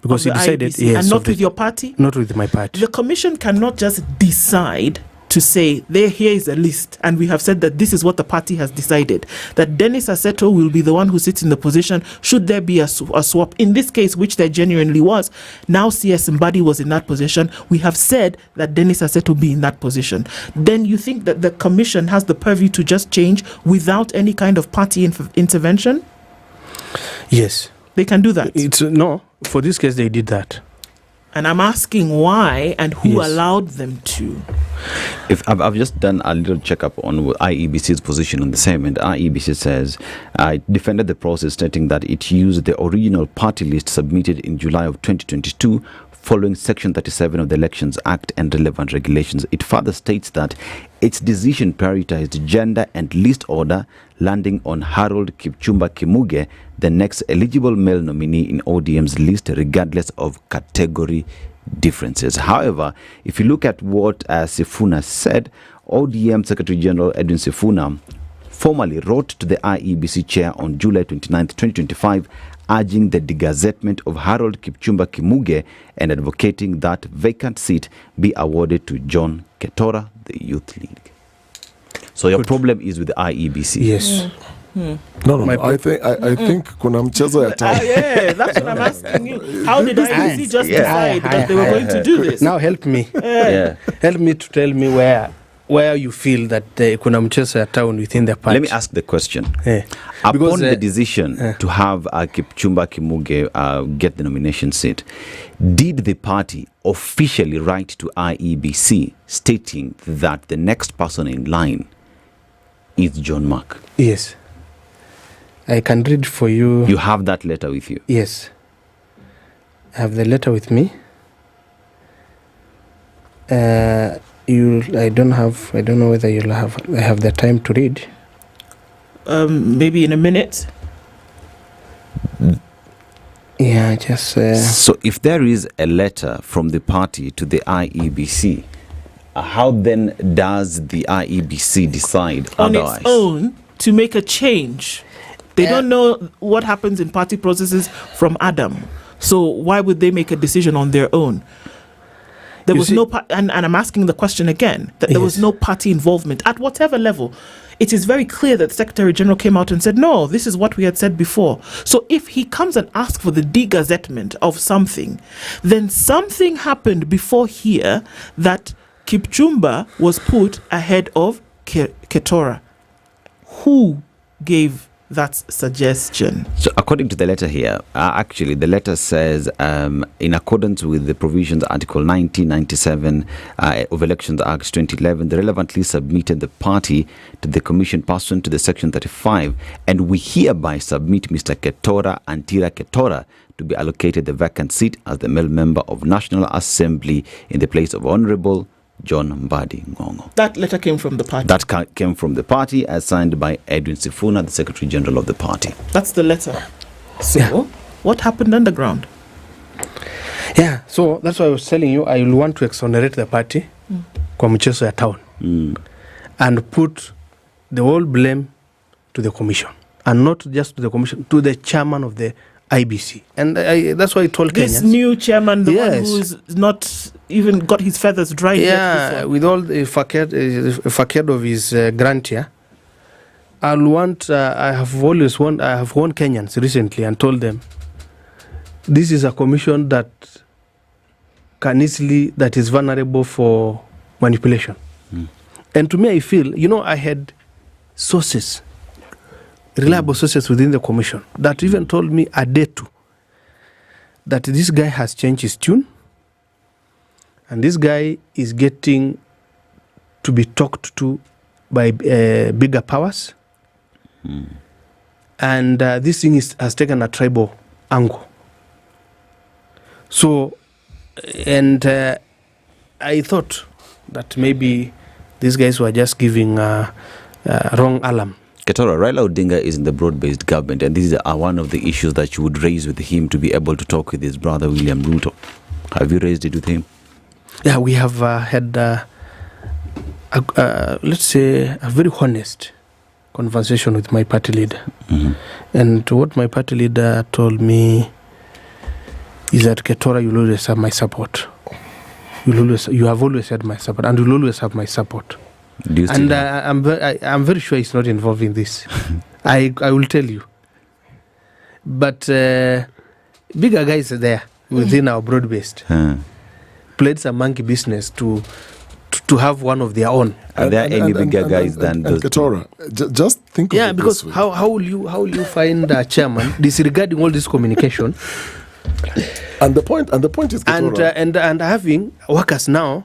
Because he Of the decided, IEBC, yes, and not of the- with your party? Not with my party. The commission cannot just decide to say, here is a list, and we have said that this is what the party has decided, that Dennis Aseto will be the one who sits in the position should there be a swap. In this case, which there genuinely was, now CS Mbadi was in that position. We have said that Dennis Aseto be in that position. Then you think that the commission has the purview to just change without any kind of party intervention? Yes. They can do that? No, for this case, they did that. And I'm asking why and who Yes. allowed them to. If I've just done a little checkup on IEBC's position on the same, and IEBC says I defended the process, stating that it used the original party list submitted in July of 2022 following Section 37 of the Elections Act and relevant regulations. It further states that its decision prioritized gender and list order, landing on Harold Kipchumba Kimuge, the next eligible male nominee in ODM's list, regardless of category differences. However, if you look at what Sifuna said, ODM Secretary General Edwin Sifuna formally wrote to the IEBC chair on July 29, 2025, urging the degazettement of Harold Kipchumba Kimuge and advocating that vacant seat be awarded to John Ketora, the Youth League. So your problem is with the IEBC. Yes. No. I think kuna mchezo ya town. Yeah, that's what I'm asking you. How did IEBC just decide that they were going to do this? Now help me. Help me to tell me where you feel that kuna mchezo ya town within the party. Let me ask the question. Upon Because, the decision to have Kipchumba Kimuge get the nomination seat, did the party officially write to IEBC stating that the next person in line is John Mark? Yes. I can read for you. You have that letter with you? Yes. I have the letter with me. I don't know whether I have the time to read. Maybe in a minute. Yeah, just. So if there is a letter from the party to the IEBC, how then does the IEBC decide On otherwise? its own to make a change. They don't know what happens in party processes from Adam. So why would they make a decision on their own? There was no and I'm asking the question again, that there was no party involvement at whatever level. It is very clear that the Secretary General came out and said, no, this is what we had said before. So if he comes and asks for the degazettement of something, then something happened before here that Kipchumba was put ahead of Ketora. Who gave that suggestion? So according to the letter here, actually the letter says in accordance with the provisions Article 1997 of Elections Act 2011, the relevant list submitted the party to the commission pursuant to the Section 35, and we hereby submit Mr. Ketora Antira Ketora to be allocated the vacant seat as the male member of National Assembly in the place of Honorable John Mbadi Ngongo. That letter came from the party. That came from the party, as signed by Edwin Sifuna, the Secretary General of the party. That's the letter. So, what happened underground? Yeah, so that's why I was telling you I will want to exonerate the party kwa mchezo ya town and put the whole blame to the commission, and not just to the commission, to the chairman of the IBC. And that's why I told this Kenyans. new chairman, the one who's not even got his feathers dried yet. With all the facade of his grant here, I have warned Kenyans recently and told them, this is a commission that is vulnerable for manipulation. And to me, I feel, I had sources, reliable sources within the commission that even told me a day too that this guy has changed his tune and this guy is getting to be talked to by bigger powers And this thing has taken a tribal angle. So, and I thought that maybe these guys were just giving a wrong alarm. Ketora, Raila Odinga is in the broad-based government, and this is one of the issues that you would raise with him to be able to talk with his brother William Ruto. Have you raised it with him? Yeah, we have had, let's say, a very honest conversation with my party leader. And what my party leader told me is that, Ketora, you'll always have my support. You have always had my support, and you'll always have my support. And I'm very sure he's not involved in this. I will tell you. But bigger guys are there within our broad-based. Played some monkey business to have one of their own. Are there any bigger guys than those? Ketora, just think of it because this way. how will you find a chairman disregarding all this communication? And the point is, Ketora, and having workers now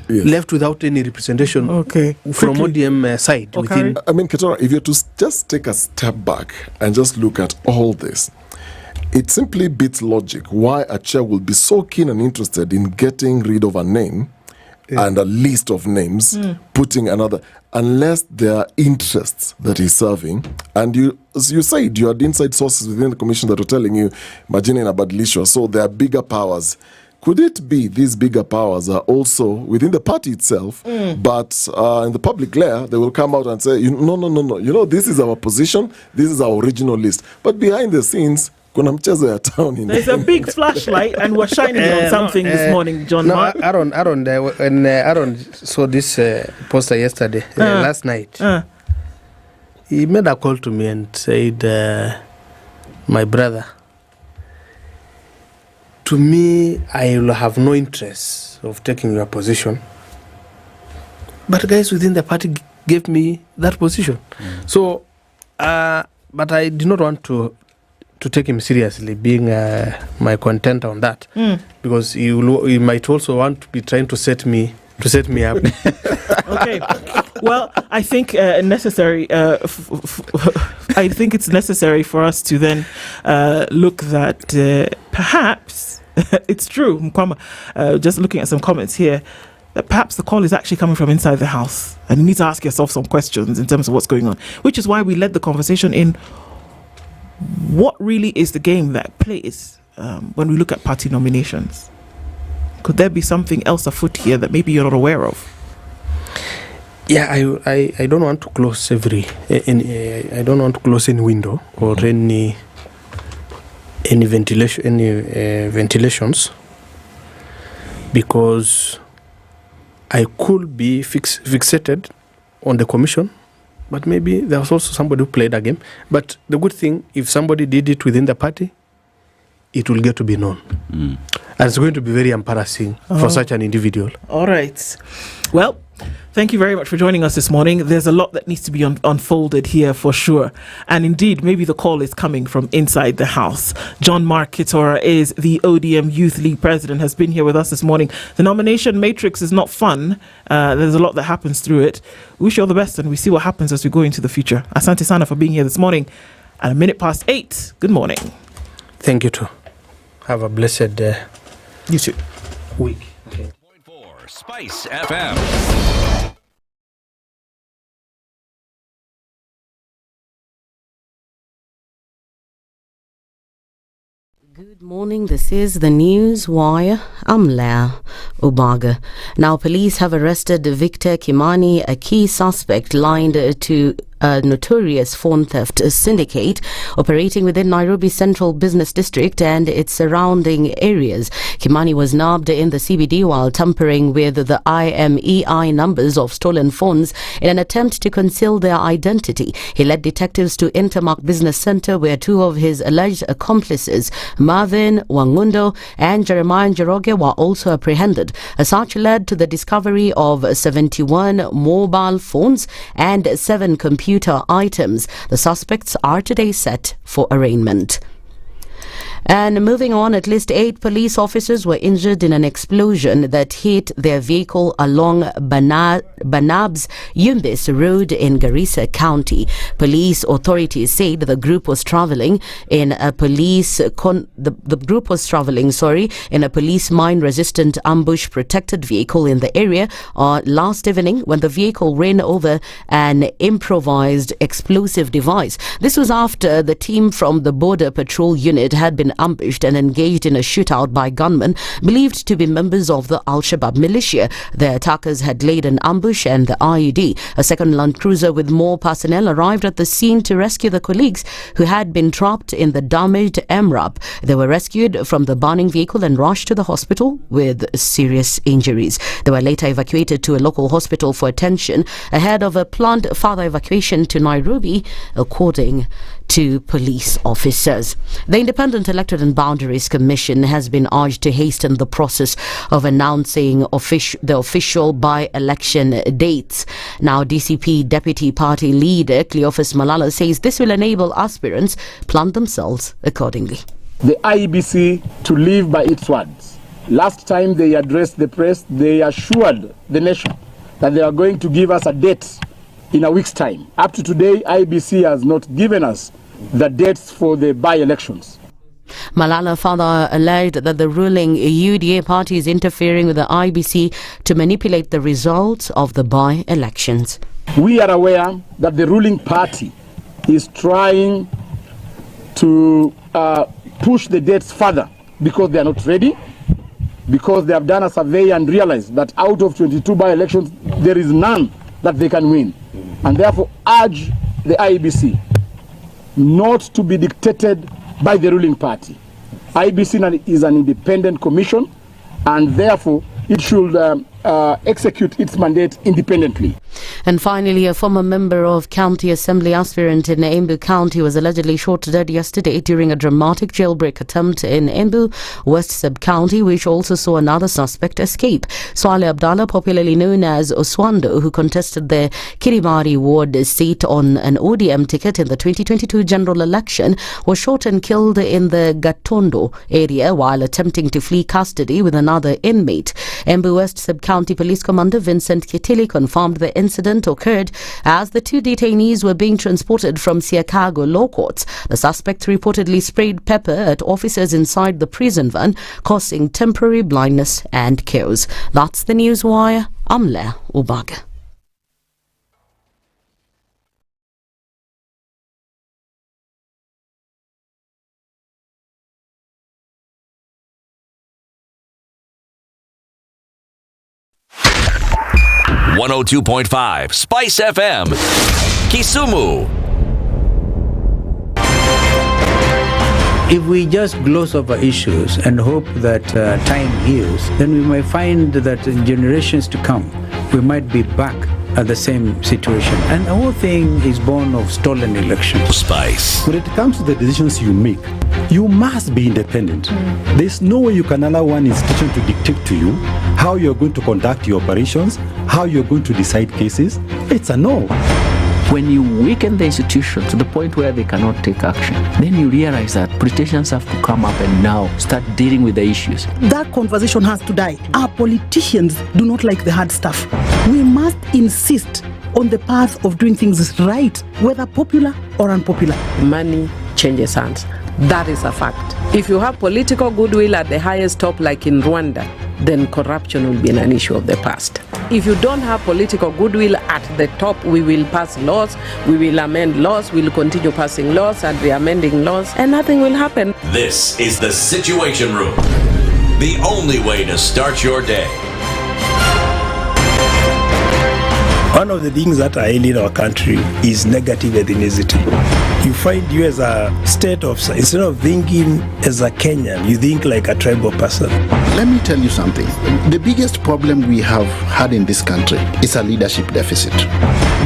left without any representation from ODM side. Within. I mean, Ketora, if you're to just take a step back and just look at all this, it simply beats logic why a chair will be so keen and interested in getting rid of a name and a list of names, putting another, unless there are interests that he's serving. And you, as you said, you had inside sources within the commission that were telling you, Majina in Abadilishwa, so there are bigger powers. Could it be these bigger powers are also within the party itself, but in the public glare, they will come out and say, no. You know, this is our position, this is our original list. But behind the scenes, there's a big flashlight and we're shining on something this morning, John. Aaron, when Aaron saw this poster yesterday, last night, he made a call to me and said, my brother, to me, I will have no interest of taking your position. But guys within the party gave me that position. So, but I did not want to take him seriously, being my content on that, because he might also want to be trying to set me up. Okay, well, I think necessary. I think it's necessary for us to then look that perhaps it's true. Mkwama, just looking at some comments here, that perhaps the call is actually coming from inside the house, and you need to ask yourself some questions in terms of what's going on. Which is why we led the conversation in. What really is the game that plays when we look at party nominations? Could there be something else afoot here that maybe you're not aware of? Yeah, I don't want to close I don't want to close any window or any ventilations, because I could be fixated on the commission. But maybe there was also somebody who played a game. But the good thing, if somebody did it within the party, it will get to be known. And it's going to be very embarrassing for such an individual. All right. Well, thank you very much for joining us this morning. There's a lot that needs to be unfolded here for sure. And indeed, maybe the call is coming from inside the house. John Mark Ketora is the ODM Youth League president, has been here with us this morning. The nomination matrix is not fun. There's a lot that happens through it. We wish you all the best, and we see what happens as we go into the future. Asante Sana for being here this morning at 8:01. Good morning. Thank you too. Have a blessed you too. week. Okay. SpiceFM. Good morning, this is the News Wire. I'm Leah Ubaga. Now, police have arrested Victor Kimani, a key suspect linked to a notorious phone theft syndicate operating within Nairobi Central Business District and its surrounding areas. Kimani was nabbed in the CBD while tampering with the IMEI numbers of stolen phones in an attempt to conceal their identity. He led detectives to Intermark Business Center, where two of his alleged accomplices, Marvin Wangundo and Jeremiah Njoroge, were also apprehended. A search led to the discovery of 71 mobile phones and 7 computer items. The suspects are today set for arraignment. And moving on, at least 8 police officers were injured in an explosion that hit their vehicle along Banab's Yumbis Road in Garissa County. Police authorities said the group was traveling in a police mine-resistant ambush-protected vehicle in the area last evening when the vehicle ran over an improvised explosive device. This was after the team from the Border Patrol Unit had been ambushed and engaged in a shootout by gunmen believed to be members of the Al-Shabaab militia. The attackers had laid an ambush and the IED. A second Land Cruiser with more personnel arrived at the scene to rescue the colleagues who had been trapped in the damaged MRAP. They were rescued from the burning vehicle and rushed to the hospital with serious injuries. They were later evacuated to a local hospital for attention ahead of a planned further evacuation to Nairobi, according to police officers. The Independent Elected and Boundaries Commission has been urged to hasten the process of announcing the official by-election dates. Now, DCP Deputy Party Leader Cleophas Malala says this will enable aspirants plan themselves accordingly. The IEBC to live by its words. Last time they addressed the press, they assured the nation that they are going to give us a date in a week's time. Up to today, IEBC has not given us the dates for the by-elections. Malala further alleged that the ruling UDA party is interfering with the IEBC to manipulate the results of the by-elections. We are aware that the ruling party is trying to push the dates further because they are not ready, because they have done a survey and realized that out of 22 by-elections, there is none that they can win. And therefore urge the IEBC not to be dictated by the ruling party. IEBC is an independent commission, and therefore it should execute its mandate independently. And finally, a former member of County Assembly aspirant in Embu County was allegedly shot dead yesterday during a dramatic jailbreak attempt in Embu West Sub-County, which also saw another suspect escape. Swale Abdallah, popularly known as Oswando, who contested the Kirimari ward seat on an ODM ticket in the 2022 general election, was shot and killed in the Gatondo area while attempting to flee custody with another inmate. Embu West Sub-County Police Commander Vincent Kitili confirmed the incident occurred as the 2 detainees were being transported from Siakago Law Courts. The suspect reportedly sprayed pepper at officers inside the prison van, causing temporary blindness and chaos. That's the News Wire. I'm Lea Ubaga. .5 Spice FM, Kisumu. If we just gloss over issues and hope that time heals, then we might find that in generations to come, we might be back at the same situation. And the whole thing is born of stolen elections. Spice. When it comes to the decisions you make, you must be independent. There's no way you can allow one institution to dictate to you how you're going to conduct your operations, how you're going to decide cases. It's a no. When you weaken the institution to the point where they cannot take action, then you realize that politicians have to come up and now start dealing with the issues. That conversation has to die. Our politicians do not like the hard stuff. We must insist on the path of doing things right, whether popular or unpopular. Money changes hands. That is a fact. If you have political goodwill at the highest top, like in Rwanda, then corruption will be an issue of the past. If you don't have political goodwill at the top, we will pass laws, we will amend laws, we will continue passing laws and re-amending laws, and nothing will happen. This is the Situation Room, the only way to start your day. One of the things that are ailing our country is negative ethnicity. You find you as a state officer, instead of thinking as a Kenyan, you think like a tribal person. Let me tell you something. The biggest problem we have had in this country is a leadership deficit.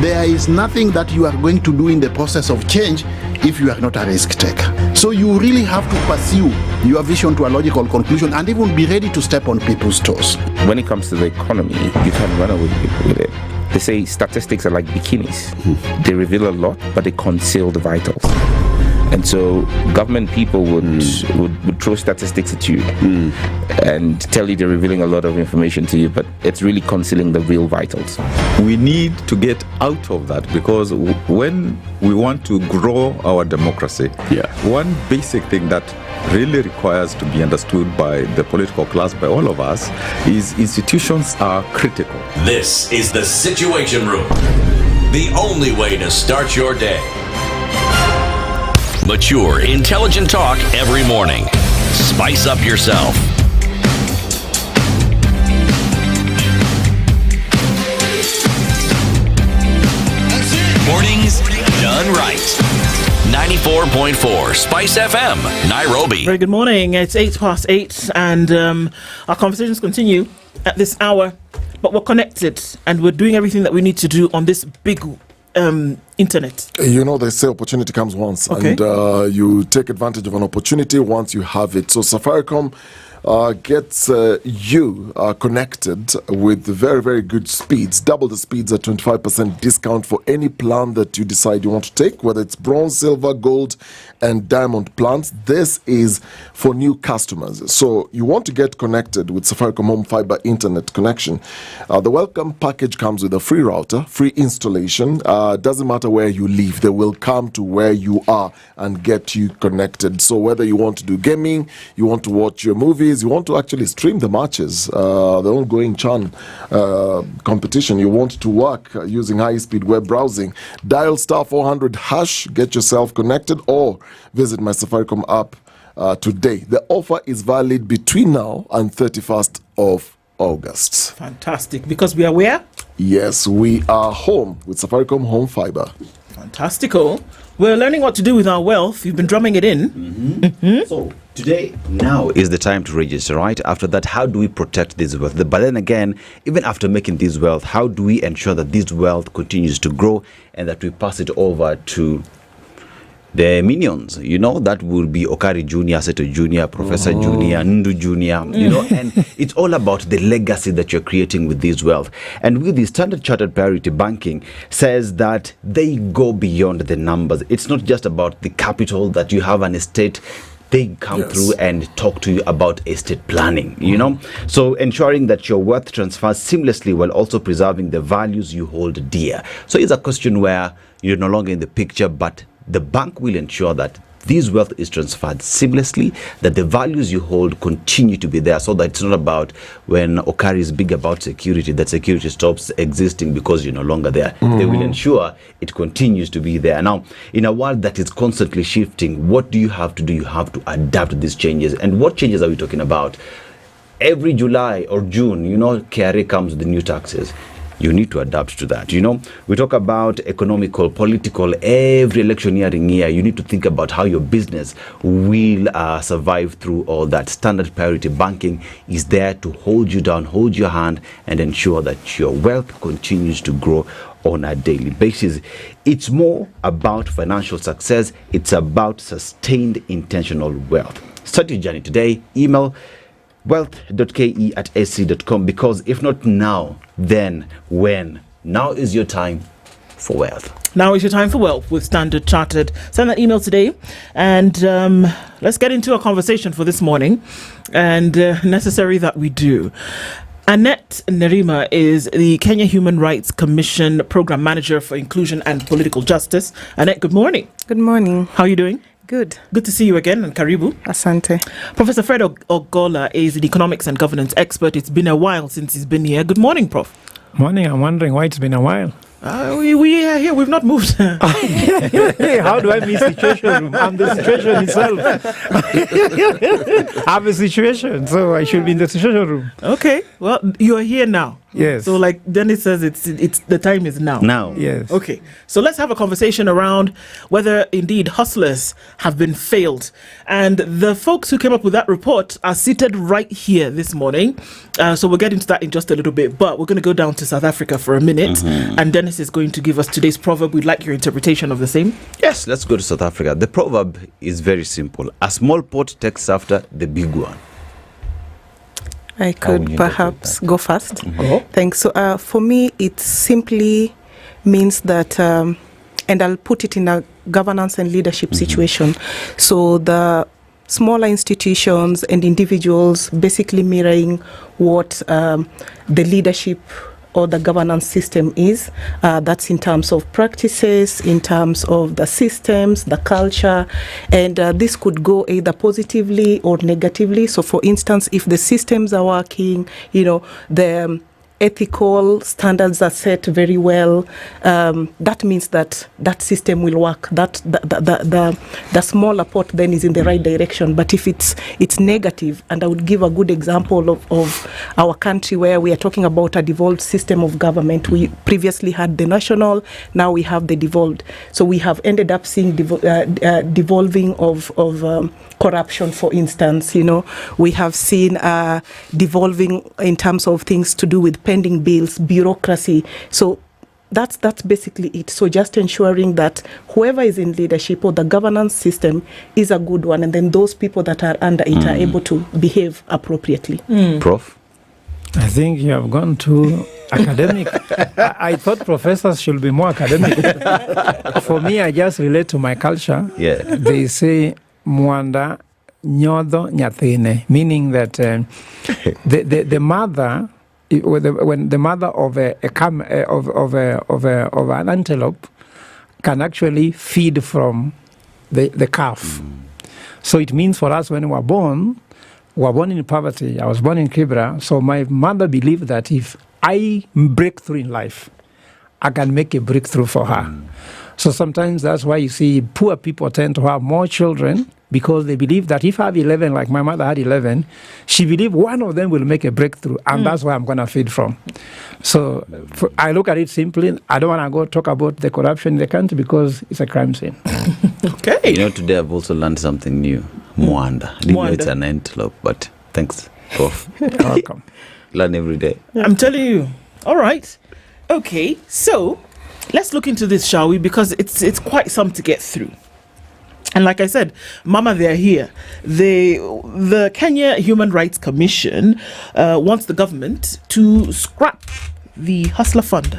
There is nothing that you are going to do in the process of change if you are not a risk taker. So you really have to pursue your vision to a logical conclusion and even be ready to step on people's toes. When it comes to the economy, you can run away with it. They say statistics are like bikinis. They reveal a lot, but they conceal the vitals. And so government people would throw statistics at you and tell you they're revealing a lot of information to you, but it's really concealing the real vitals. We need to get out of that, because when we want to grow our democracy, one basic thing that really requires to be understood by the political class, by all of us, is institutions are critical. This is the Situation Room, the only way to start your day. Mature, intelligent talk every morning. Spice up yourself. Mornings done right. 94.4 Spice FM, Nairobi. Very good morning. It's 8:08, and our conversations continue at this hour, but we're connected and we're doing everything that we need to do on this big internet. You know, they say opportunity comes once, and you take advantage of an opportunity once you have it. So Safaricom gets you connected with very, very good speeds. Double the speeds at 25% discount for any plan that you decide you want to take, whether it's bronze, silver, gold, and diamond plans. This is for new customers. So you want to get connected with Safaricom Home Fiber Internet connection. The welcome package comes with a free router, free installation. Doesn't matter where you live, they will come to where you are and get you connected. So whether you want to do gaming, you want to watch your movies, you want to actually stream the matches, the ongoing CHAN competition, you want to work using high-speed web browsing, dial *400#, get yourself connected, or visit my Safaricom app today. The offer is valid between now and 31st of August. Fantastic. Because we are where? Yes, we are home with Safaricom Home Fiber. Fantastical. We're learning what to do with our wealth. You've been drumming it in. So today, now is the time to register, right? After that, how do we protect this wealth? But then again, even after making this wealth, how do we ensure that this wealth continues to grow and that we pass it over to the minions? You know, that will be Okari Junior, Aseto Junior, Professor Junior, Ndu Junior, you know, and it's all about the legacy that you're creating with this wealth. And with the Standard Chartered Priority Banking says that they go beyond the numbers. It's not just about the capital that you have an estate. They come through and talk to you about estate planning, you know. So ensuring that your wealth transfers seamlessly while also preserving the values you hold dear. So it's a question where you're no longer in the picture, but the bank will ensure that this wealth is transferred seamlessly, that the values you hold continue to be there, so that it's not about when Okari is big about security, that security stops existing because you're no longer there. They will ensure it continues to be there. Now, in a world that is constantly shifting, what do you have to do? You have to adapt to these changes. And what changes are we talking about? Every July or June, you know, KRA comes with the new taxes. You need to adapt to that. You know, we talk about economical, political, every electioneering year. You need to think about how your business will survive through all that. Standard Priority Banking is there to hold you down, hold your hand, and ensure that your wealth continues to grow on a daily basis. It's more about financial success. It's about sustained intentional wealth. Start your journey today. Email wealth.ke@sc.com, because if not now, then when? Now is your time for wealth. Now is your time for wealth with Standard Chartered. Send that email today, and let's get into a conversation for this morning, and necessary that we do. Annette Nerima is the Kenya Human Rights Commission Program Manager for Inclusion and Political Justice. Annette, good morning. Good morning. How are you doing? Good. Good to see you again, and karibu. Asante. Professor Fred Ogola is an economics and governance expert. It's been a while since he's been here. Good morning, Prof. Morning. I'm wondering why it's been a while. We are here. We've not moved. How do I miss situation room? I'm the situation itself. I'm a situation, so I should be in the situation room. Okay. Well, you are here now. Yes. So, like Dennis says, it's the time is now. Now. Yes. Okay. So let's have a conversation around whether indeed hustlers have been failed. And the folks who came up with that report are seated right here this morning. So we'll get into that in just a little bit. But we're going to go down to South Africa for a minute. And Dennis is going to give us today's proverb. We'd like your interpretation of the same. Yes, let's go to South Africa. The proverb is very simple. A small pot takes after the big one. I could perhaps go first. Thanks. So for me, it simply means that, and I'll put it in a governance and leadership situation. So the smaller institutions and individuals basically mirroring what the leadership or the governance system is. That's in terms of practices, in terms of the systems, the culture, and this could go either positively or negatively. So for instance, if the systems are working, the ethical standards are set very well, that means that that system will work. That the smaller pot then is in the right direction. But if it's negative, and I would give a good example of our country where we are talking about a devolved system of government. We previously had the national, now we have the devolved. So we have ended up seeing devolving of corruption, for instance. We have seen devolving in terms of things to do with pending bills, bureaucracy. So that's basically it. So just ensuring that whoever is in leadership or the governance system is a good one, and then those people that are under it are able to behave appropriately. Prof? I think you have gone too academic. I thought professors should be more academic. For me, I just relate to my culture. Yeah. They say, Mwanda nyodo nyathine, meaning that the mother, when the mother of an antelope can actually feed from the calf. So it means for us when we were born in poverty. I was born in Kibra, so my mother believed that if I break through in life, I can make a breakthrough for her. So sometimes that's why you see poor people tend to have more children, because they believe that if I have 11, like my mother had 11, she believed one of them will make a breakthrough, and that's where I'm going to feed from. So I look at it simply. I don't want to go talk about the corruption in the country because it's a crime scene. Okay. Today I've also learned something new. Mwanda. I didn't know it's an antelope, but thanks, Prof. Welcome. Learn every day. I'm telling you. All right. Okay, so let's look into this, shall we? Because it's quite some to get through. And like I said, Mama, they're here. The Kenya Human Rights Commission wants the government to scrap the Hustler Fund,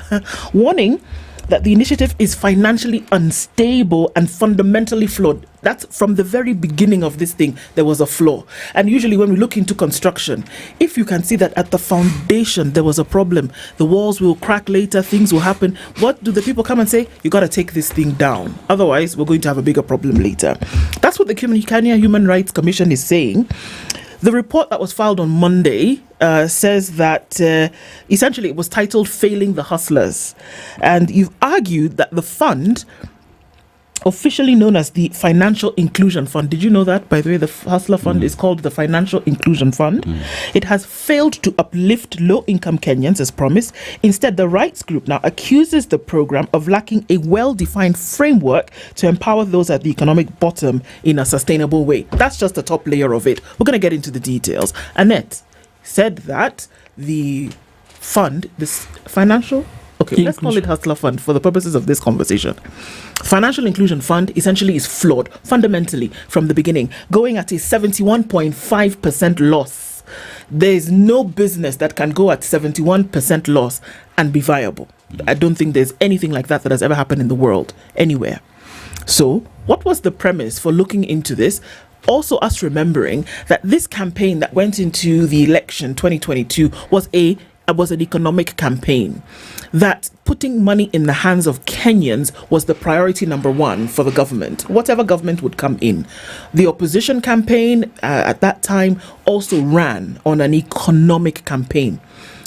warning that the initiative is financially unstable and fundamentally flawed. That's from the very beginning of this thing, there was a flaw. And usually when we look into construction, if you can see that at the foundation there was a problem, the walls will crack later, things will happen. What do the people come and say? You got to take this thing down. Otherwise, we're going to have a bigger problem later. That's what the Kenya Human Rights Commission is saying. The report that was filed on Monday says that essentially it was titled Failing the Hustlers. And you've argued that the fund, officially known as the Financial Inclusion Fund. Did you know that? By the way, the Hustler Fund is called the Financial Inclusion Fund. It has failed to uplift low-income Kenyans as promised. Instead, the rights group now accuses the program of lacking a well-defined framework to empower those at the economic bottom in a sustainable way. That's just the top layer of it. We're going to get into the details. Annette said that the fund, this financial... Okay, let's call it Hustler Fund for the purposes of this conversation. Financial Inclusion Fund essentially is flawed fundamentally from the beginning, going at a 71.5% loss. There is no business that can go at 71% loss and be viable. I don't think there's anything like that has ever happened in the world anywhere. So what was the premise for looking into this? Also us remembering that this campaign that went into the election 2022 was an economic campaign, that putting money in the hands of Kenyans was the priority number one for the government, whatever government would come in. The opposition campaign at that time also ran on an economic campaign.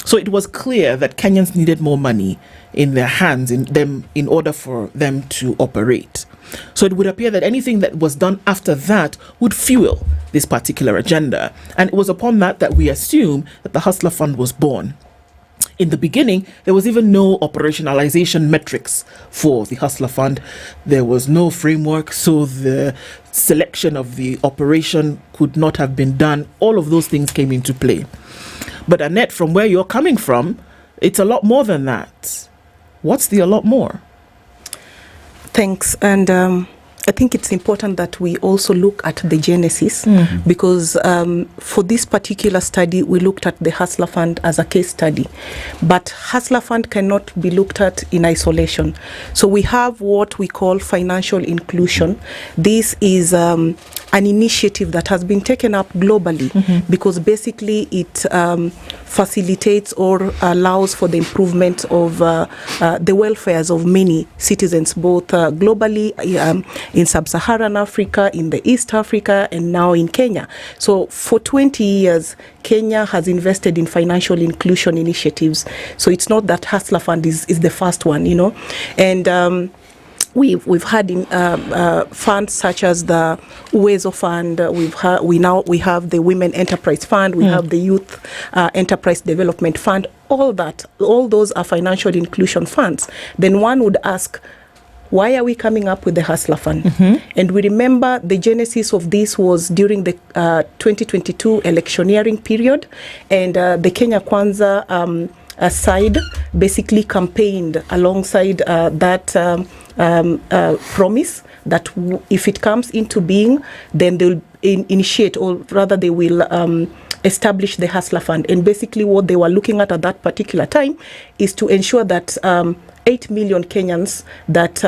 So it was clear that Kenyans needed more money in their hands in order for them to operate. So it would appear that anything that was done after that would fuel this particular agenda. And it was upon that we assume that the Hustler Fund was born. In the beginning, there was even no operationalization metrics for the Hustler Fund. There was no framework, so the selection of the operation could not have been done. All of those things came into play. But Annette, from where you're coming from, it's a lot more than that. What's the a lot more? Thanks. And I think it's important that we also look at the genesis, because for this particular study, we looked at the Hustler Fund as a case study. But Hustler Fund cannot be looked at in isolation. So we have what we call financial inclusion. This is an initiative that has been taken up globally, because basically it facilitates or allows for the improvement of the welfares of many citizens, both globally, in sub-Saharan Africa, in the East Africa, and now in Kenya. So for 20 years, Kenya has invested in financial inclusion initiatives. So it's not that Hustler Fund is the first one, and we've had funds such as the Uwezo Fund. We have the Women Enterprise Fund. We have the Youth Enterprise Development Fund. All those are financial inclusion funds. Then one would ask, why are we coming up with the Hustler Fund? And we remember the genesis of this was during the 2022 electioneering period, and the Kenya Kwanza side basically campaigned alongside that promise that if it comes into being, then they'll initiate, or rather they will establish the Hustler Fund. And basically what they were looking at that particular time is to ensure that 8 million Kenyans that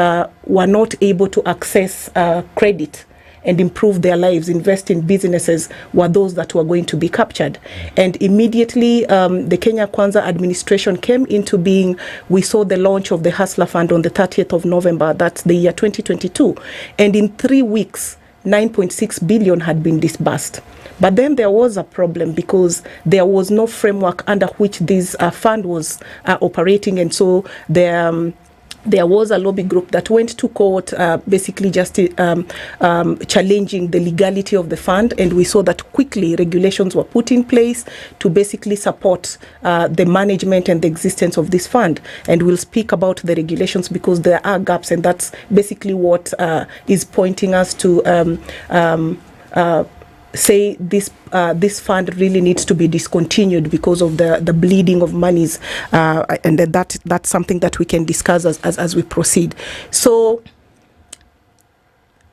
were not able to access credit and improve their lives, invest in businesses, were those that were going to be captured. And immediately the Kenya Kwanza administration came into being. We saw the launch of the Hustler Fund on the 30th of November, that's the year 2022. And in 3 weeks, 9.6 billion had been disbursed. But then there was a problem, because there was no framework under which this fund was operating. And so there was a lobby group that went to court, basically just challenging the legality of the fund. And we saw that quickly regulations were put in place to basically support the management and the existence of this fund. And we'll speak about the regulations, because there are gaps, and that's basically what is pointing us to say this fund really needs to be discontinued because of the bleeding of monies, and that's something that we can discuss as we proceed. So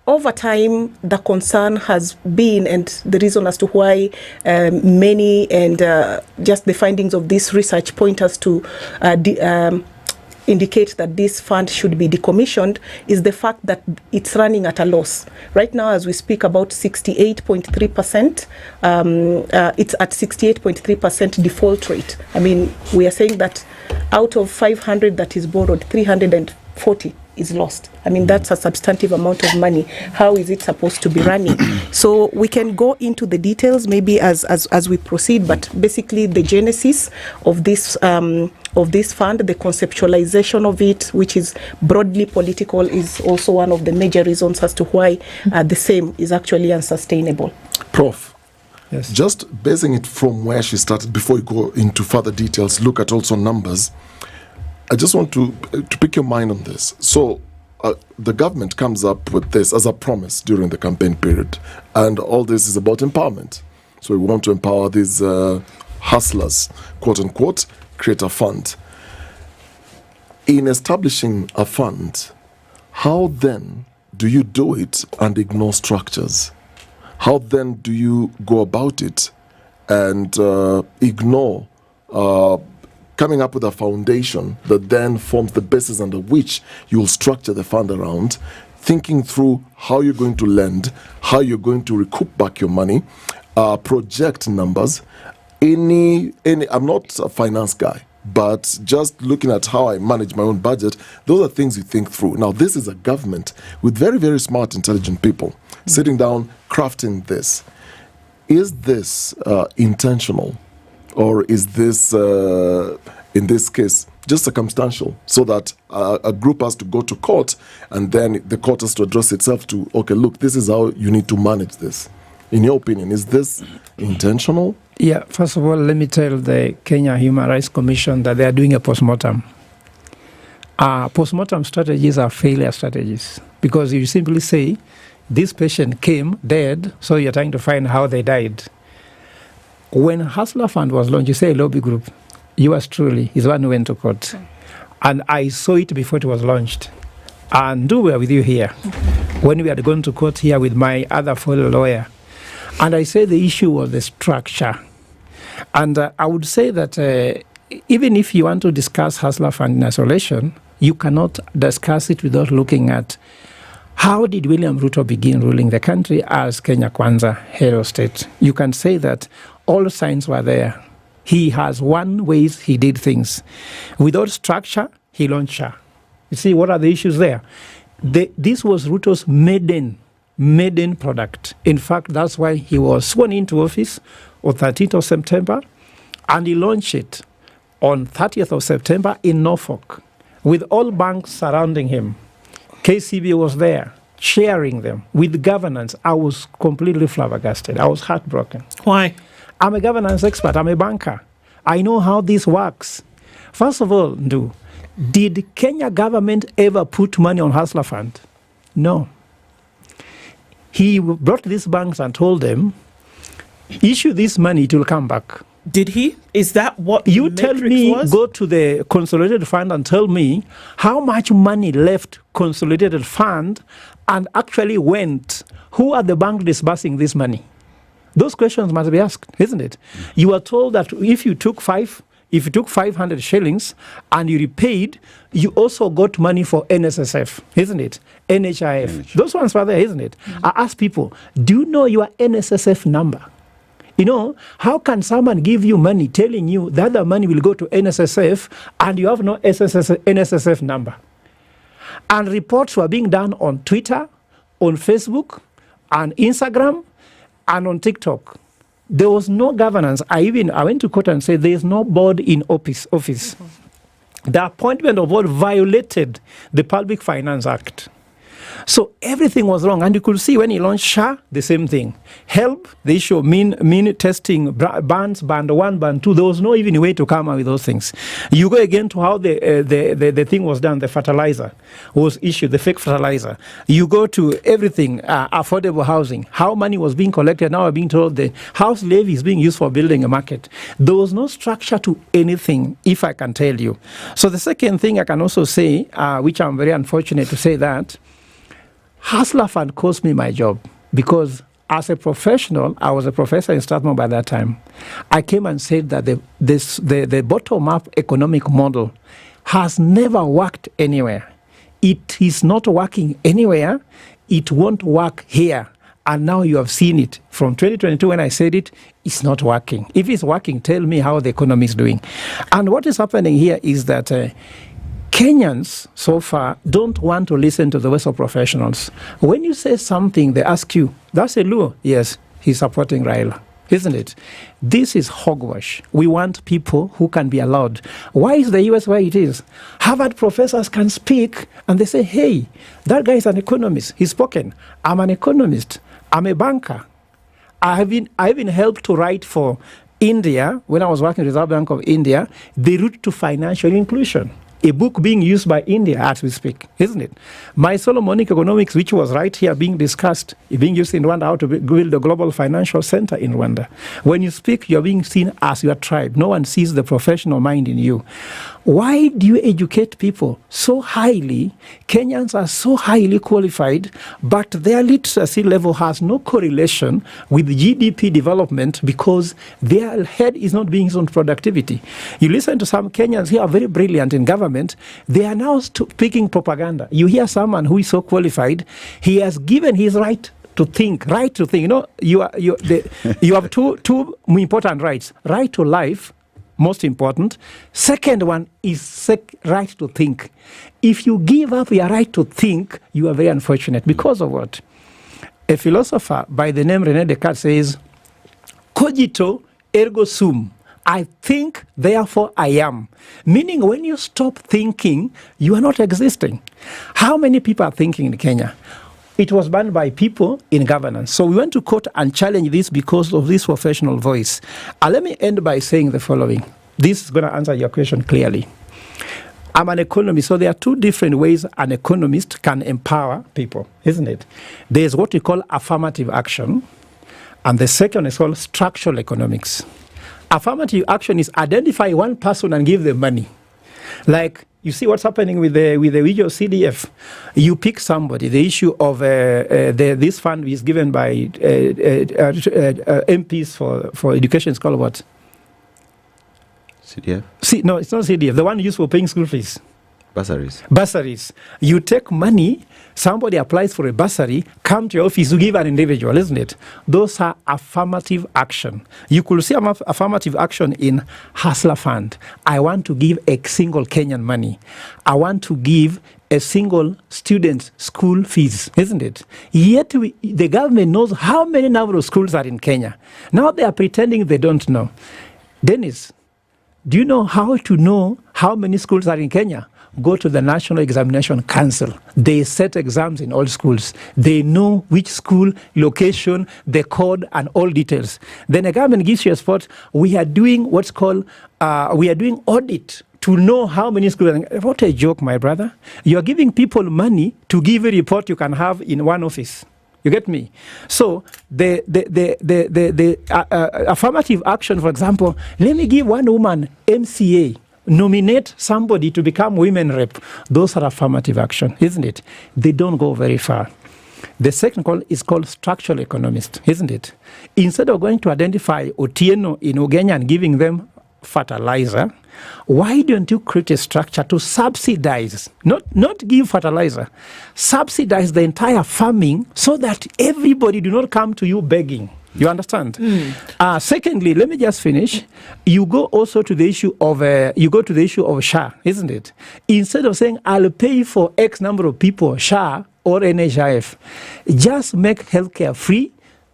over time, the concern has been, and the reason as to why many and just the findings of this research point us to indicate that this fund should be decommissioned, is the fact that it's running at a loss. Right now, as we speak, about 68.3%, it's at 68.3% default rate. I mean, we are saying that out of 500 that is borrowed, 340 is lost. I mean, that's a substantive amount of money. How is it supposed to be running? So we can go into the details maybe as we proceed, but basically the genesis of this fund, the conceptualization of it, which is broadly political, is also one of the major reasons as to why the same is actually unsustainable. Prof, yes. Just basing it from where she started, before you go into further details, look at also numbers. I just want to pick your mind on this. So the government comes up with this as a promise during the campaign period, and all this is about empowerment. So we want to empower these hustlers, quote unquote, create a fund. In establishing a fund, how then do you do it and ignore structures? How then do you go about it and ignore coming up with a foundation that then forms the basis under which you'll structure the fund around, thinking through how you're going to lend, how you're going to recoup back your money, project numbers. I'm not a finance guy, but just looking at how I manage my own budget, those are things you think through. Now, this is a government with very, very smart, intelligent people sitting down, crafting this. Is this intentional? Or is this, in this case, just circumstantial, so that a group has to go to court and then the court has to address itself to, okay, look, this is how you need to manage this. In your opinion, is this intentional? Yeah, first of all, let me tell the Kenya Human Rights Commission that they are doing a postmortem. Postmortem strategies are failure strategies, because you simply say, this patient came dead, so you're trying to find how they died. When Hustler Fund was launched, you say a lobby group, yours truly is one who went to court. And I saw it before it was launched. And we were with you here. when we had gone to court here with my other fellow lawyer. And I said the issue was the structure. And I would say that even if you want to discuss Hustler Fund in isolation, you cannot discuss it without looking at how did William Ruto begin ruling the country as Kenya Kwanza hero state. You can say that all signs were there. He has one ways he did things. Without structure, he launched Sha. You see, what are the issues there? This was Ruto's maiden product. In fact, that's why he was sworn into office on 13th of September, and he launched it on 30th of September in Norfolk, with all banks surrounding him. KCB was there, sharing them with governance. I was completely flabbergasted. I was heartbroken. Why? I'm a governance expert. I'm a banker. I know how this works. First of all, did Kenya government ever put money on Hustler Fund? No. He brought these banks and told them, issue this money, it will come back. Did he? Is that what you tell me? Was? Go to the consolidated fund and tell me how much money left consolidated fund and actually went. Who are the banks disbursing this money? Those questions must be asked, isn't it? You are told that if you took 500 shillings and you repaid, you also got money for NSSF, isn't it? NHIF. Those ones were there, isn't it? I ask people, do you know your NSSF number? You know, how can someone give you money telling you that the money will go to NSSF and you have no NSSF number? And reports were being done on Twitter, on Facebook, on Instagram, and on TikTok. There was no governance. I went to court and said there is no board in office. The appointment of board violated the Public Finance Act. So everything was wrong. And you could see when he launched SHA, the same thing. HELB, the issue of mean testing, bands, band 1, band 2, there was no even way to come out with those things. You go again to how the thing was done, the fertilizer was issued, the fake fertilizer. You go to everything, affordable housing, how money was being collected. Now I'm being told the house levy is being used for building a market. There was no structure to anything, if I can tell you. So the second thing I can also say, which I'm very unfortunate to say that, Hustler Fund cost me my job because as a professional, I was a professor in Strathmore by that time. I came and said that the bottom-up economic model has never worked anywhere. It is not working anywhere. It won't work here. And now you have seen it. From 2022, when I said it, it's not working. If it's working, tell me how the economy is doing. And what is happening here is that Kenyans, so far, don't want to listen to the voice of professionals. When you say something, they ask you, that's a Luo. Yes, he's supporting Raila, isn't it? This is hogwash. We want people who can be allowed. Why is the US where it is? Harvard professors can speak, and they say, hey, that guy is an economist. He's spoken. I'm an economist. I'm a banker. I've been helped to write for India, when I was working with the Reserve Bank of India, the route to financial inclusion. A book being used by India as we speak, isn't it? My Solomonic Economics, which was right here being discussed, is being used in Rwanda, how to build a global financial center in Rwanda. When you speak, you're being seen as your tribe. No one sees the professional mind in you. Why do you educate people so highly? Kenyans are so highly qualified, but their literacy level has no correlation with GDP development because their head is not being used on productivity. You listen to some Kenyans who are very brilliant in government, they are now speaking propaganda. You hear someone who is so qualified, he has given his right to think. You know, you have two important rights. Right to life, most important. Second one is right to think. If you give up your right to think, you are very unfortunate. Because of what? A philosopher by the name René Descartes says, cogito ergo sum. I think, therefore I am. Meaning when you stop thinking, you are not existing. How many people are thinking in Kenya? It was banned by people in governance. So we went to court and challenge this because of this professional voice. Let me end by saying the following. This is going to answer your question clearly. I'm an economist, so there are two different ways an economist can empower people, isn't it? There's what we call affirmative action, and the second is called structural economics. Affirmative action is identify one person and give them money. Like, You see what's happening with the Wijo CDF. You pick somebody. The issue of this fund is given by MPs for education is called what? CDF? No, it's not CDF. The one used for paying school fees. Bursaries. You take money, somebody applies for a bursary, come to your office, you give an individual, isn't it? Those are affirmative action. You could see affirmative action in Hustler Fund. I want to give a single Kenyan money. I want to give a single student school fees, isn't it? Yet the government knows how many number of schools are in Kenya. Now they are pretending they don't know. Dennis, do you know how to know how many schools are in Kenya? Go to the National Examination Council. They set exams in all schools. They know which school, location, the code, and all details. Then the government gives you a spot. We are doing what's called, audit to know how many schools. What a joke, my brother. You're giving people money to give a report you can have in one office. You get me? So the affirmative action, for example, let me give one woman MCA. Nominate somebody to become women rep. Those are affirmative action, isn't it? They don't go very far. The second call is called structural economist, isn't it? Instead of going to identify Otieno in Ugenya and giving them fertilizer, why don't you create a structure to subsidize, not give fertilizer, subsidize the entire farming so that everybody do not come to you begging. You understand? Secondly, let me just finish. You go also to the issue of SHA, isn't it? Instead of saying I'll pay for X number of people, SHA or NHIF, just make healthcare free.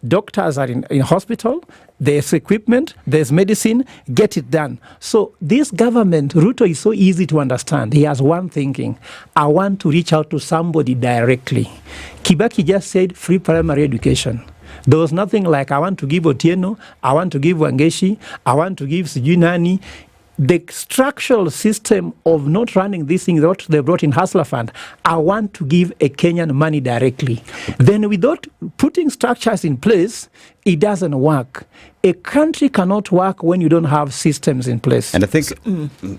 Doctors are in hospital. There's equipment. There's medicine. Get it done. So this government, Ruto is so easy to understand. He has one thinking. I want to reach out to somebody directly. Kibaki just said free primary education. There was nothing like, I want to give Otieno, I want to give Wangeshi, I want to give Sijunani. The structural system of not running these things that they brought in Hustler Fund, I want to give a Kenyan money directly. Then without putting structures in place, it doesn't work. A country cannot work when you don't have systems in place. And I think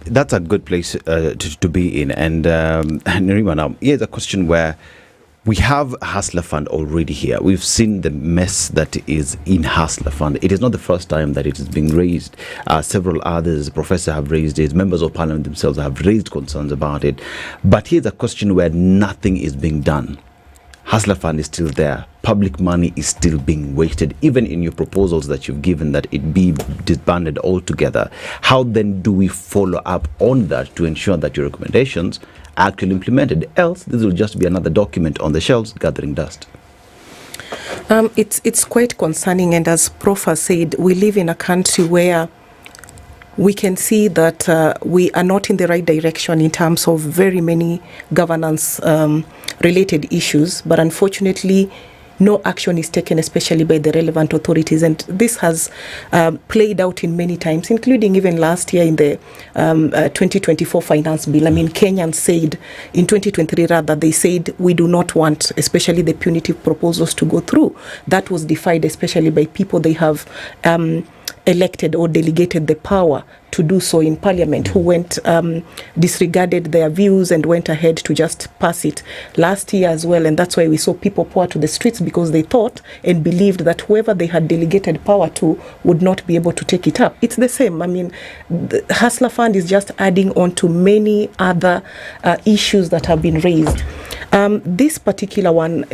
that's a good place to be in. And Nerima, now, here's a question where we have Hustler Fund already here. We've seen the mess that is in Hustler Fund. It is not the first time that it is being raised. Several others, professors have raised it. Members of parliament themselves have raised concerns about it. But here's a question where nothing is being done. Hustler Fund is still there. Public money is still being wasted, even in your proposals that you've given that it be disbanded altogether. How then do we follow up on that to ensure that your recommendations are actually implemented? Else, this will just be another document on the shelves gathering dust. It's quite concerning, and as Prof has said, we live in a country where we can see that we are not in the right direction in terms of very many governance related issues, but unfortunately no action is taken, especially by the relevant authorities. And this has played out in many times, including even last year in the 2024 finance bill. I mean, Kenyans said, in 2023 rather, they said, we do not want, especially the punitive proposals, to go through. That was defied, especially by people they have elected or delegated the power to do so in parliament, who went disregarded their views and went ahead to just pass it last year as well. And that's why we saw people pour to the streets, because they thought and believed that whoever they had delegated power to would not be able to take it up. It's the same. I mean, the Hustler Fund is just adding on to many other issues that have been raised. This particular one,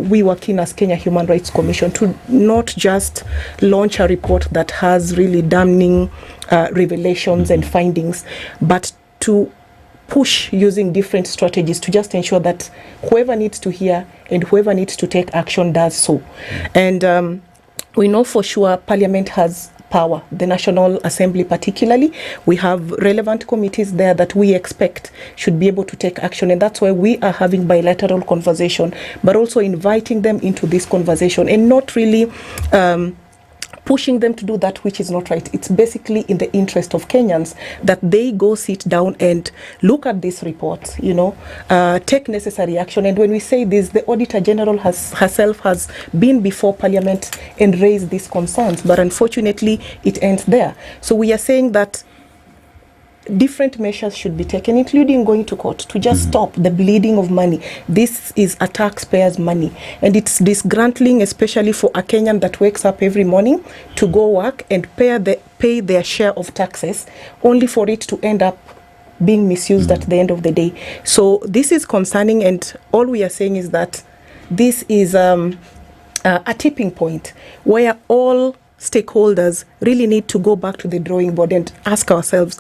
we were keen as Kenya Human Rights Commission to not just launch a report that has really damning revelations and findings, but to push using different strategies to just ensure that whoever needs to hear and whoever needs to take action does so. And we know for sure Parliament has power, the National Assembly particularly. We have relevant committees there that we expect should be able to take action, and that's why we are having bilateral conversation, but also inviting them into this conversation and not really pushing them to do that which is not right. It's basically in the interest of Kenyans that they go sit down and look at this report, take necessary action. And when we say this, the Auditor General herself has been before Parliament and raised these concerns, but unfortunately it ends there. So we are saying that different measures should be taken, including going to court, to just stop the bleeding of money. This is a taxpayer's money, and it's disgruntling, especially for a Kenyan that wakes up every morning to go work and pay their share of taxes, only for it to end up being misused at the end of the day. So this is concerning, and all we are saying is that this is a tipping point where all stakeholders really need to go back to the drawing board and ask ourselves,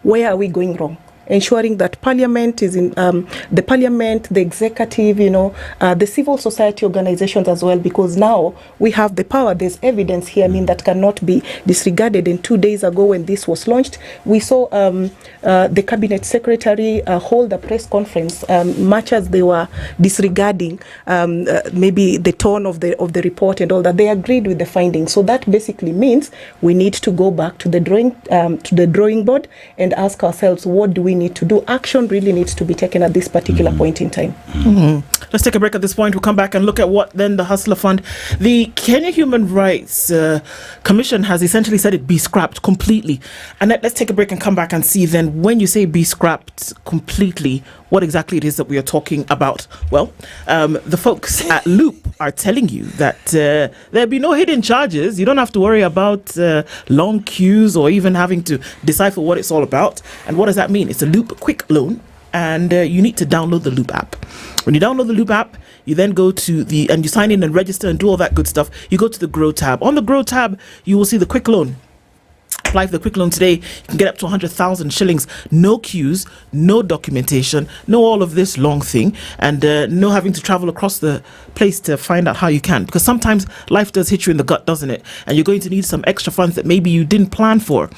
where are we going wrong? Ensuring that Parliament is in the Parliament, the executive, the civil society organizations as well, because now we have the power. There's evidence here, that cannot be disregarded. And 2 days ago, when this was launched, we saw the cabinet secretary hold a press conference, much as they were disregarding maybe the tone of the report and all that. They agreed with the findings. So that basically means we need to go back to the drawing board and ask ourselves, what do we need to do? Action really needs to be taken at this particular point in time. Let's take a break at this point. We'll come back and look at what then the Hustler Fund, the Kenya Human Rights Commission has essentially said it be scrapped completely. And let's take a break and come back and see then, when you say be scrapped completely, what exactly it is that we are talking about. Well, the folks at Loop are telling you that there'll be no hidden charges. You don't have to worry about long queues or even having to decipher what it's all about. And what does that mean? It's a Loop quick loan, and you need to download the Loop app. When you download the Loop app, you then go to and you sign in and register and do all that good stuff. You go to the Grow tab. On the Grow tab, you will see the quick loan. Apply for the quick loan today. You can get up to 100,000 shillings. No queues, no documentation, no all of this long thing, and no having to travel across the place to find out how you can. Because sometimes life does hit you in the gut, doesn't it? And you're going to need some extra funds that maybe you didn't plan for.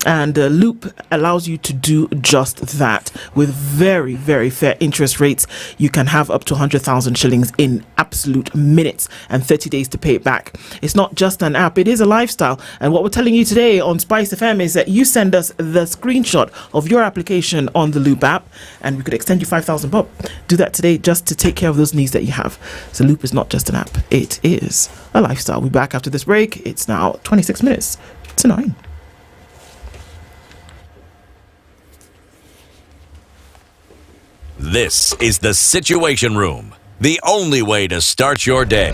And Loop allows you to do just that with very, very fair interest rates. You can have up to 100,000 shillings in absolute minutes and 30 days to pay it back. It's not just an app, it is a lifestyle. And what we're telling you today on SpiceFM is that you send us the screenshot of your application on the Loop app, and we could extend you 5,000 bob. Do that today just to take care of those needs that you have. So Loop is not just an app, it is a lifestyle. We'll be back after this break. It's now 26 minutes to 9. This is the Situation Room, the only way to start your day.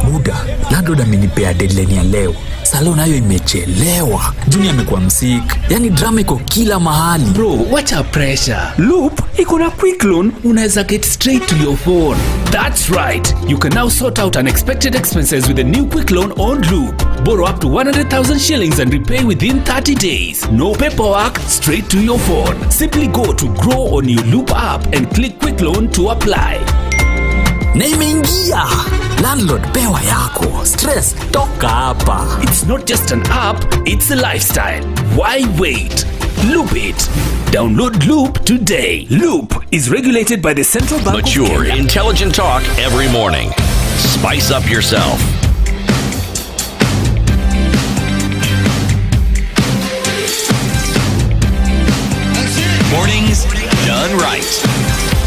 Muda, landlord amenipea deadline ya leo. Salon nayo imechelewa. Junior amekuwa msik. Yani drama iko kila mahali. Bro, wacha pressure. Loop iko na quick loan, unaweza get straight to your phone. That's right. You can now sort out unexpected expenses with a new quick loan on Loop. Borrow up to 100,000 shillings and repay within 30 days. No paperwork, straight to your phone. Simply go to Grow on your Loop app and click quick loan to apply. Na imeingia. Landlord pewa yako. Stress toka hapa. It's not just an app, it's a lifestyle. Why wait? Loop it. Download Loop today. Loop is regulated by the Central Bank Mature, of Kenya. intelligent talk every morning. Spice up yourself. Mornings done right.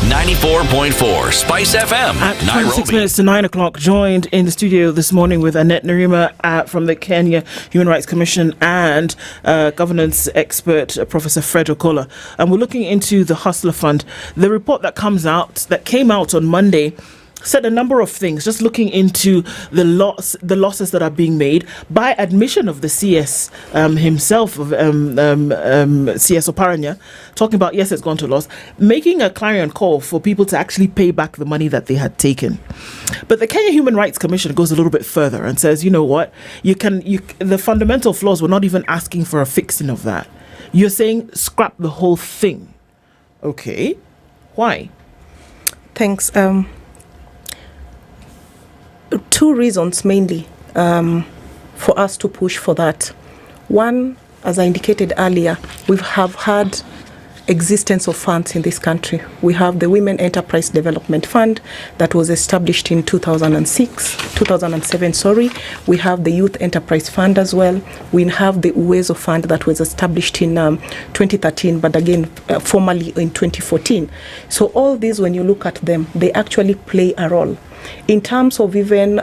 94.4 Spice FM, At 26 Nairobi. minutes to 9 o'clock, joined in the studio this morning with Annette Narima from the Kenya Human Rights Commission and governance expert Professor Fred Okoh. And we're looking into the Hustler Fund. The report that came out on Monday said a number of things, just looking into the losses that are being made by admission of the CS himself, of CS Oparanya, talking about, yes, it's gone to loss, making a clarion call for people to actually pay back the money that they had taken. But the Kenya Human Rights Commission goes a little bit further and says, you know what, the fundamental flaws, we're not even asking for a fixing of that. You're saying scrap the whole thing. Okay, why? Thanks. Two reasons mainly for us to push for that. One, as I indicated earlier, we have had existence of funds in this country. We have the Women Enterprise Development Fund that was established in 2007. We have the Youth Enterprise Fund as well. We have the Uwezo Fund that was established in 2013, but again, formally in 2014. So all these, when you look at them, they actually play a role. In terms of even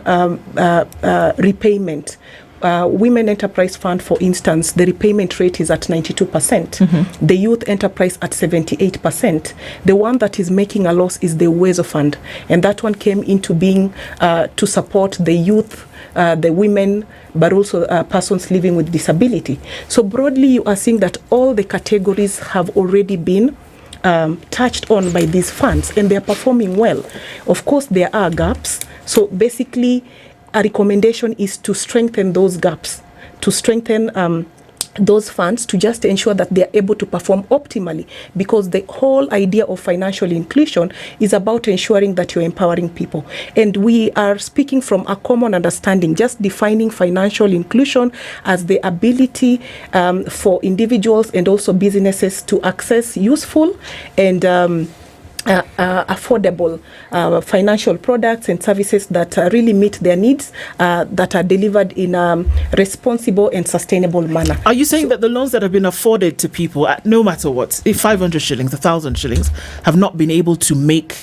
repayment, Women Enterprise Fund, for instance, the repayment rate is at 92%. The Youth Enterprise at 78%. The one that is making a loss is the Uwezo Fund, and that one came into being to support the youth, the women, but also persons living with disability. So broadly, you are seeing that all the categories have already been touched on by these funds, and they are performing well. Of course, there are gaps. So basically, a recommendation is to strengthen those gaps, to strengthen those funds, to just ensure that they are able to perform optimally, because the whole idea of financial inclusion is about ensuring that you're empowering people. And we are speaking from a common understanding, just defining financial inclusion as the ability for individuals and also businesses to access useful and affordable financial products and services that really meet their needs, that are delivered in a responsible and sustainable manner. Are you saying that the loans that have been afforded to people, at no matter what, if 500 shillings, 1,000 shillings, have not been able to make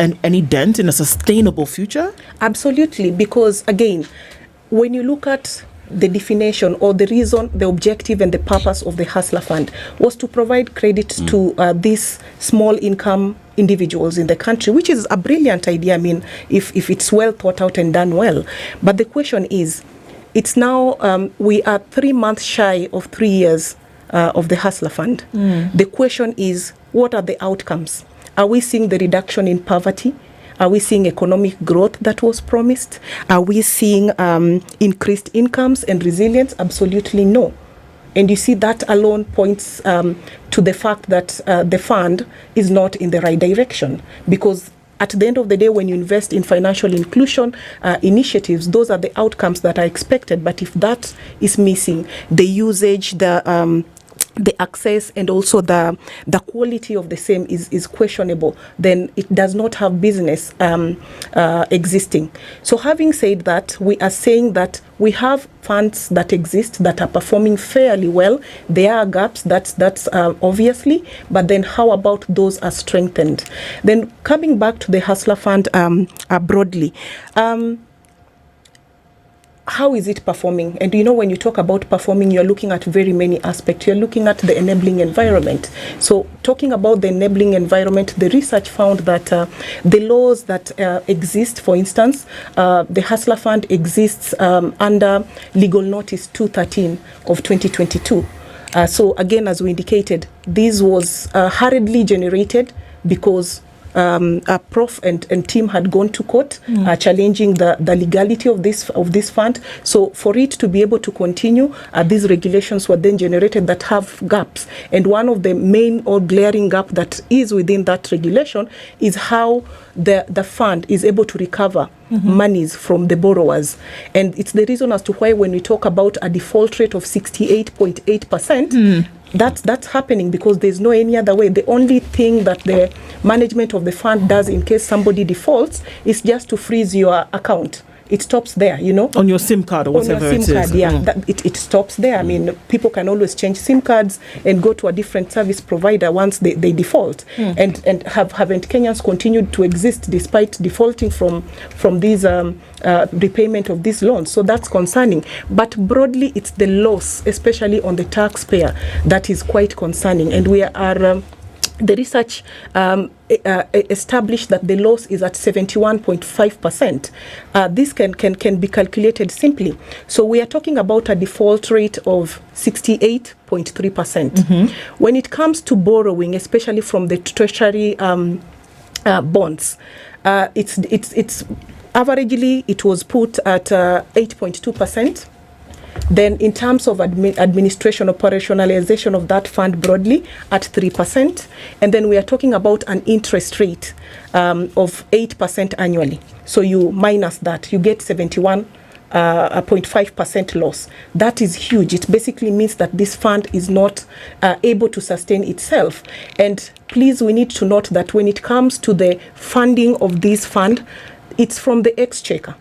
any dent in a sustainable future? Absolutely, because again, when you look at the definition or the reason, the objective and the purpose of the Hustler Fund was to provide credit to these small income individuals in the country, which is a brilliant idea. I mean, if it's well thought out and done well. But the question is, it's now, we are 3 months shy of 3 years of the Hustler Fund. The question is, what are the outcomes? Are we seeing the reduction in poverty? Are we seeing economic growth that was promised? Are we seeing increased incomes and resilience? Absolutely no. And you see that alone points to the fact that the fund is not in the right direction, because at the end of the day, when you invest in financial inclusion initiatives, those are the outcomes that are expected. But if that is missing, the usage, the access and also the quality of the same is questionable, then it does not have business existing. So having said that, we are saying that we have funds that exist that are performing fairly well. There are gaps, that's obviously, but then how about those are strengthened? Then coming back to the Hustler Fund broadly, how is it performing? And you know, when you talk about performing, you're looking at very many aspects. You're looking at the enabling environment. So talking about the enabling environment, the research found that the laws that exist, for instance, the Hustler Fund exists under Legal Notice 213 of 2022. So again, as we indicated, this was hurriedly generated because Prof and team had gone to court challenging the legality of this fund. So for it to be able to continue, these regulations were then generated that have gaps. And one of the main or glaring gap that is within that regulation is how the fund is able to recover monies from the borrowers. And it's the reason as to why when we talk about a default rate of 68.8%, that's happening because there's no any other way. The only thing that the management of the fund does in case somebody defaults is just to freeze your account. It stops there, you know. On your SIM card or whatever it is. On your SIM card, yeah. It stops there. I mean, people can always change SIM cards and go to a different service provider once they default. And haven't Kenyans continued to exist despite defaulting from these repayment of these loans? So that's concerning. But broadly, it's the loss, especially on the taxpayer, that is quite concerning. And we are... the research established that the loss is at 71.5%. This can be calculated simply. So we are talking about a default rate of 68.3%. When it comes to borrowing, especially from the treasury bonds, it's averagely it was put at 8.2%. Then in terms of administration, operationalization of that fund broadly at 3%. And then we are talking about an interest rate of 8% annually. So you minus that, you get 71.5% loss. That is huge. It basically means that this fund is not able to sustain itself. And please, we need to note that when it comes to the funding of this fund, it's from the exchequer.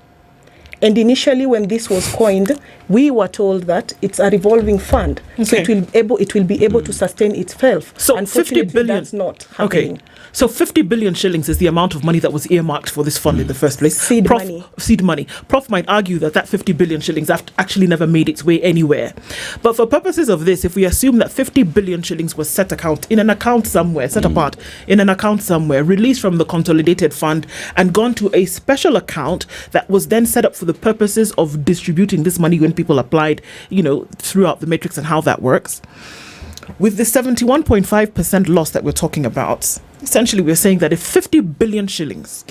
And initially, when this was coined, we were told that it's a revolving fund, so it will be able to sustain itself. So 50 billion. That's not happening. Okay. So 50 billion shillings is the amount of money that was earmarked for this fund in the first place. Seed money. Seed money. Prof might argue that 50 billion shillings actually never made its way anywhere. But for purposes of this, if we assume that 50 billion shillings was set apart in an account somewhere, released from the consolidated fund and gone to a special account that was then set up for the purposes of distributing this money when people applied, throughout the matrix and how that works. With the 71.5% loss that we're talking about, essentially we're saying that if 50 billion shillings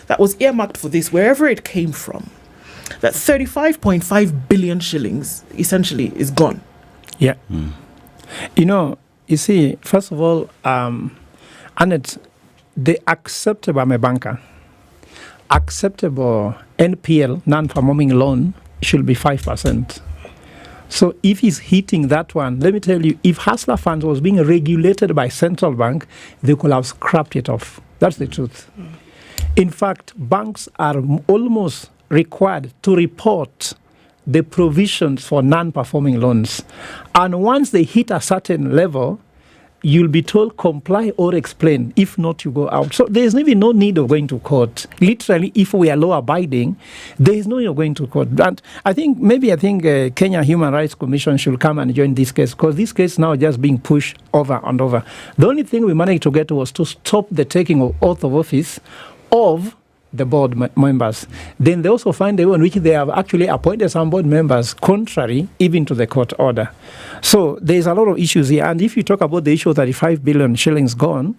that was earmarked for this, wherever it came from, that 35.5 billion shillings essentially is gone. Yeah. You see, first of all, Annette, the acceptable, I'm a banker, acceptable NPL, non-performing loan, should be 5%. So if he's hitting that one, let me tell you, if Hustler Funds was being regulated by central bank, they could have scrapped it off. That's the truth. In fact, banks are almost required to report the provisions for non-performing loans. And once they hit a certain level, you'll be told comply or explain. If not, you go out. So there's even no need of going to court. Literally, if we are law abiding, there is no need of going to court. And I think Kenya Human Rights Commission should come and join this case, because this case now just being pushed over and over. The only thing we managed to get was to stop the taking of oath of office of the board members. Then they also find a way in which they have actually appointed some board members contrary even to the court order. So there's a lot of issues here. And if you talk about the issue of 35 billion shillings gone,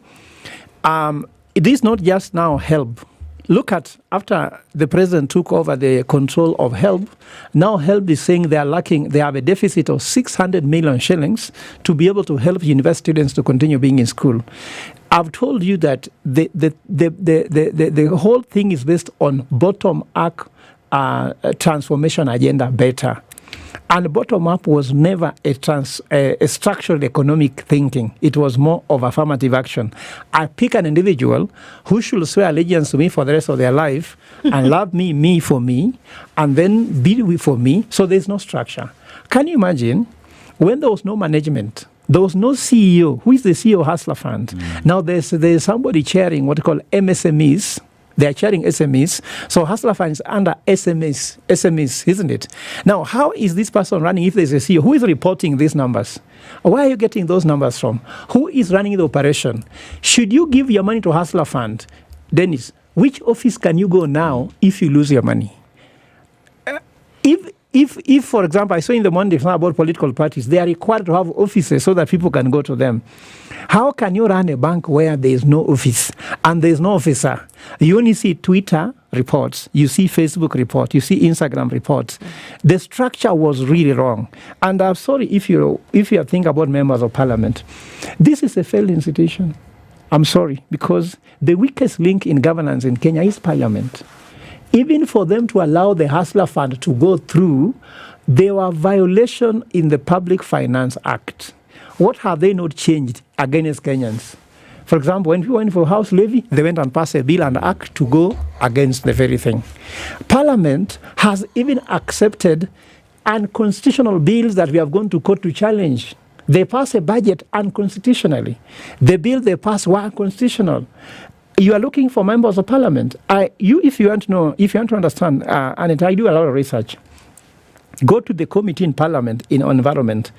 it is not just now HELB. Look at, after the president took over the control of HELB, now HELB is saying they have a deficit of 600 million shillings to be able to help university students to continue being in school. I've told you that the whole thing is based on bottom-up transformation agenda better. And bottom-up was never a structural economic thinking. It was more of affirmative action. I pick an individual who should swear allegiance to me for the rest of their life and love me for me, and then be for me, so there's no structure. Can you imagine when there was no management? There was no CEO. Who is the CEO of Hustler Fund? Now there's somebody chairing what we call MSMEs. They are chairing SMEs. So Hustler Fund is under SMEs, isn't it? Now, how is this person running if there's a CEO? Who is reporting these numbers? Where are you getting those numbers from? Who is running the operation? Should you give your money to Hustler Fund? Dennis, which office can you go now if you lose your money? If, for example, I saw in the Monday about political parties, they are required to have offices so that people can go to them. How can you run a bank where there is no office and there is no officer? You only see Twitter reports, you see Facebook reports, you see Instagram reports. The structure was really wrong. And I'm sorry if you think about members of parliament. This is a failed institution. I'm sorry, because the weakest link in governance in Kenya is parliament. Even for them to allow the Hustler Fund to go through, there were violations in the Public Finance Act. What have they not changed against Kenyans? For example, when people went for house levy, they went and passed a bill and act to go against the very thing. Parliament has even accepted unconstitutional bills that we have gone to court to challenge. They pass a budget unconstitutionally. The bill they pass were unconstitutional. You are looking for members of parliament. If you want to understand, and I do a lot of research, go to the committee in parliament on environment.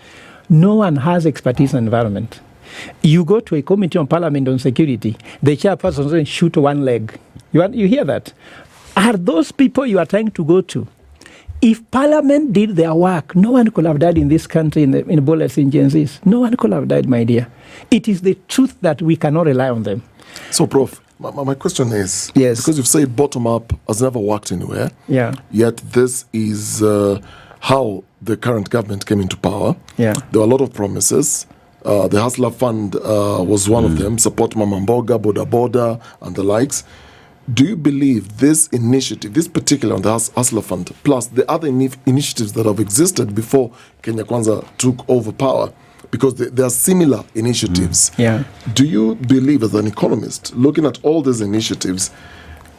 No one has expertise in environment. You go to a committee on parliament on security, the chairperson says shoot one leg. You hear that? Are those people you are trying to go to? If parliament did their work, no one could have died in this country in bullets in Gen Zs. No one could have died, my dear. It is the truth that we cannot rely on them. So, Prof, my question is, yes, because you've said bottom-up has never worked anywhere, yeah. Yet this is how the current government came into power. Yeah. There were a lot of promises. The Hustler Fund was one of them, support Mama Mboga, Boda Boda, and the likes. Do you believe this initiative, this particular on the Hustler Fund, plus the other initiatives that have existed before Kenya Kwanza took over power, because they are similar initiatives. Yeah. Do you believe, as an economist, looking at all these initiatives,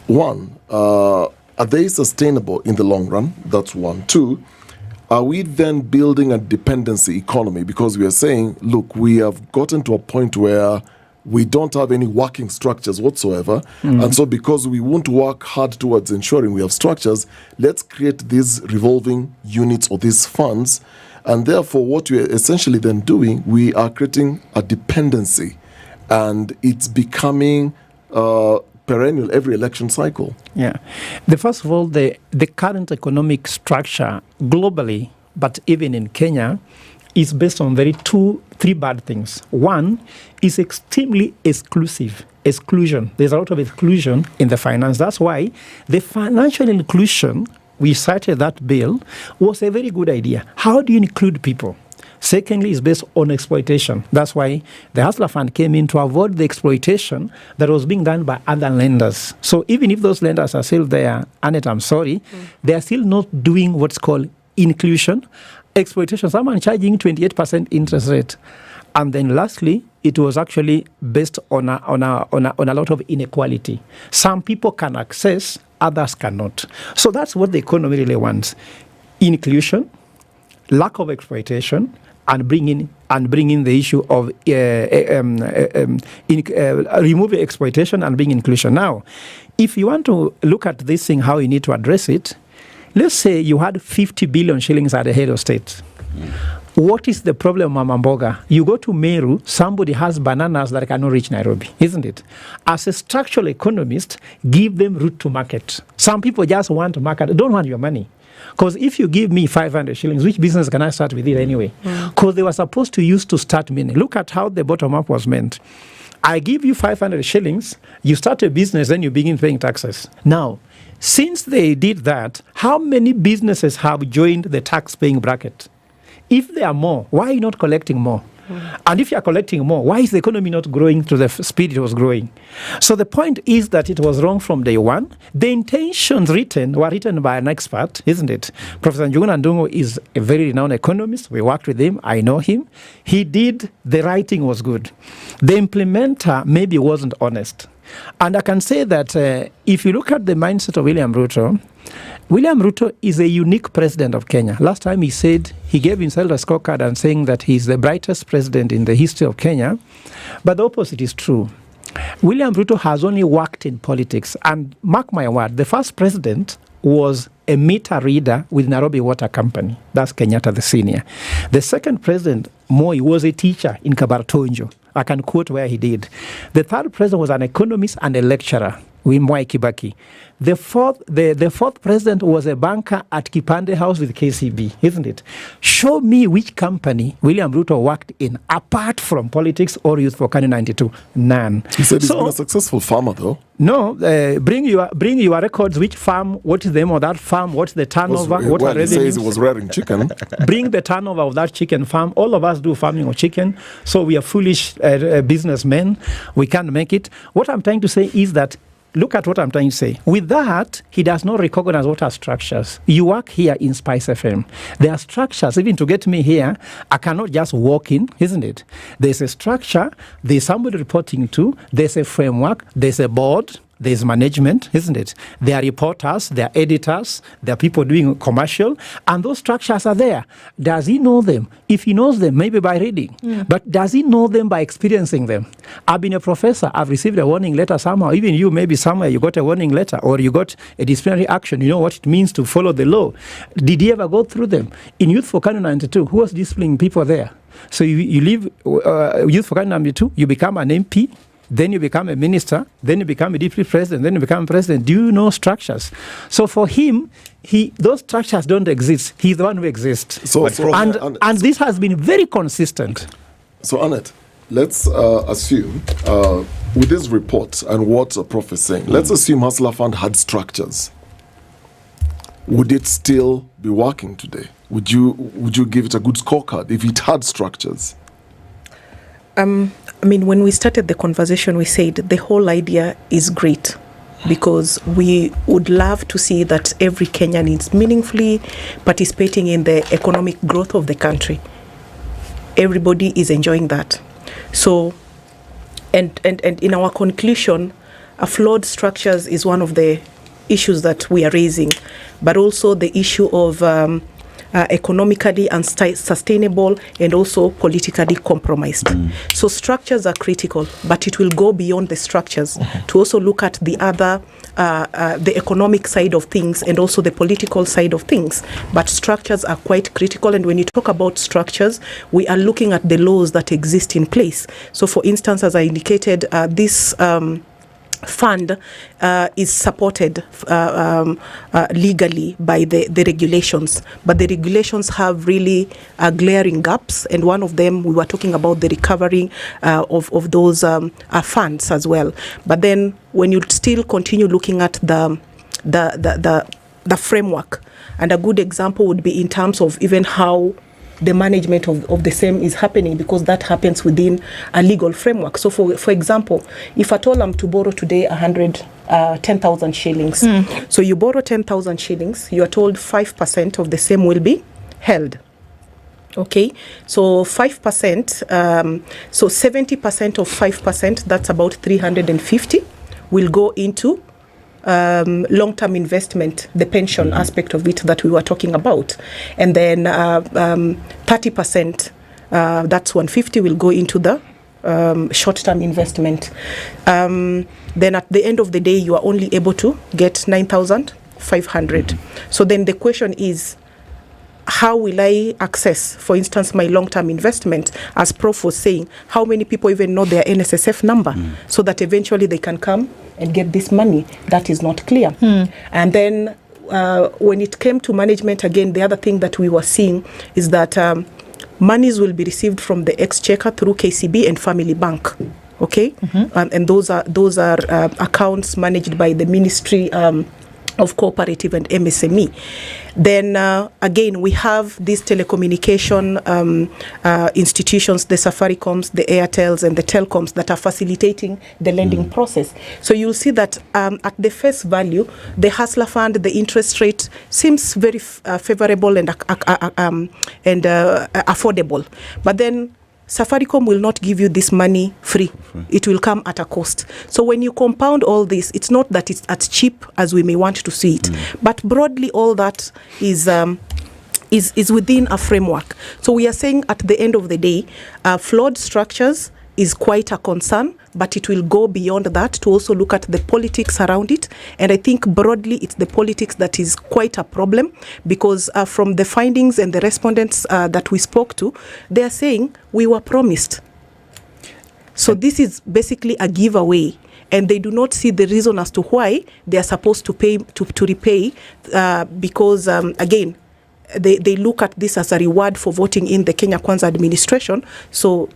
one, are are they sustainable in the long run? That's one. Two, are we then building a dependency economy? Because we are saying, look, we have gotten to a point where we don't have any working structures whatsoever. And so because we won't work hard towards ensuring we have structures, let's create these revolving units or these funds. And therefore, what we are essentially then doing, we are creating a dependency. And it's becoming perennial every election cycle. Yeah. First of all, the current economic structure globally, but even in Kenya, is based on three bad things. One is extremely exclusion. There's a lot of exclusion in the finance. That's why the financial inclusion, we cited that bill, was a very good idea. How do you include people? Secondly, is based on exploitation. That's why the Hustler Fund came in to avoid the exploitation that was being done by other lenders. So even if those lenders are still there, Annette, I'm sorry, they are still not doing what's called inclusion. Exploitation, someone charging 28% interest rate. And then lastly, it was actually based on a lot of inequality. Some people can access, others cannot. So that's what the economy really wants. Inclusion, lack of exploitation, and bring in the issue of removing exploitation and bring inclusion. Now, if you want to look at this thing, how you need to address it, let's say you had 50 billion shillings at the head of state. What is the problem, Mama Mboga? You go to Meru, somebody has bananas that cannot reach Nairobi, isn't it? As a structural economist, give them route to market. Some people just want to market, don't want your money. Because if you give me 500 shillings, which business can I start with it anyway? Because they were supposed to use to start meaning. Look at how the bottom up was meant. I give you 500 shillings, you start a business, then you begin paying taxes. Now, since they did that, how many businesses have joined the tax-paying bracket? If there are more, why are you not collecting more? And if you are collecting more, why is the economy not growing to the speed it was growing? So the point is that it was wrong from day one. The intentions were written by an expert, isn't it? Professor Njuguna Ndungu is a very renowned economist. We worked with him. I know him. The writing was good. The implementer maybe wasn't honest. And I can say that if you look at the mindset of William Ruto is a unique president of Kenya. Last time he said he gave himself a scorecard and saying that he's the brightest president in the history of Kenya. But the opposite is true. William Ruto has only worked in politics. And mark my word, the first president was a meter reader with Nairobi Water Company. That's Kenyatta the senior. The second president, Moi, was a teacher in Kabartonjo. I can quote where he did. The third president was an economist and a lecturer, Mwai Kibaki. The fourth president was a banker at Kipande House with KCB, isn't it? Show me which company William Ruto worked in apart from politics or Youth for Kanu 92. None. He said he's been a successful farmer, though. No, bring your records. Which farm? What is the name of that farm? What's the turnover? He says he was rearing chicken. Bring the turnover of that chicken farm. All of us do farming of chicken, so we are foolish businessmen. We can't make it. What I'm trying to say is that. Look at what I'm trying to say. With that, he does not recognize what are structures. You work here in SpiceFM. There are structures. Even to get me here, I cannot just walk in, isn't it? There's a structure. There's somebody reporting to. There's a framework. There's a board. There's management, isn't it? There are reporters, there are editors, there are people doing commercial, and those structures are there. Does he know them? If he knows them, maybe by reading. But does he know them by experiencing them? I've been a professor. I've received a warning letter somehow. Even you, maybe somewhere you got a warning letter or you got a disciplinary action. You know what it means to follow the law. Did he ever go through them? In Youth for Kanu 92, who was disciplining people there? So you leave Youth for Kanu 92, you become an MP, then you become a minister, then you become a deputy president, then you become president. Do you know structures? So for him, those structures don't exist. He's the one who exists. And this has been very consistent. So Annette, let's assume, with this report and what Prof is saying, let's assume Hustler Fund had structures. Would it still be working today? Would you give it a good scorecard if it had structures? When we started the conversation, we said the whole idea is great because we would love to see that every Kenyan is meaningfully participating in the economic growth of the country. Everybody is enjoying that. So, and in our conclusion, a flawed structures is one of the issues that we are raising, but also the issue of economically unsustainable and also politically compromised. So structures are critical, but it will go beyond the structures to also look at the other, the economic side of things and also the political side of things. But structures are quite critical, and when you talk about structures, we are looking at the laws that exist in place. So for instance, as I indicated, this fund is supported legally by the regulations, but the regulations have really glaring gaps, and one of them, we were talking about the recovery of those funds as well. But then when you still continue looking at the framework, and a good example would be in terms of even how the management of the same is happening, because that happens within a legal framework. So for example, if at all I'm to borrow today 10,000 shillings, so you borrow 10,000 shillings, you are told 5% of the same will be held. Okay, so 5%, so 70% of 5%, that's about 350, will go into long-term investment, the pension aspect of it that we were talking about, and then 30%, that's 150, will go into the short-term investment. Then at the end of the day, you are only able to get 9,500. So then the question is, how will I access, for instance, my long-term investment? As Prof was saying, how many people even know their NSSF number so that eventually they can come and get this money? That is not clear. And then when it came to management, again, the other thing that we were seeing is that monies will be received from the exchequer through KCB and Family Bank. Okay, and those are accounts managed by the Ministry of Cooperative and MSME. Then again, we have these telecommunication institutions, the Safaricom's, the Airtels and the Telcoms, that are facilitating the lending process. So you'll see that at the face value, the Hustler Fund, the interest rate seems very favorable and affordable. But then Safaricom will not give you this money free. It will come at a cost. So when you compound all this, it's not that it's as cheap as we may want to see it, but broadly all that is within a framework. So we are saying at the end of the day, flawed structures is quite a concern, but it will go beyond that to also look at the politics around it. And I think broadly it's the politics that is quite a problem, because from the findings and the respondents that we spoke to, they are saying we were promised. So this is basically a giveaway, and they do not see the reason as to why they are supposed to pay to repay, because again, they look at this as a reward for voting in the Kenya Kwanza administration. So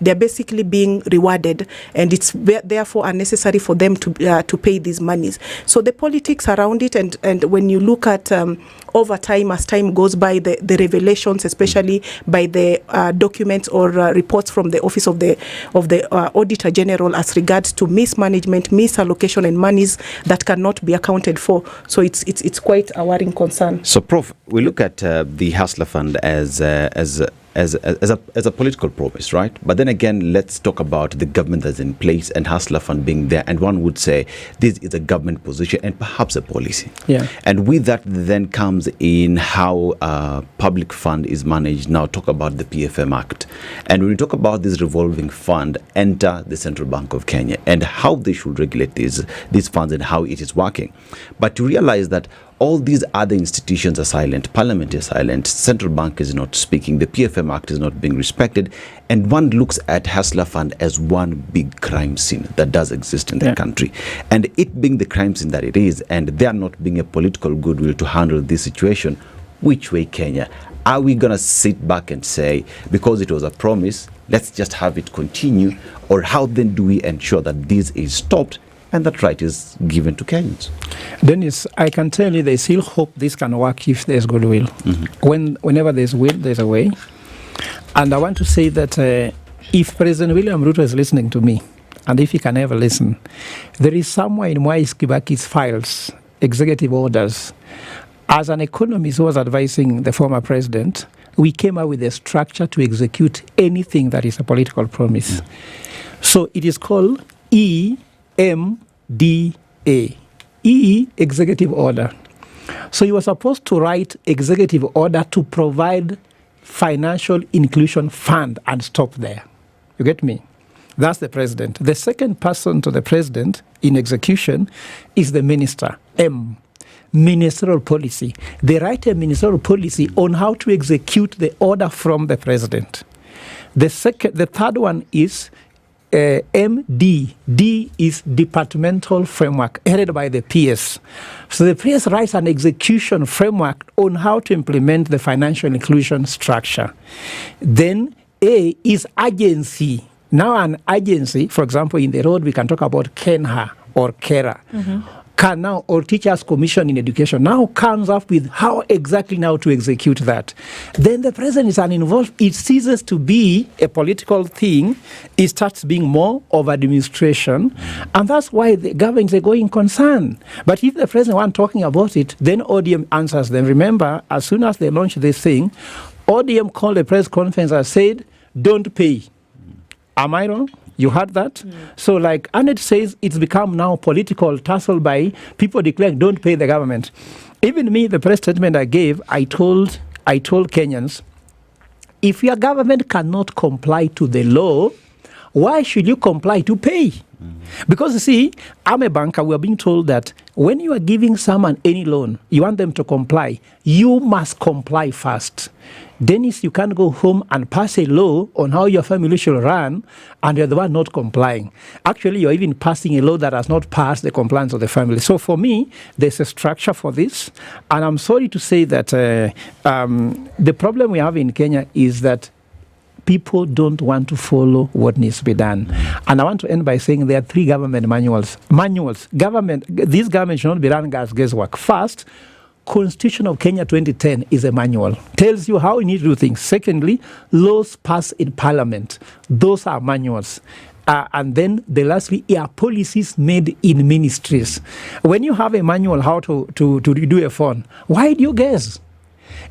they're basically being rewarded, and it's therefore unnecessary for them to pay these monies. So the politics around it, and when you look at over time, as time goes by, the revelations, especially by the documents or reports from the Office of the Auditor General as regards to mismanagement, misallocation, and monies that cannot be accounted for. So it's quite a worrying concern. So, Prof, we look at the Hustler Fund as a political promise, right? But then again, let's talk about the government that's in place and Hustler Fund being there. And one would say this is a government position and perhaps a policy. Yeah. And with that then comes in how public fund is managed. Now talk about the PFM Act. And when we talk about this revolving fund, enter the Central Bank of Kenya and how they should regulate these funds and how it is working. But to realize that all these other institutions are silent, Parliament is silent, Central Bank is not speaking, the PFM Act is not being respected, and one looks at Hustler Fund as one big crime scene that does exist in the country. And it being the crime scene that it is, and there not being a political goodwill to handle this situation, which way, Kenya? Are we going to sit back and say, because it was a promise, let's just have it continue? Or how then do we ensure that this is stopped and that right is given to Kenyans? Dennis, I can tell you they still hope this can work if there's goodwill. Whenever there's will, there's a way. And I want to say that if President William Ruto is listening to me, and if he can ever listen, there is somewhere in Mwai Kibaki's files, executive orders. As an economist who was advising the former president, we came up with a structure to execute anything that is a political promise. So it is called EMDA, E, executive order. So you were supposed to write executive order to provide financial inclusion fund and stop there. You get me? That's the president. The second person to the president in execution is the minister, M. Ministerial policy. They write a ministerial policy on how to execute the order from the president. The third one is MD. D is departmental framework headed by the PS. So the PS writes an execution framework on how to implement the financial inclusion structure. Then A is agency. Now an agency, for example, in the road we can talk about KENHA or KERA. Can now, or Teachers Commission in Education, now comes up with how exactly now to execute that. Then the president is uninvolved. It ceases to be a political thing. It starts being more of administration. And that's why the government is a going concern. But if the president wants talking about it, then ODM answers them. Remember, as soon as they launched this thing, ODM called a press conference and said, don't pay. Am I wrong? You heard that? So like Annette says, it's become now political tussle by people declaring don't pay the government. Even me, the press statement I gave, I told Kenyans, if your government cannot comply to the law, why should you comply to pay? Because you see, I'm a banker, we are being told that when you are giving someone any loan, you want them to comply, you must comply first. Dennis, you can't go home and pass a law on how your family should run and you're the one not complying. Actually, you're even passing a law that has not passed the compliance of the family. So for me, there's a structure for this. And I'm sorry to say that the problem we have in Kenya is that people don't want to follow what needs to be done. And I want to end by saying there are 3 government manuals. This government should not be run as guesswork. First, Constitution of Kenya 2010 is a manual. Tells you how you need to do things. Secondly, laws passed in Parliament. Those are manuals. And then the last 3 are policies made in ministries. When you have a manual how to do a phone, why do you guess?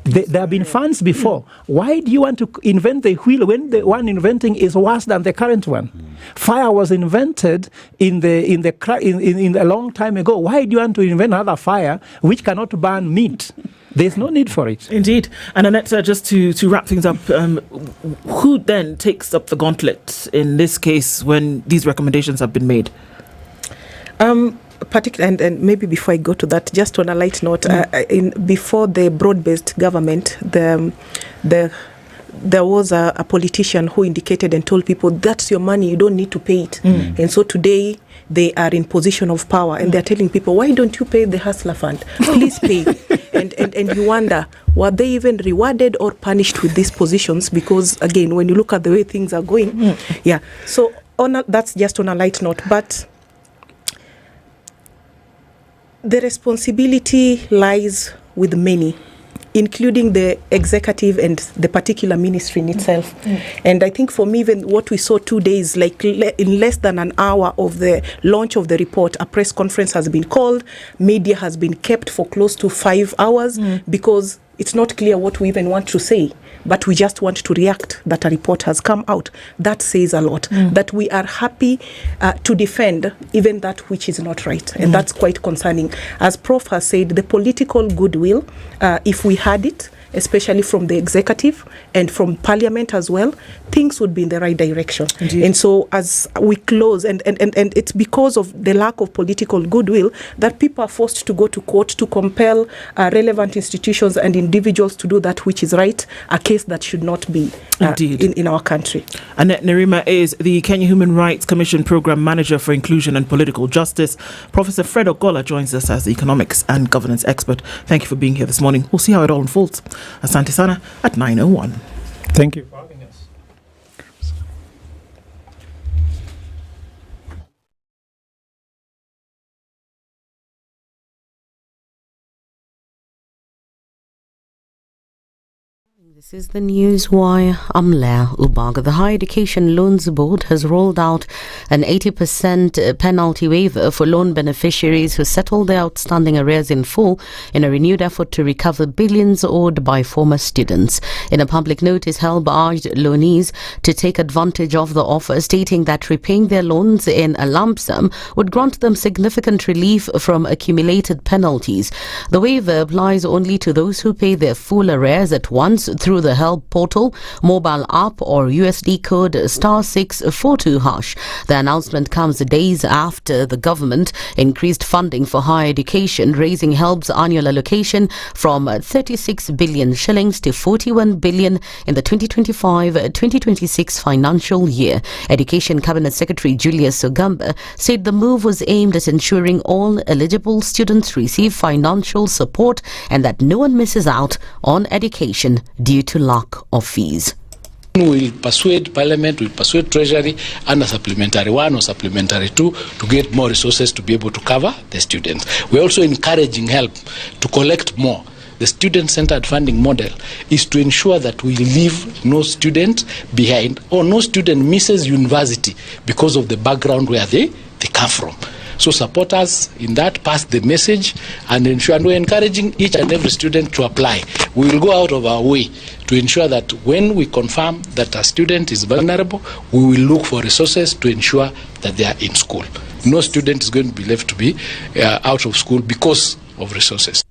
There have been funds before. Why do you want to invent the wheel when the one inventing is worse than the current one? Fire was invented in a long time ago. Why do you want to invent another fire which cannot burn meat? There's no need for it. Indeed. And Annette, just to wrap things up, who then takes up the gauntlet in this case when these recommendations have been made? And maybe before I go to that, just on a light note, before the broad-based government, there was a politician who indicated and told people, that's your money, you don't need to pay it. And so today, they are in position of power and they're telling people, why don't you pay the hustler fund? Please pay. and you wonder, were they even rewarded or punished with these positions? Because again, when you look at the way things are going, so that's just on a light note. But the responsibility lies with many, including the executive and the particular ministry in itself. And I think for me, even what we saw 2 days, like in less than an hour of the launch of the report, a press conference has been called, media has been kept for close to 5 hours because it's not clear what we even want to say, but we just want to react that a report has come out. That says a lot, that we are happy to defend even that which is not right. And that's quite concerning. As Prof has said, the political goodwill, if we had it, especially from the executive and from parliament as well, things would be in the right direction. Indeed. And so as we close, and it's because of the lack of political goodwill that people are forced to go to court to compel relevant institutions and individuals to do that which is right, a case that should not be in our country. Annette Nerima is the Kenya Human Rights Commission Program Manager for Inclusion and Political Justice. Professor Fred Ogola joins us as the economics and governance expert. Thank you for being here this morning. We'll see how it all unfolds. Asante sana at 9:01. Thank you for having us. This is the news wire. I'm Leah Ubaga. The Higher Education Loans Board has rolled out an 80% penalty waiver for loan beneficiaries who settle their outstanding arrears in full in a renewed effort to recover billions owed by former students. In a public notice, HELB urged loanees to take advantage of the offer, stating that repaying their loans in a lump sum would grant them significant relief from accumulated penalties. The waiver applies only to those who pay their full arrears at once through the HELB portal, mobile app or USD code *642#. The announcement comes days after the government increased funding for higher education, raising HELB's annual allocation from 36 billion shillings to 41 billion in the 2025-2026 financial year. Education Cabinet Secretary Julius Ogamba said the move was aimed at ensuring all eligible students receive financial support and that no one misses out on education due to lack of fees. We'll persuade Parliament, we'll persuade Treasury and a supplementary 1 or supplementary 2 to get more resources to be able to cover the students. We're also encouraging HELB to collect more. The student-centered funding model is to ensure that we leave no student behind or no student misses university because of the background where they come from. So support us in that, pass the message and ensure, and we're encouraging each and every student to apply. We will go out of our way to ensure that when we confirm that a student is vulnerable, we will look for resources to ensure that they are in school. No student is going to be left to be out of school because of resources.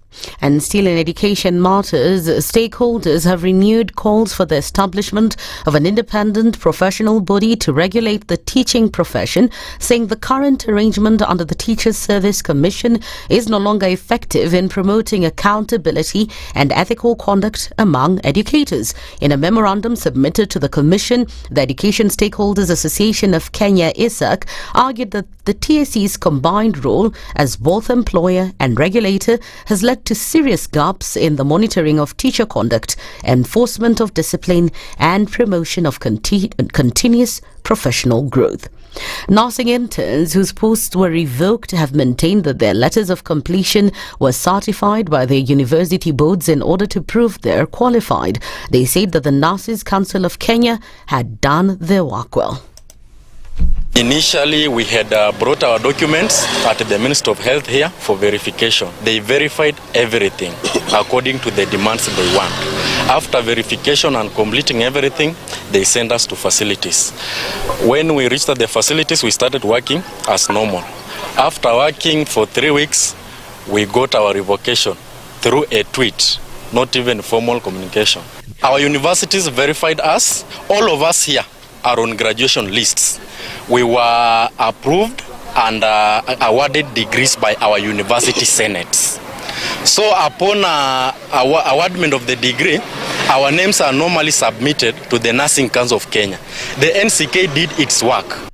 And still in education matters, stakeholders have renewed calls for the establishment of an independent professional body to regulate the teaching profession, saying the current arrangement under the Teachers Service Commission is no longer effective in promoting accountability and ethical conduct among educators. In a memorandum submitted to the Commission, the Education Stakeholders Association of Kenya, ISAC, argued that the TSC's combined role as both employer and regulator has led to serious gaps in the monitoring of teacher conduct, enforcement of discipline and promotion of continuous professional growth. Nursing interns whose posts were revoked have maintained that their letters of completion were certified by their university boards in order to prove they're qualified. They said that the Nurses Council of Kenya had done their work well. Initially, we had brought our documents at the Ministry of Health here for verification. They verified everything according to the demands they want. After verification and completing everything, they sent us to facilities. When we reached the facilities, we started working as normal. After working for 3 weeks, we got our revocation through a tweet, not even formal communication. Our universities verified us. All of us here are on graduation lists. We were approved and awarded degrees by our university senates. So upon awardment of the degree, our names are normally submitted to the Nursing Council of Kenya. The NCK did its work.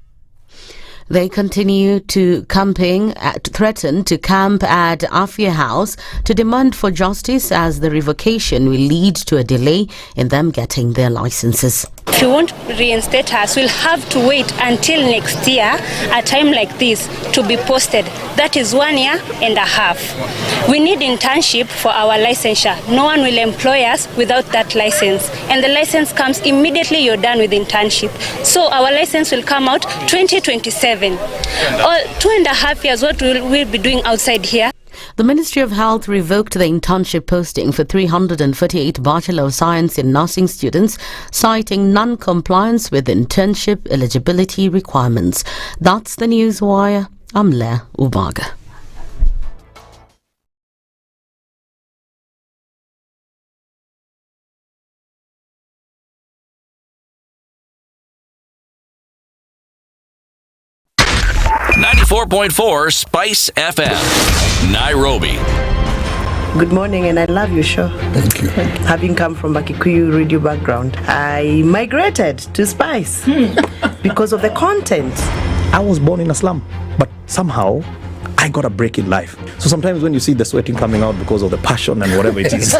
They continue to threaten to camp at Afia House to demand for justice, as the revocation will lead to a delay in them getting their licenses. If you want to reinstate us, we'll have to wait until next year, a time like this, to be posted. That is 1 year and a half. We need internship for our licensure. No one will employ us without that license. And the license comes immediately you're done with internship. So our license will come out 2027. Or 2.5 years, what we'll be doing outside here. The Ministry of Health revoked the internship posting for 348 Bachelor of Science in Nursing students, citing non-compliance with internship eligibility requirements. That's the news wire. I'm Leah Ubaga. .4 Spice FM, Nairobi. Good morning, and I love your show. Thank you. Having come from a Kikuyu radio background, I migrated to Spice because of the content. I was born in a slum, but somehow I got a break in life. So sometimes when you see the sweating coming out because of the passion and whatever it is,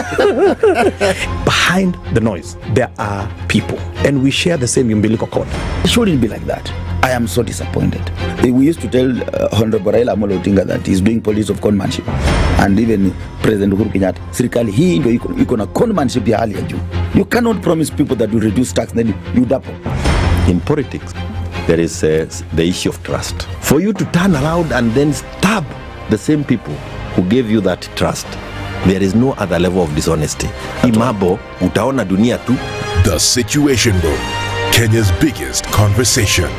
behind the noise, there are people, and we share the same umbilical cord. It shouldn't be like that. I am so disappointed. We used to tell Honorable Raila Amolo Odinga that he's doing policy of conmanship, and even President Uhuru Kenyatta, serikali hii ndio iko na conmanship ya hali ya juu. You cannot promise people that you reduce tax, then you double. In politics, there is the issue of trust. For you to turn around and then stab the same people who gave you that trust, there is no other level of dishonesty. Imabo, utaona dunia tu. The Situation Room, Kenya's biggest conversation.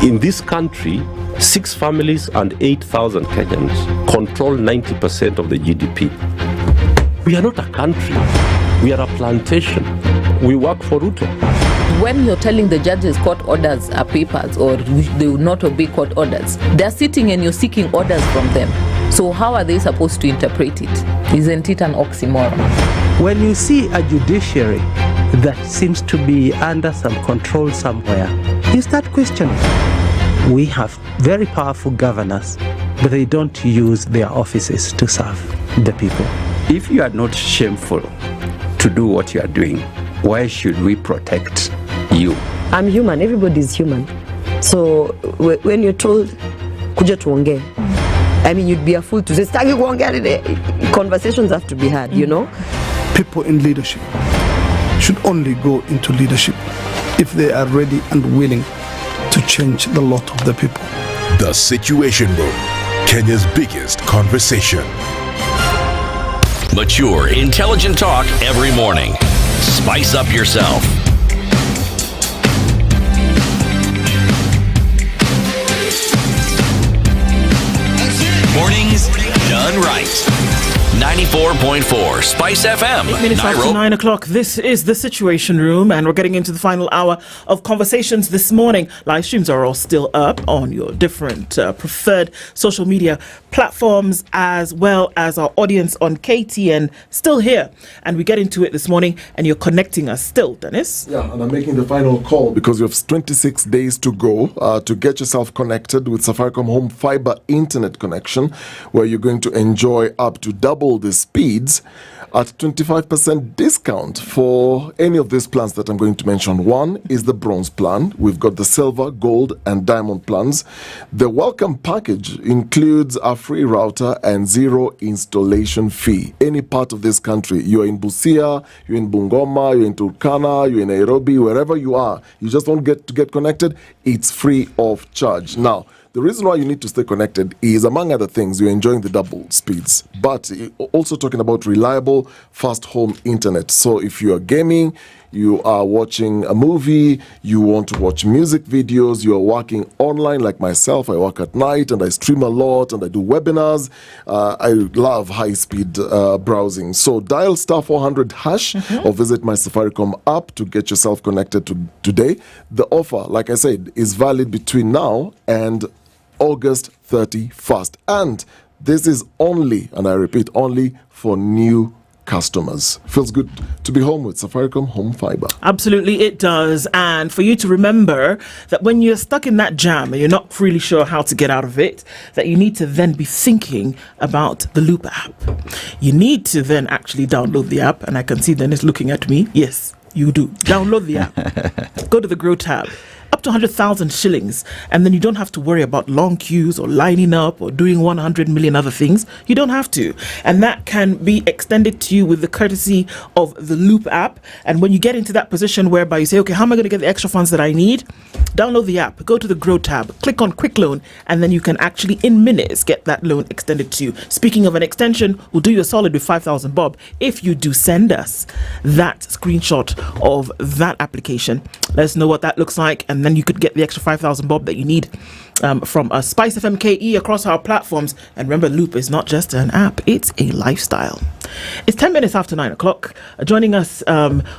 In this country, 6 families and 8,000 Kenyans control 90% of the GDP. We are not a country. We are a plantation. We work for Ruto. When you're telling the judges court orders are papers or they will not obey court orders, they're sitting and you're seeking orders from them. So how are they supposed to interpret it? Isn't it an oxymoron? When you see a judiciary that seems to be under some control somewhere, you start questioning. We have very powerful governors, but they don't use their offices to serve the people. If you are not shameful to do what you are doing, why should we protect you? I'm human. Everybody's human. So when you're told, kuja tuongee, I mean, you'd be a fool to say, staki kuongea. Conversations have to be had, you know? People in leadership should only go into leadership if they are ready and willing to change the lot of the people. The Situation Room, Kenya's biggest conversation. Mature, intelligent talk every morning. Spice up yourself. Mornings done right. 94.4 Spice FM. 8 minutes after 9 o'clock. This is the Situation Room, and we're getting into the final hour of conversations this morning. Live streams are all still up on your different preferred social media platforms, as well as our audience on KTN still here. And we get into it this morning, and you're connecting us still, Dennis. Yeah, and I'm making the final call because you have 26 days to go to get yourself connected with Safaricom Home Fiber Internet Connection, where you're going to enjoy up to double the speeds at 25% discount for any of these plans that I'm going to mention. One is the bronze plan. We've got the silver, gold, and diamond plans. The welcome package includes a free router and zero installation fee. Any part of this country, you're in Busia, you're in Bungoma, you're in Turkana, you're in Nairobi, wherever you are, you just want to get connected, it's free of charge. Now, the reason why you need to stay connected is, among other things, you're enjoying the double speeds, but also talking about reliable, fast home internet. So if you are gaming, you are watching a movie, you want to watch music videos, you are working online like myself, I work at night and I stream a lot and I do webinars. I love high-speed browsing. So dial star 400 hash or visit my Safaricom app to get yourself connected today. The offer, like I said, is valid between now and August 31st. And this is only, and I repeat, only for new customers. Feels good to be home with Safaricom Home Fiber. Absolutely, it does. And for you to remember that when you're stuck in that jam and you're not really sure how to get out of it, that you need to then be thinking about the Loop app. You need to then actually download the app. And I can see Dennis looking at me. Yes, you do. Download the app. Go to the Grow tab. Up to 100,000 shillings, and then you don't have to worry about long queues or lining up or doing 100 million other things. You don't have to, and that can be extended to you with the courtesy of the Loop app. And when you get into that position whereby you say, okay, how am I going to get the extra funds that I need? Download the app, go to the Grow tab, click on Quick Loan, and then you can actually in minutes get that loan extended to you. Speaking of an extension, we'll do you a solid with 5,000 bob if you do send us that screenshot of that application. Let us know what that looks like, and then you could get the extra 5,000 bob that you need from SpiceFM KE across our platforms. And remember, Loop is not just an app, it's a lifestyle. It's 10 minutes after 9 o'clock. Joining us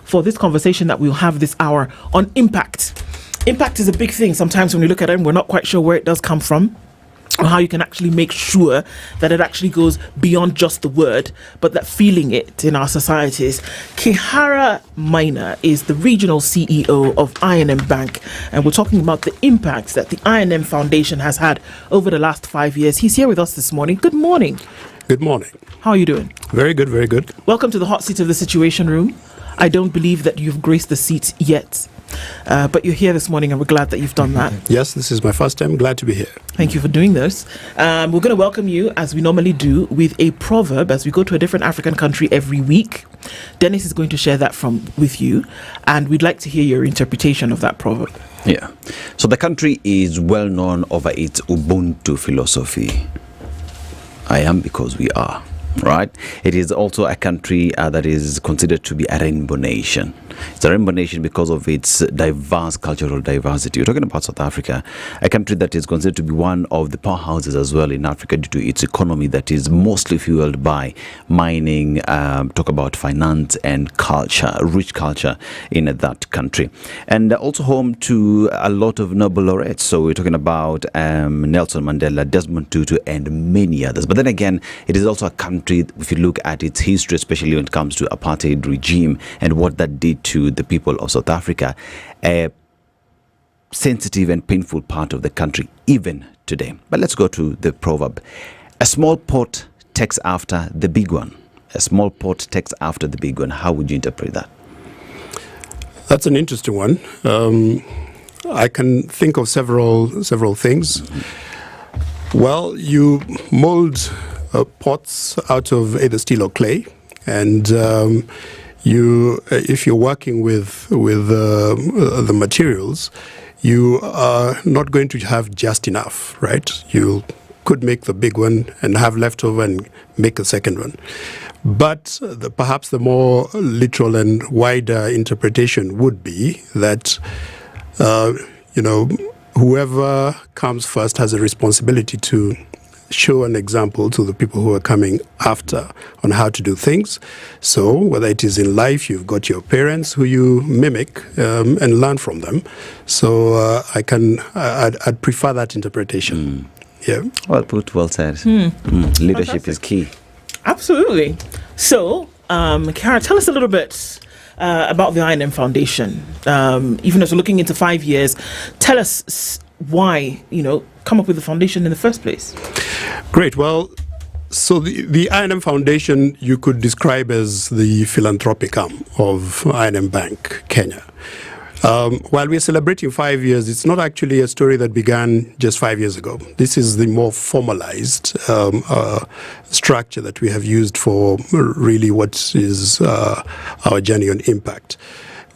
for this conversation that we'll have this hour on impact. Impact is a big thing. Sometimes when we look at it, we're not quite sure where it does come from, or how you can actually make sure that it actually goes beyond just the word, but that feeling it in our societies. Kihara Maina is the regional CEO of I&M Bank, and we're talking about the impacts that the I&M Foundation has had over the last 5 years. He's here with us this morning. Good morning. Good morning. How are you doing? Very good, very good. Welcome to the hot seat of the Situation Room. I don't believe that you've graced the seat yet. But you're here this morning and we're glad that you've done that. Yes, this is my first time. Glad to be here. Thank you for doing this. We're going to welcome you, as we normally do, with a proverb as we go to a different African country every week. Dennis is going to share that with you, and we'd like to hear your interpretation of that proverb. Yeah. So the country is well known over its Ubuntu philosophy. I am because we are. Right? It is also a country that is considered to be a rainbow nation. It's a rainbow nation because of its diverse cultural diversity. We're talking about South Africa, a country that is considered to be one of the powerhouses as well in Africa due to its economy that is mostly fueled by mining, talk about finance and culture, rich culture in that country. And also home to a lot of Nobel laureates. So we're talking about Nelson Mandela, Desmond Tutu, and many others. But then again, it is also a country, if you look at its history, especially when it comes to apartheid regime and what that did to the people of South Africa, a sensitive and painful part of the country even today. But let's go to the proverb. A small pot takes after the big one. A small pot takes after the big one. How would you interpret that? That's an interesting one. I can think of several things. Well, you mold pots out of either steel or clay, and if you're working with the materials, you are not going to have just enough, right? You could make the big one and have leftover and make a second one. But perhaps the more literal and wider interpretation would be that, whoever comes first has a responsibility to show an example to the people who are coming after on how to do things. So whether it is in life, you've got your parents who you mimic and learn from them. So I'd prefer that interpretation. Yeah. Well put, well said. Leadership is key. Absolutely. So, Kara, tell us a little bit about the I&M Foundation. Even as we're looking into 5 years, tell us why, come up with the foundation in the first place. Great. Well, so the I&M Foundation you could describe as the philanthropic arm of I&M Bank, Kenya. While we're celebrating 5 years, it's not actually a story that began just 5 years ago. This is the more formalized structure that we have used for really what is our journey on impact.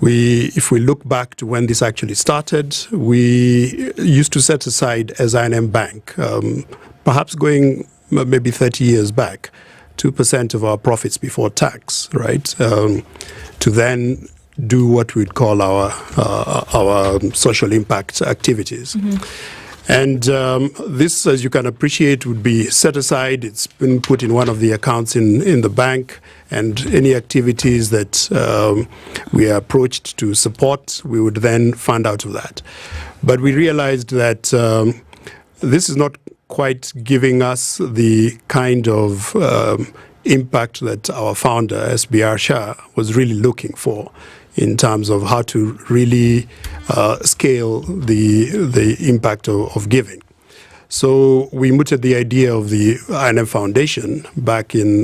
If we look back to when this actually started, we used to set aside as I&M Bank, perhaps going maybe 30 years back, 2% of our profits before tax, right? To then do what we'd call our social impact activities. And this, as you can appreciate, would be set aside. It's been put in one of the accounts in the bank, and any activities that we are approached to support, we would then fund out of that. But we realized that this is not quite giving us the kind of impact that our founder, SBR Shah, was really looking for in terms of how to really scale the impact of giving. So we mooted the idea of the I&M Foundation back in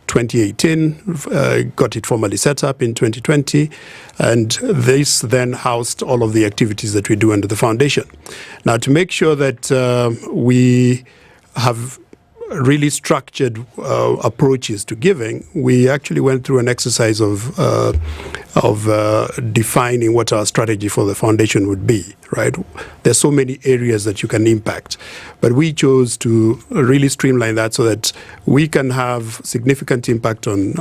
2018, got it formally set up in 2020, and this then housed all of the activities that we do under the foundation. Now, to make sure that we have really structured approaches to giving, we actually went through an exercise of defining what our strategy for the foundation would be, right? There's so many areas that you can impact, but we chose to really streamline that so that we can have significant impact on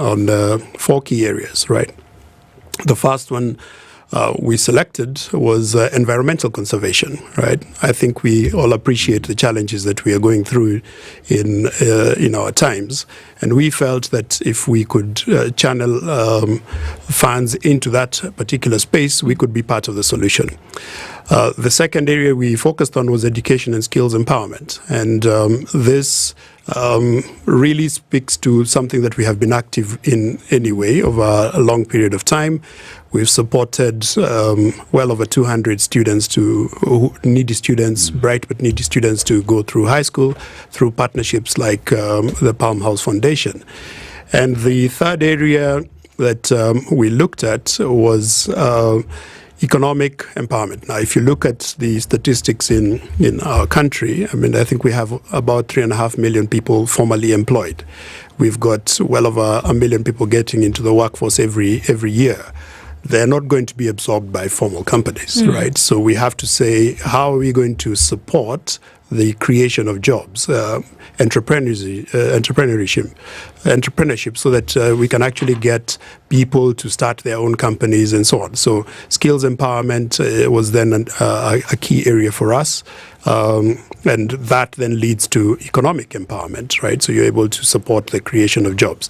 4 key areas, right? The first one we selected was environmental conservation, right? I think we all appreciate the challenges that we are going through in our times, and we felt that if we could channel funds into that particular space, we could be part of the solution. The second area we focused on was education and skills empowerment, and this really speaks to something that we have been active in anyway over a long period of time. We've supported well over 200 students needy students, bright but needy students, to go through high school through partnerships like the Palm House Foundation. And the third area that we looked at was economic empowerment. Now, if you look at the statistics in our country, I mean, I think we have about 3.5 million people formally employed. We've got well over 1 million people getting into the workforce every year. They're not going to be absorbed by formal companies, right? So we have to say, how are we going to support the creation of jobs, entrepreneurship, so that we can actually get people to start their own companies and so on. So skills empowerment was then a key area for us. And that then leads to economic empowerment, right? So you're able to support the creation of jobs.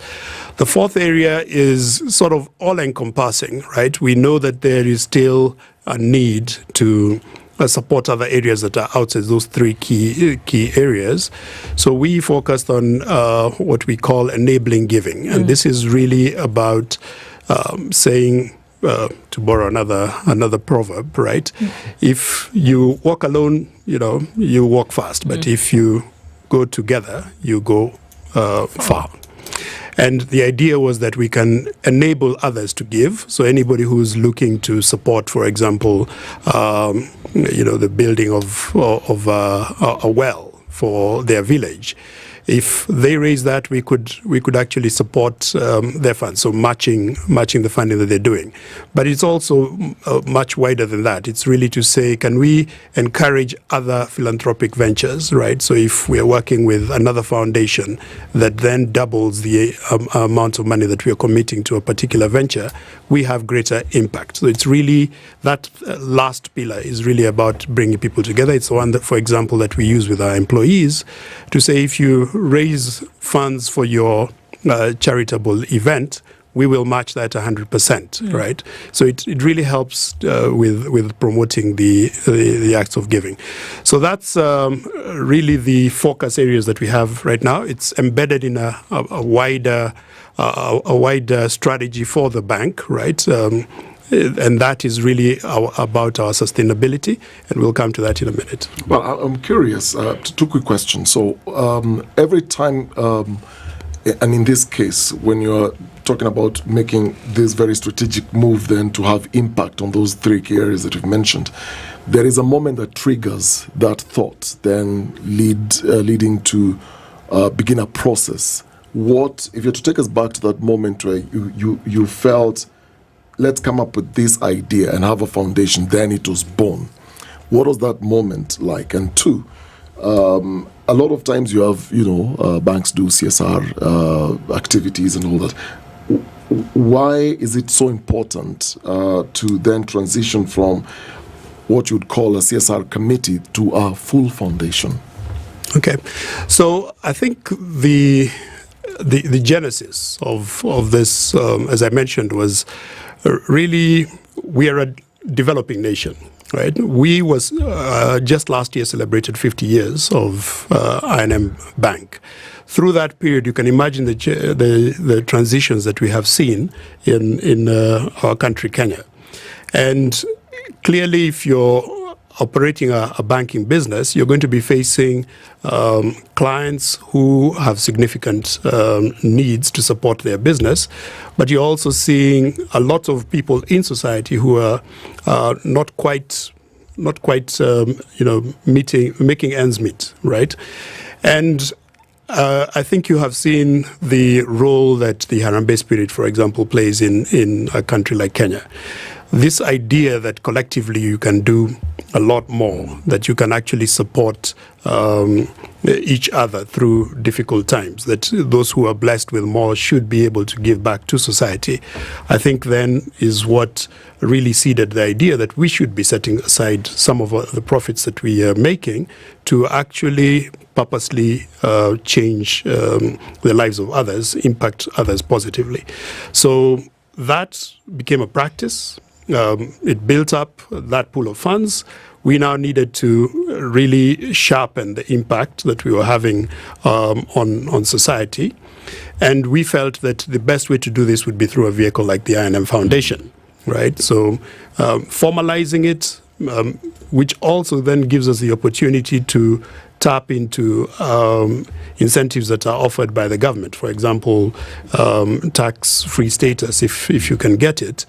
The fourth area is sort of all-encompassing, right? We know that there is still a need to support other areas that are outside those three key areas. So we focused on what we call enabling giving. And this is really about saying, to borrow another proverb, right? If you walk alone, you walk fast. But if you go together, you go far. And the idea was that we can enable others to give. So anybody who's looking to support, for example, the building of a well for their village, if they raise that, we could actually support their funds, so matching the funding that they're doing. But it's also much wider than that. It's really to say, can we encourage other philanthropic ventures, right? So if we are working with another foundation that then doubles the amount of money that we are committing to a particular venture, we have greater impact. So it's really, that last pillar is really about bringing people together. It's the one that, for example, that we use with our employees to say, if you raise funds for your charitable event, we will match that 100%, right? So it really helps with promoting the acts of giving. So that's really the focus areas that we have right now. It's embedded in a wider strategy for the bank, right? And that is really about our sustainability, and we'll come to that in a minute. Well, I'm curious, two quick questions. So every time, and in this case, when you're talking about making this very strategic move then to have impact on those three key areas that you've mentioned, there is a moment that triggers that thought, then leading to begin a process. What, if you're to take us back to that moment where you felt, let's come up with this idea and have a foundation, then it was born. What was that moment like? And two, a lot of times you have, banks do CSR activities and all that. Why is it so important to then transition from what you'd call a CSR committee to a full foundation? Okay, so I think the genesis of this, as I mentioned, was really, we are a developing nation, right? We was just last year celebrated 50 years of I&M Bank. Through that period, you can imagine the transitions that we have seen in our country, Kenya. And clearly, if you're operating a banking business, you're going to be facing clients who have significant needs to support their business, but you're also seeing a lot of people in society who are not quite making ends meet, right? And I think you have seen the role that the Harambee Spirit, for example, plays in a country like Kenya. This idea that collectively you can do a lot more, that you can actually support each other through difficult times, that those who are blessed with more should be able to give back to society, I think then is what really seeded the idea that we should be setting aside some of the profits that we are making to actually purposely change the lives of others, impact others positively. So that became a practice. It built up that pool of funds. We now needed to really sharpen the impact that we were having on society. And we felt that the best way to do this would be through a vehicle like the I&M Foundation, right? So formalizing it, which also then gives us the opportunity to tap into incentives that are offered by the government. For example, tax-free status, if you can get it.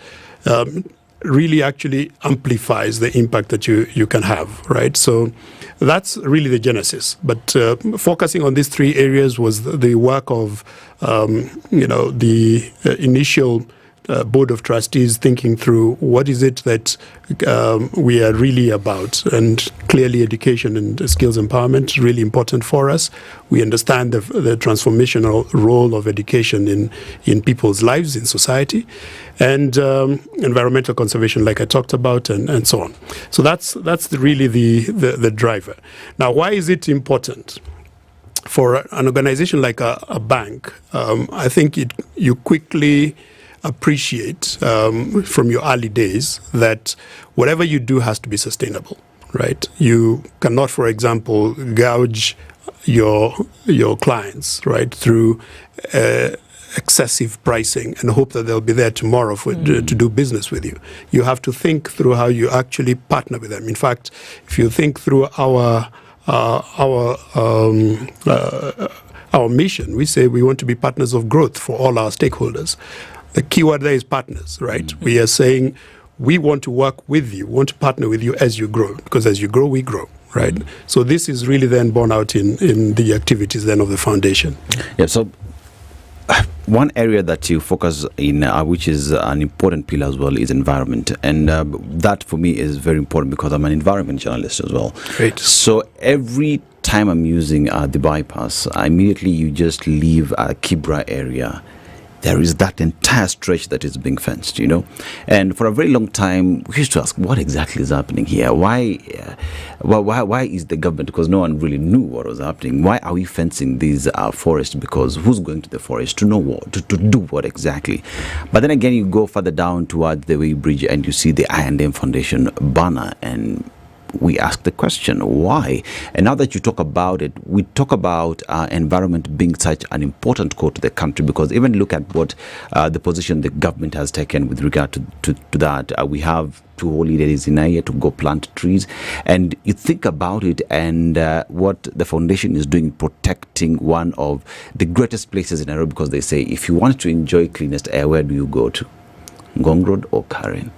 really actually amplifies the impact that you can have, right? So that's really the genesis. But focusing on these three areas was the work of, the initial board of trustees thinking through what is it that we are really about. And clearly education and skills empowerment is really important for us. We understand the transformational role of education in people's lives, in society, and environmental conservation, like I talked about, and so on. So that's really the driver. Now, why is it important? For an organization like a bank, I think you quickly appreciate from your early days that whatever you do has to be sustainable, right? You cannot, for example, gouge your clients, right, through excessive pricing and hope that they'll be there tomorrow to do business with you. You have to think through how you actually partner with them. In fact, if you think through our mission, we say we want to be partners of growth for all our stakeholders. The key word there is partners, right? Mm-hmm. We are saying we want to work with you, want to partner with you as you grow, because as you grow, we grow, right? Mm-hmm. So this is really then borne out in the activities then of the foundation. Yeah, so one area that you focus in, which is an important pillar as well, is environment. And that for me is very important because I'm an environment journalist as well. Great. So every time I'm using the bypass, immediately you just leave Kibra area. There is that entire stretch that is being fenced, And for a very long time, we used to ask, what exactly is happening here? Why is the government, because no one really knew what was happening, why are we fencing these forests? Because who's going to the forest to know what, to do what exactly? But then again, you go further down towards the Way Bridge and you see the I&M Foundation banner, and we ask the question, why? And now that you talk about it, we talk about environment being such an important core to the country, because even look at what the position the government has taken with regard to that. We have 2 holidays in a year to go plant trees. And you think about it and what the foundation is doing, protecting one of the greatest places in Nairobi, because they say, if you want to enjoy cleanest air, where do you go to? Ngong Road or Karen?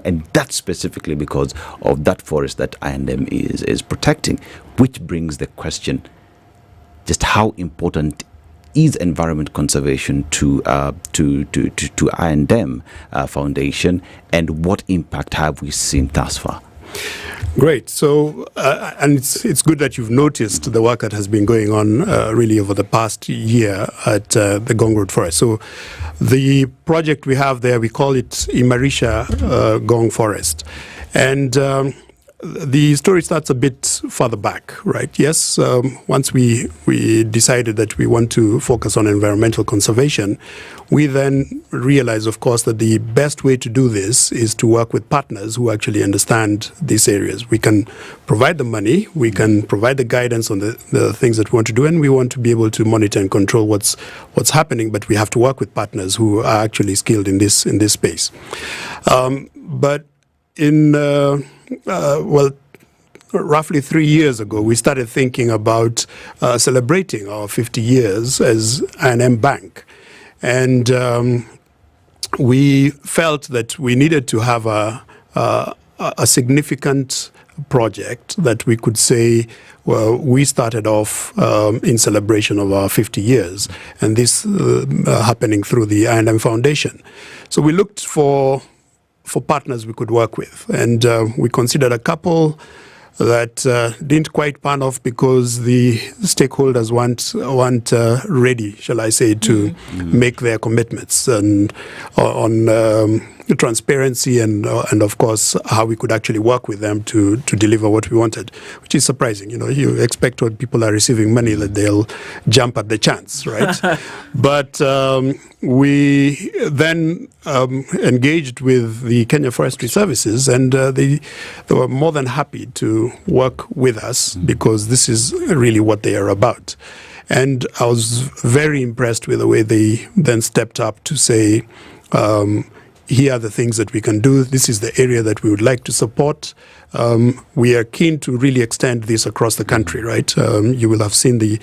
And that's specifically because of that forest that I&M is protecting, which brings the question, just how important is environment conservation to I&M Foundation, and what impact have we seen thus far? Great. So, and it's good that you've noticed the work that has been going on really over the past year at the Ngong Road Forest. So, the project we have there, we call it Imarisha Ngong Forest. And the story starts a bit further back, right? Yes, once we decided that we want to focus on environmental conservation, we then realized, of course, that the best way to do this is to work with partners who actually understand these areas. We can provide the money, we can provide the guidance on the things that we want to do, and we want to be able to monitor and control what's happening, but we have to work with partners who are actually skilled in this space. But in roughly 3 years ago, we started thinking about celebrating our 50 years as I&M Bank. And we felt that we needed to have a significant project that we could say, well, we started off in celebration of our 50 years, and this happening through the I&M Foundation. So we looked for partners we could work with, and we considered a couple that didn't quite pan off because the stakeholders weren't ready, shall I say, to make their commitments and on transparency and of course how we could actually work with them to deliver what we wanted, which is surprising. You expect when people are receiving money that they'll jump at the chance, right? But we then engaged with the Kenya Forestry Services, and they were more than happy to work with us because this is really what they are about. And I was very impressed with the way they then stepped up to say, here are the things that we can do. This is the area that we would like to support. We are keen to really extend this across the country, right? You will have seen the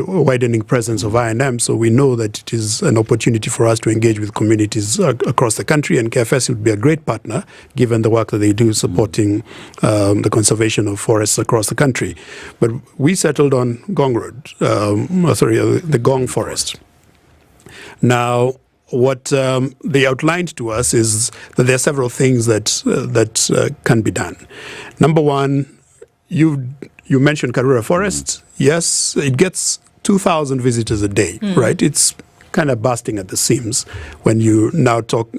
widening presence of I&M, so we know that it is an opportunity for us to engage with communities across the country, and KFS would be a great partner given the work that they do supporting the conservation of forests across the country. But we settled on Gong Road, the Gong Forest. Now, what they outlined to us is that there are several things that can be done. Number one, you mentioned Karura Forest. Yes, it gets 2,000 visitors a day, right? It's kind of bursting at the seams when you now talk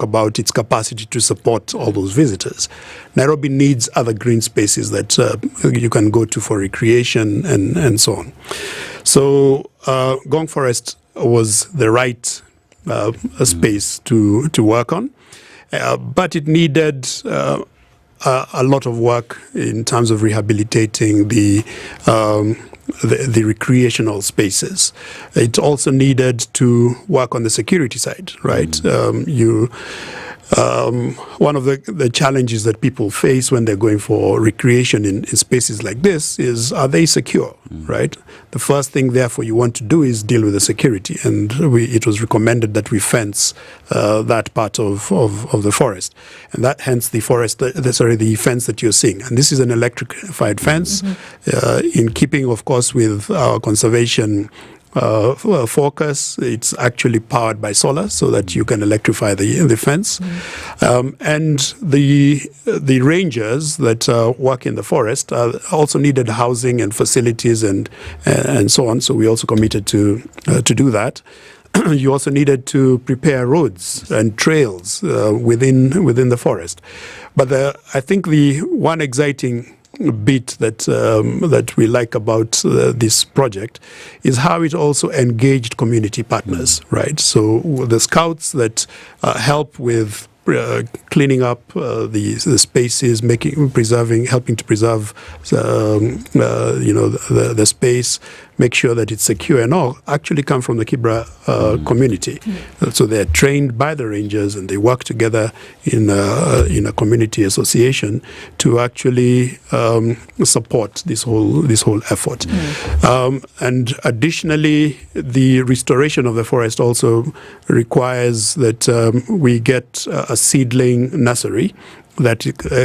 about its capacity to support all those visitors. Nairobi needs other green spaces that you can go to for recreation and so on. So Gong Forest was the right space to work on, but it needed a lot of work in terms of rehabilitating the recreational spaces. It also needed to work on the security side, right? One of the challenges that people face when they're going for recreation in spaces like this is, are they secure, right? The first thing, therefore, you want to do is deal with the security, and it was recommended that we fence that part of the forest, and that hence the fence that you're seeing. And this is an electrified fence, in keeping, of course, with our conservation focus. It's actually powered by solar so that you can electrify the fence. And the rangers that work in the forest also needed housing and facilities and so on. So we also committed to do that. You also needed to prepare roads and trails within the forest. But I think the one exciting bit that we like about this project is how it also engaged community partners, right? So the scouts that help with cleaning up the spaces, helping to preserve the space, make sure that it's secure and all, actually come from the Kibra community. So they're trained by the rangers and they work together in a community association to actually support this whole effort. And additionally, the restoration of the forest also requires that we get a seedling nursery that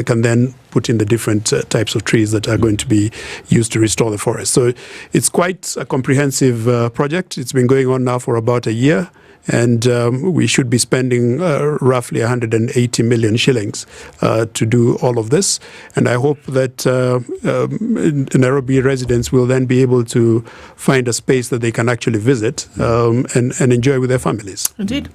can then put in the different types of trees that are going to be used to restore the forest. So it's quite a comprehensive project. It's been going on now for about a year, and we should be spending roughly 180 million shillings to do all of this. And I hope that Nairobi residents will then be able to find a space that they can actually visit and enjoy with their families. Indeed.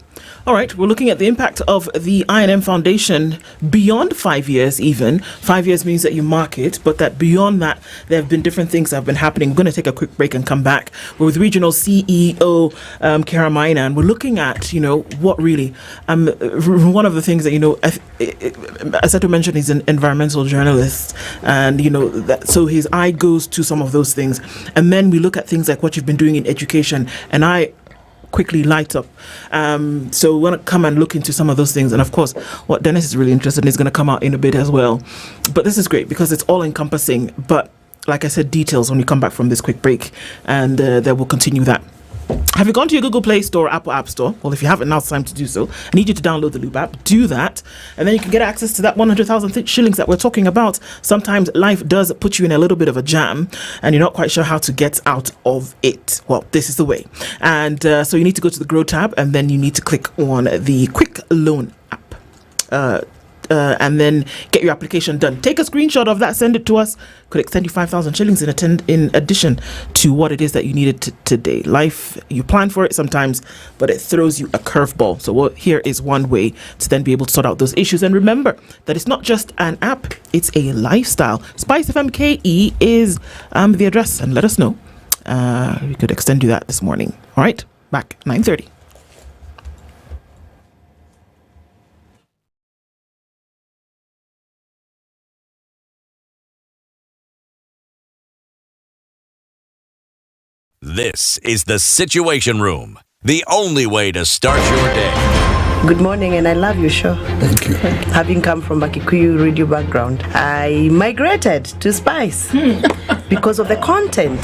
All right, we're looking at the impact of the I&M Foundation beyond 5 years even. 5 years means that you mark it, but that beyond that, there have been different things that have been happening. We're going to take a quick break and come back. We're with Regional CEO Kara Maina, and we're looking at, what really, one of the things that, Aseto mentioned, he's an environmental journalist, and, so his eye goes to some of those things. And then we look at things like what you've been doing in education, and I quickly light up. So we want to come and look into some of those things. And of course, what Dennis is really interested in is going to come out in a bit as well. But this is great because it's all encompassing. But like I said, details when we come back from this quick break. And then we'll continue that. Have you gone to your Google Play Store or Apple App Store? Well, if you haven't, now's time to do so. I need you to download the Loop app. Do that. And then you can get access to that 100,000 shillings that we're talking about. Sometimes life does put you in a little bit of a jam and you're not quite sure how to get out of it. Well, this is the way. And so you need to go to the Grow tab and then you need to click on the Quick Loan app. And then get your application done. Take a screenshot of that, send it to us. Could extend you 5,000 shillings in addition to what it is that you needed today. Life, you plan for it sometimes, but it throws you a curveball. So here is one way to then be able to sort out those issues. And remember that it's not just an app, it's a lifestyle. SpiceFM KE is the address, and let us know. We could extend you that this morning. All right, back 9:30. This is the Situation Room, the only way to start your day. Good morning, and I love your show. Thank you. Having come from a Kikuyu radio background, I migrated to Spice because of the content.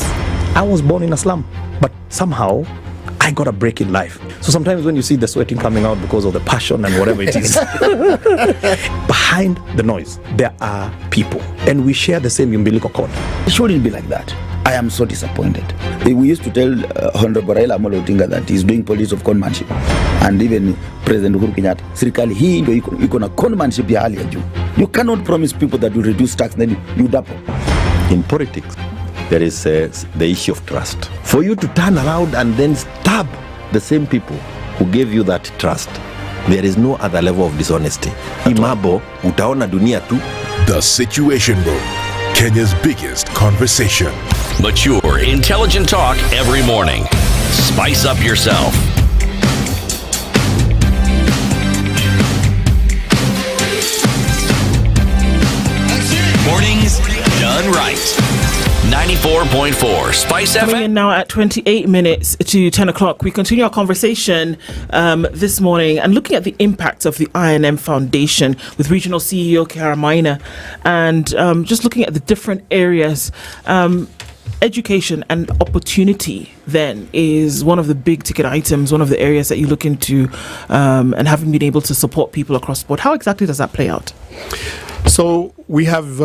I was born in a slum, but somehow I got a break in life. So sometimes when you see the sweating coming out because of the passion and whatever it is, behind the noise, there are people, and we share the same umbilical cord. It shouldn't be like that. I am so disappointed. We used to tell Honorable Raila Amolo Odinga that he's doing policy of conmanship, and even President Uhuru Kenyatta, serikali hii ndio iko na conmanship ya hali ya juu. You cannot promise people that you reduce tax, then you double. In politics, there is the issue of trust. For you to turn around and then stab the same people who gave you that trust, there is no other level of dishonesty. Imabo, utaona dunia tu. The Situation Room, Kenya's biggest conversation. Mature, intelligent talk every morning. Spice up yourself. Mornings done right. 94.4 Spice FM. Coming in now at 28 minutes to 10 o'clock. We continue our conversation this morning and looking at the impact of the I&M Foundation with Regional CEO Kiara Maina, and just looking at the different areas. Education and opportunity then is one of the big ticket items, one of the areas that you look into, and having been able to support people across the board. How exactly does that play out? So we have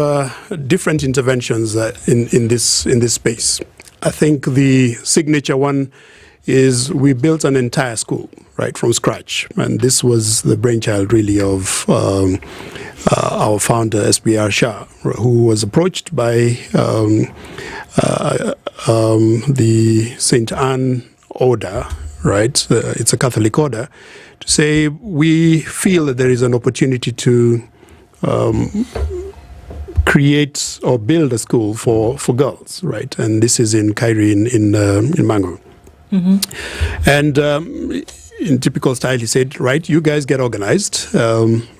different interventions in this space. I think the signature one is we built an entire school right from scratch, and this was the brainchild really of our founder SBR Shah, who was approached by the St. Anne Order, right? It's a Catholic order, to say we feel that there is an opportunity to create or build a school for girls, right? And this is in Kairi in Mango. Mm-hmm. And in typical style, he said, right, you guys get organized,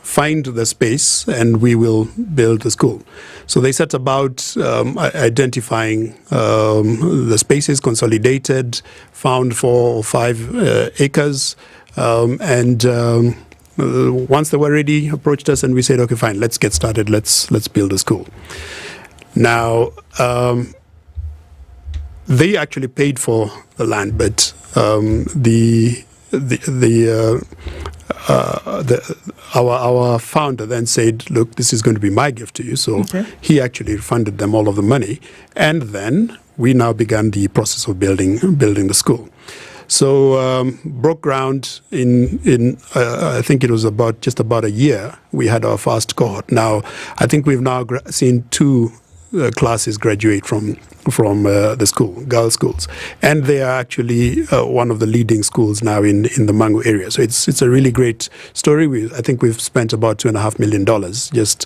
find the space, and we will build the school. So they set about identifying the spaces, consolidated, found 4 or 5 acres, and once they were ready, approached us, and we said, okay, fine, let's get started. Let's build a school. Now, they actually paid for the land, but our founder then said, look, this is going to be my gift to you. So he actually funded them all of the money, and then we now began the process of building the school. So broke ground in I think it was just about a year. We had our first cohort. Now I think we've now seen 2 classes graduate from the school, girls' schools, and they are actually one of the leading schools now in the Mango area. So it's a really great story. I think we've spent about $2.5 million just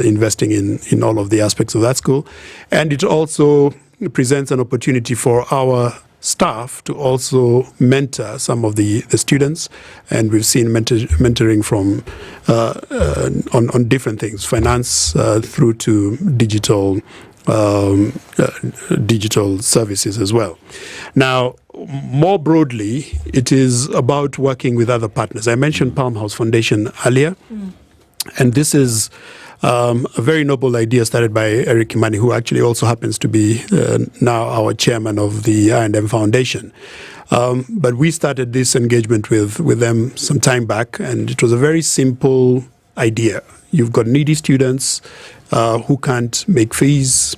investing in all of the aspects of that school, and it also presents an opportunity for our staff to also mentor some of the students, and we've seen mentoring from on different things, finance through to digital services as well. Now, more broadly, it is about working with other partners. I mentioned Palm House Foundation earlier, and this is a very noble idea started by Eric Kimani, who actually also happens to be now our chairman of the I&M Foundation. But we started this engagement with them some time back, and it was a very simple idea. You've got needy students who can't make fees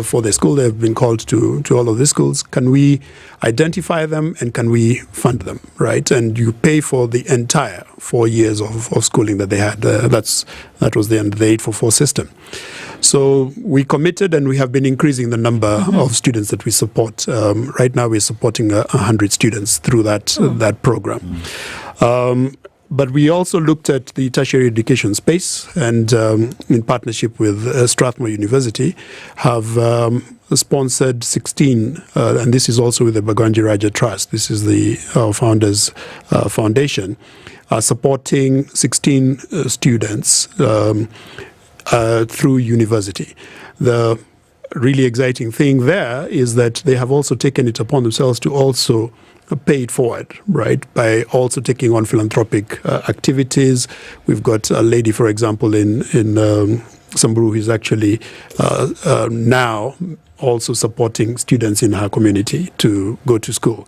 for their school. They've been called to all of the schools. Can we identify them and can we fund them, right? And you pay for the entire 4 years of schooling that they had. That was the 844 system. So we committed, and we have been increasing the number of students that we support. Right now we're supporting 100 students through that program. But we also looked at the tertiary education space, and in partnership with Strathmore University, have sponsored 16, and this is also with the Bagwanji Raja Trust. This is our founder's foundation, supporting 16 students through university. The really exciting thing there is that they have also taken it upon themselves to also pay it forward, right, by also taking on philanthropic activities. We've got a lady, for example, in Samburu, who's actually now also supporting students in her community to go to school.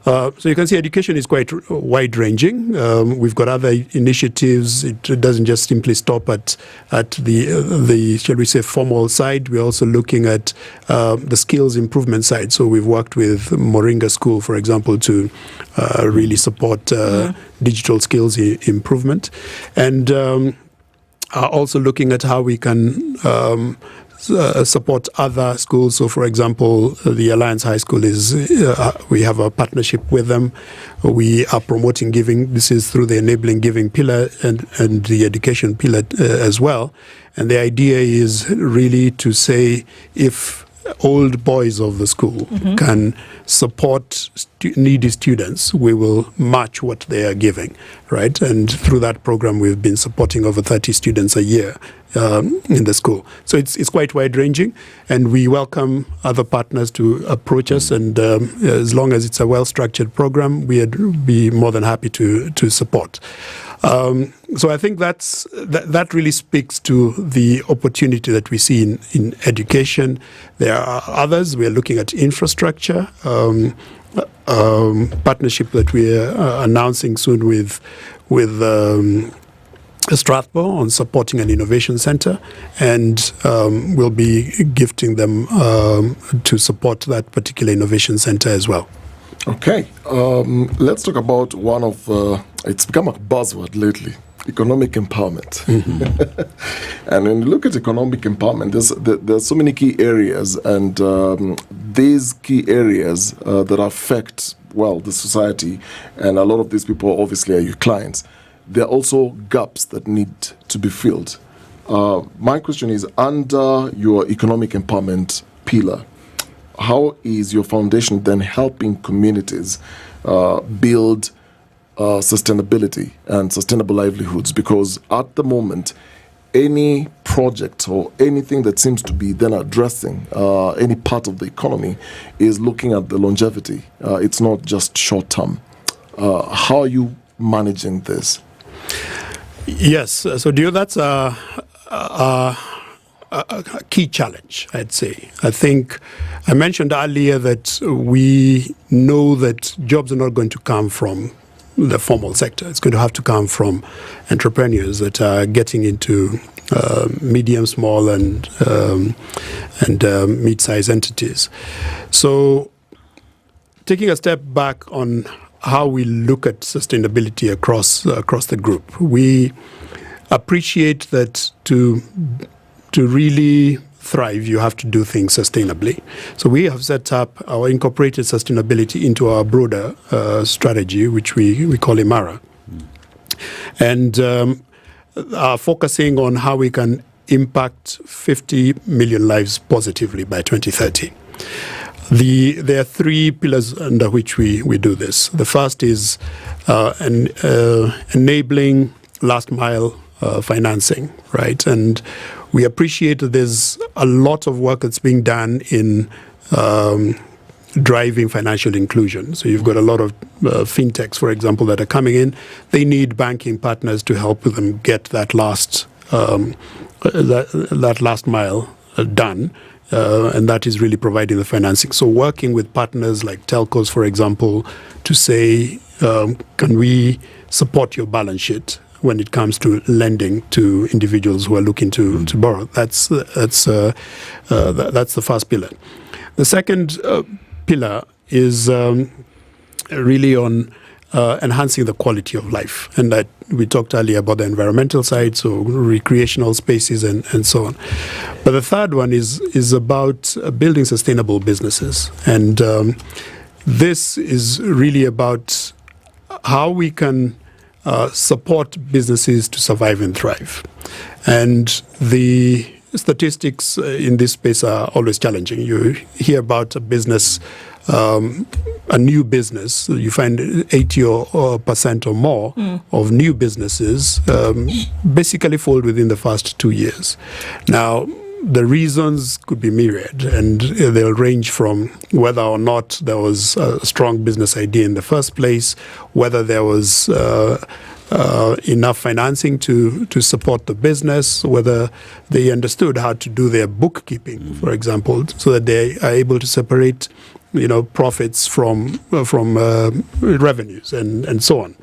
So you can see education is quite wide-ranging. We've got other initiatives. It doesn't just simply stop at the shall we say, formal side. We're also looking at the skills improvement side. So we've worked with Moringa School, for example, to really support digital skills improvement. And also looking at how we can support other schools. So, for example, the Alliance High School we have a partnership with them. We are promoting giving. This is through the enabling giving pillar and the education pillar as well. And the idea is really to say, if old boys of the school can support needy students, we will match what they are giving, right? And through that program, we've been supporting over 30 students a year in the school. So it's quite wide-ranging, and we welcome other partners to approach us, and as long as it's a well-structured program, we'd be more than happy to support. So I think that really speaks to the opportunity that we see in education. There are others. We are looking at infrastructure, partnership that we are announcing soon with Strathmore on supporting an innovation center, and we'll be gifting them to support that particular innovation center as well. Okay, let's talk about one of, it's become a buzzword lately, economic empowerment. And when you look at economic empowerment, there's so many key areas, and these key areas that affect, well, the society, and a lot of these people obviously are your clients. There are also gaps that need to be filled. My question is, under your economic empowerment pillar, how is your foundation then helping communities build sustainability and sustainable livelihoods? Because at the moment, any project or anything that seems to be then addressing any part of the economy is looking at the longevity. It's not just short term. How are you managing this? Yes, so Dio, that's a key challenge, I'd say. I think I mentioned earlier that we know that jobs are not going to come from the formal sector. It's going to have to come from entrepreneurs that are getting into medium, small, and mid-sized entities. So, taking a step back on how we look at sustainability across the group, we appreciate that to really thrive, you have to do things sustainably. So we have set up our incorporated sustainability into our broader strategy, which we call Imara, and are focusing on how we can impact 50 million lives positively by 2030. There are three pillars under which we do this. The first is enabling last mile financing, right? And we appreciate that there's a lot of work that's being done in driving financial inclusion. So you've got a lot of fintechs, for example, that are coming in. They need banking partners to help them get that last mile done. And that is really providing the financing. So working with partners like telcos, for example, to say, can we support your balance sheet when it comes to lending to individuals who are looking to borrow? That's the first pillar. The second pillar is really on enhancing the quality of life. And that we talked earlier about the environmental side, so recreational spaces and so on. But the third one is about building sustainable businesses. And this is really about how we can support businesses to survive and thrive. And the statistics in this space are always challenging. You hear about a business, a new business, you find 80% or more of new businesses basically fall within the first 2 years. Now, the reasons could be myriad, and they'll range from whether or not there was a strong business idea in the first place, whether there was enough financing to support the business, whether they understood how to do their bookkeeping, for example, so that they are able to separate, profits from revenues and so on.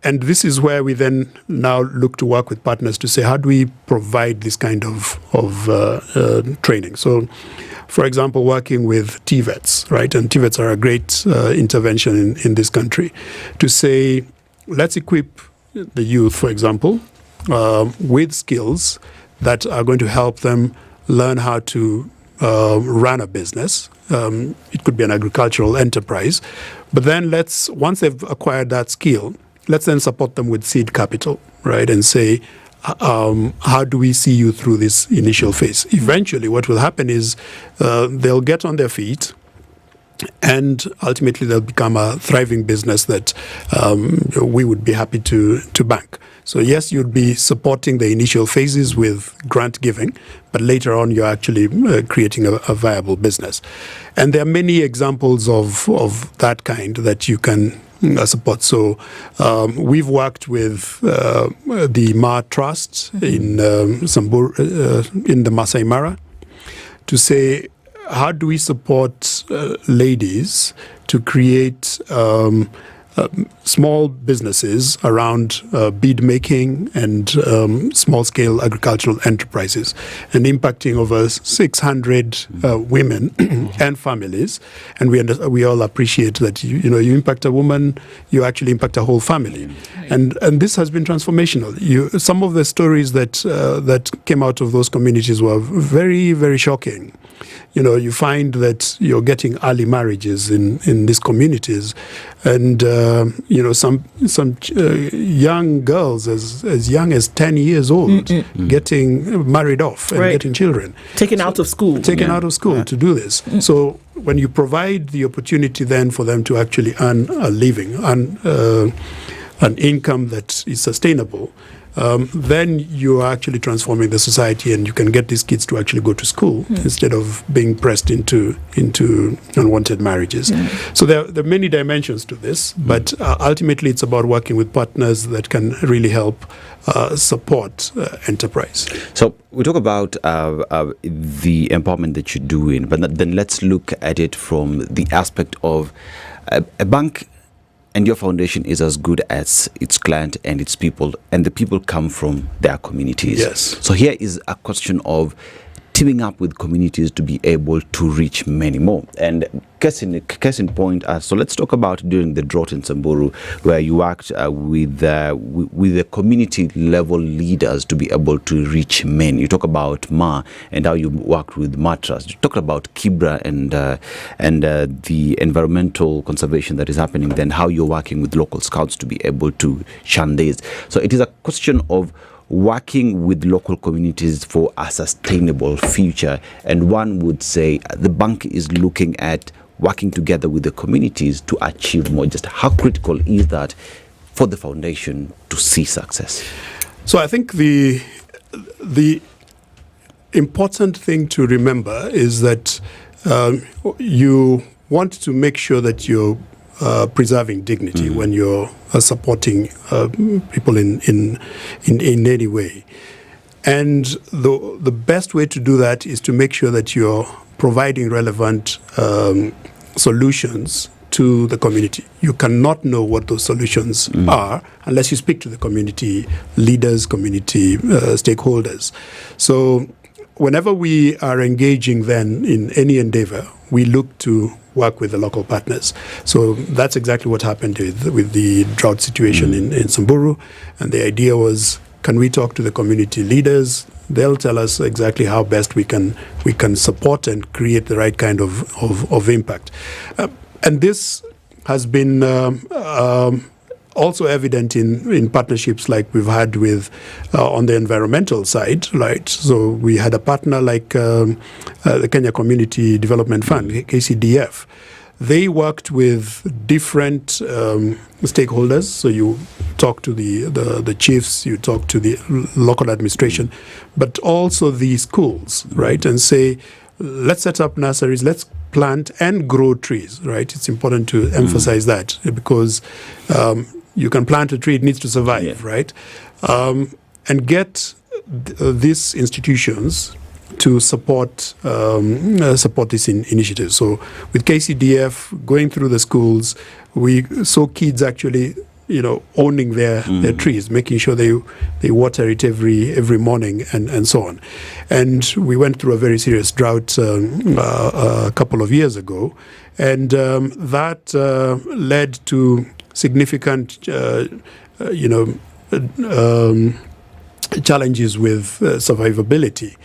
And this is where we then now look to work with partners to say, how do we provide this kind of training? So, for example, working with TVETs, right? And TVETs are a great intervention in this country to say, let's equip the youth, for example, with skills that are going to help them learn how to run a business. It could be an agricultural enterprise. But then once they've acquired that skill, let's then support them with seed capital, right? And say, how do we see you through this initial phase? Eventually, what will happen is they'll get on their feet, and ultimately they'll become a thriving business that we would be happy to bank. So yes, you'd be supporting the initial phases with grant giving, but later on you're actually creating a viable business. And there are many examples of that kind that you can support. So we've worked with the Ma Trust in in the Masai Mara to say, how do we support ladies to create small businesses around bead making and small-scale agricultural enterprises, and impacting over 600 women and families. And we all appreciate that you impact a woman, you actually impact a whole family, and this has been transformational. Some of the stories that came out of those communities were very, very shocking. You find that you're getting early marriages in these communities, and some young girls as young as 10 years old getting married off and getting children, taken out of school to do this. So when you provide the opportunity then for them to actually earn a living, an income that is sustainable, then you are actually transforming the society, and you can get these kids to actually go to school instead of being pressed into unwanted marriages. So there are many dimensions to this, but ultimately it's about working with partners that can really help support enterprise. So we talk about the empowerment that you're doing, but then let's look at it from the aspect of a bank. And your foundation is as good as its client and its people, and the people come from their communities. Yes. So here is a question of teaming up with communities to be able to reach many more. And case in point, so let's talk about during the drought in Samburu, where you worked with the community level leaders to be able to reach men. You talk about Ma and how you worked with Ma Trust. You talked about Kibra and the environmental conservation that is happening. Then how you're working with local scouts to be able to shun this. So it is a question of working with local communities for a sustainable future. And one would say the bank is looking at working together with the communities to achieve more. Just how critical is that for the foundation to see success? So I think the important thing to remember is that you want to make sure that you're preserving dignity when you're supporting people in any way. And the best way to do that is to make sure that you're providing relevant solutions to the community. You cannot know what those solutions are unless you speak to the community leaders, community stakeholders. So whenever we are engaging then in any endeavor, we look to work with the local partners. So that's exactly what happened with the drought situation in Samburu. And the idea was, can we talk to the community leaders? They'll tell us exactly how best we can support and create the right kind of impact. And this has been also evident in partnerships like we've had with on the environmental side, right? So we had a partner like the Kenya Community Development Fund, KCDF, they worked with different stakeholders. So you talk to the chiefs, you talk to the local administration, but also the schools, right? And say, let's set up nurseries, let's plant and grow trees, right? It's important to emphasize that, because you can plant a tree, it needs to survive, right? And get these institutions to support this initiative. So with KCDF going through the schools, we saw kids actually, owning their trees, making sure they water it every morning and so on. And we went through a very serious drought a couple of years ago, and that led to significant, challenges with survivability.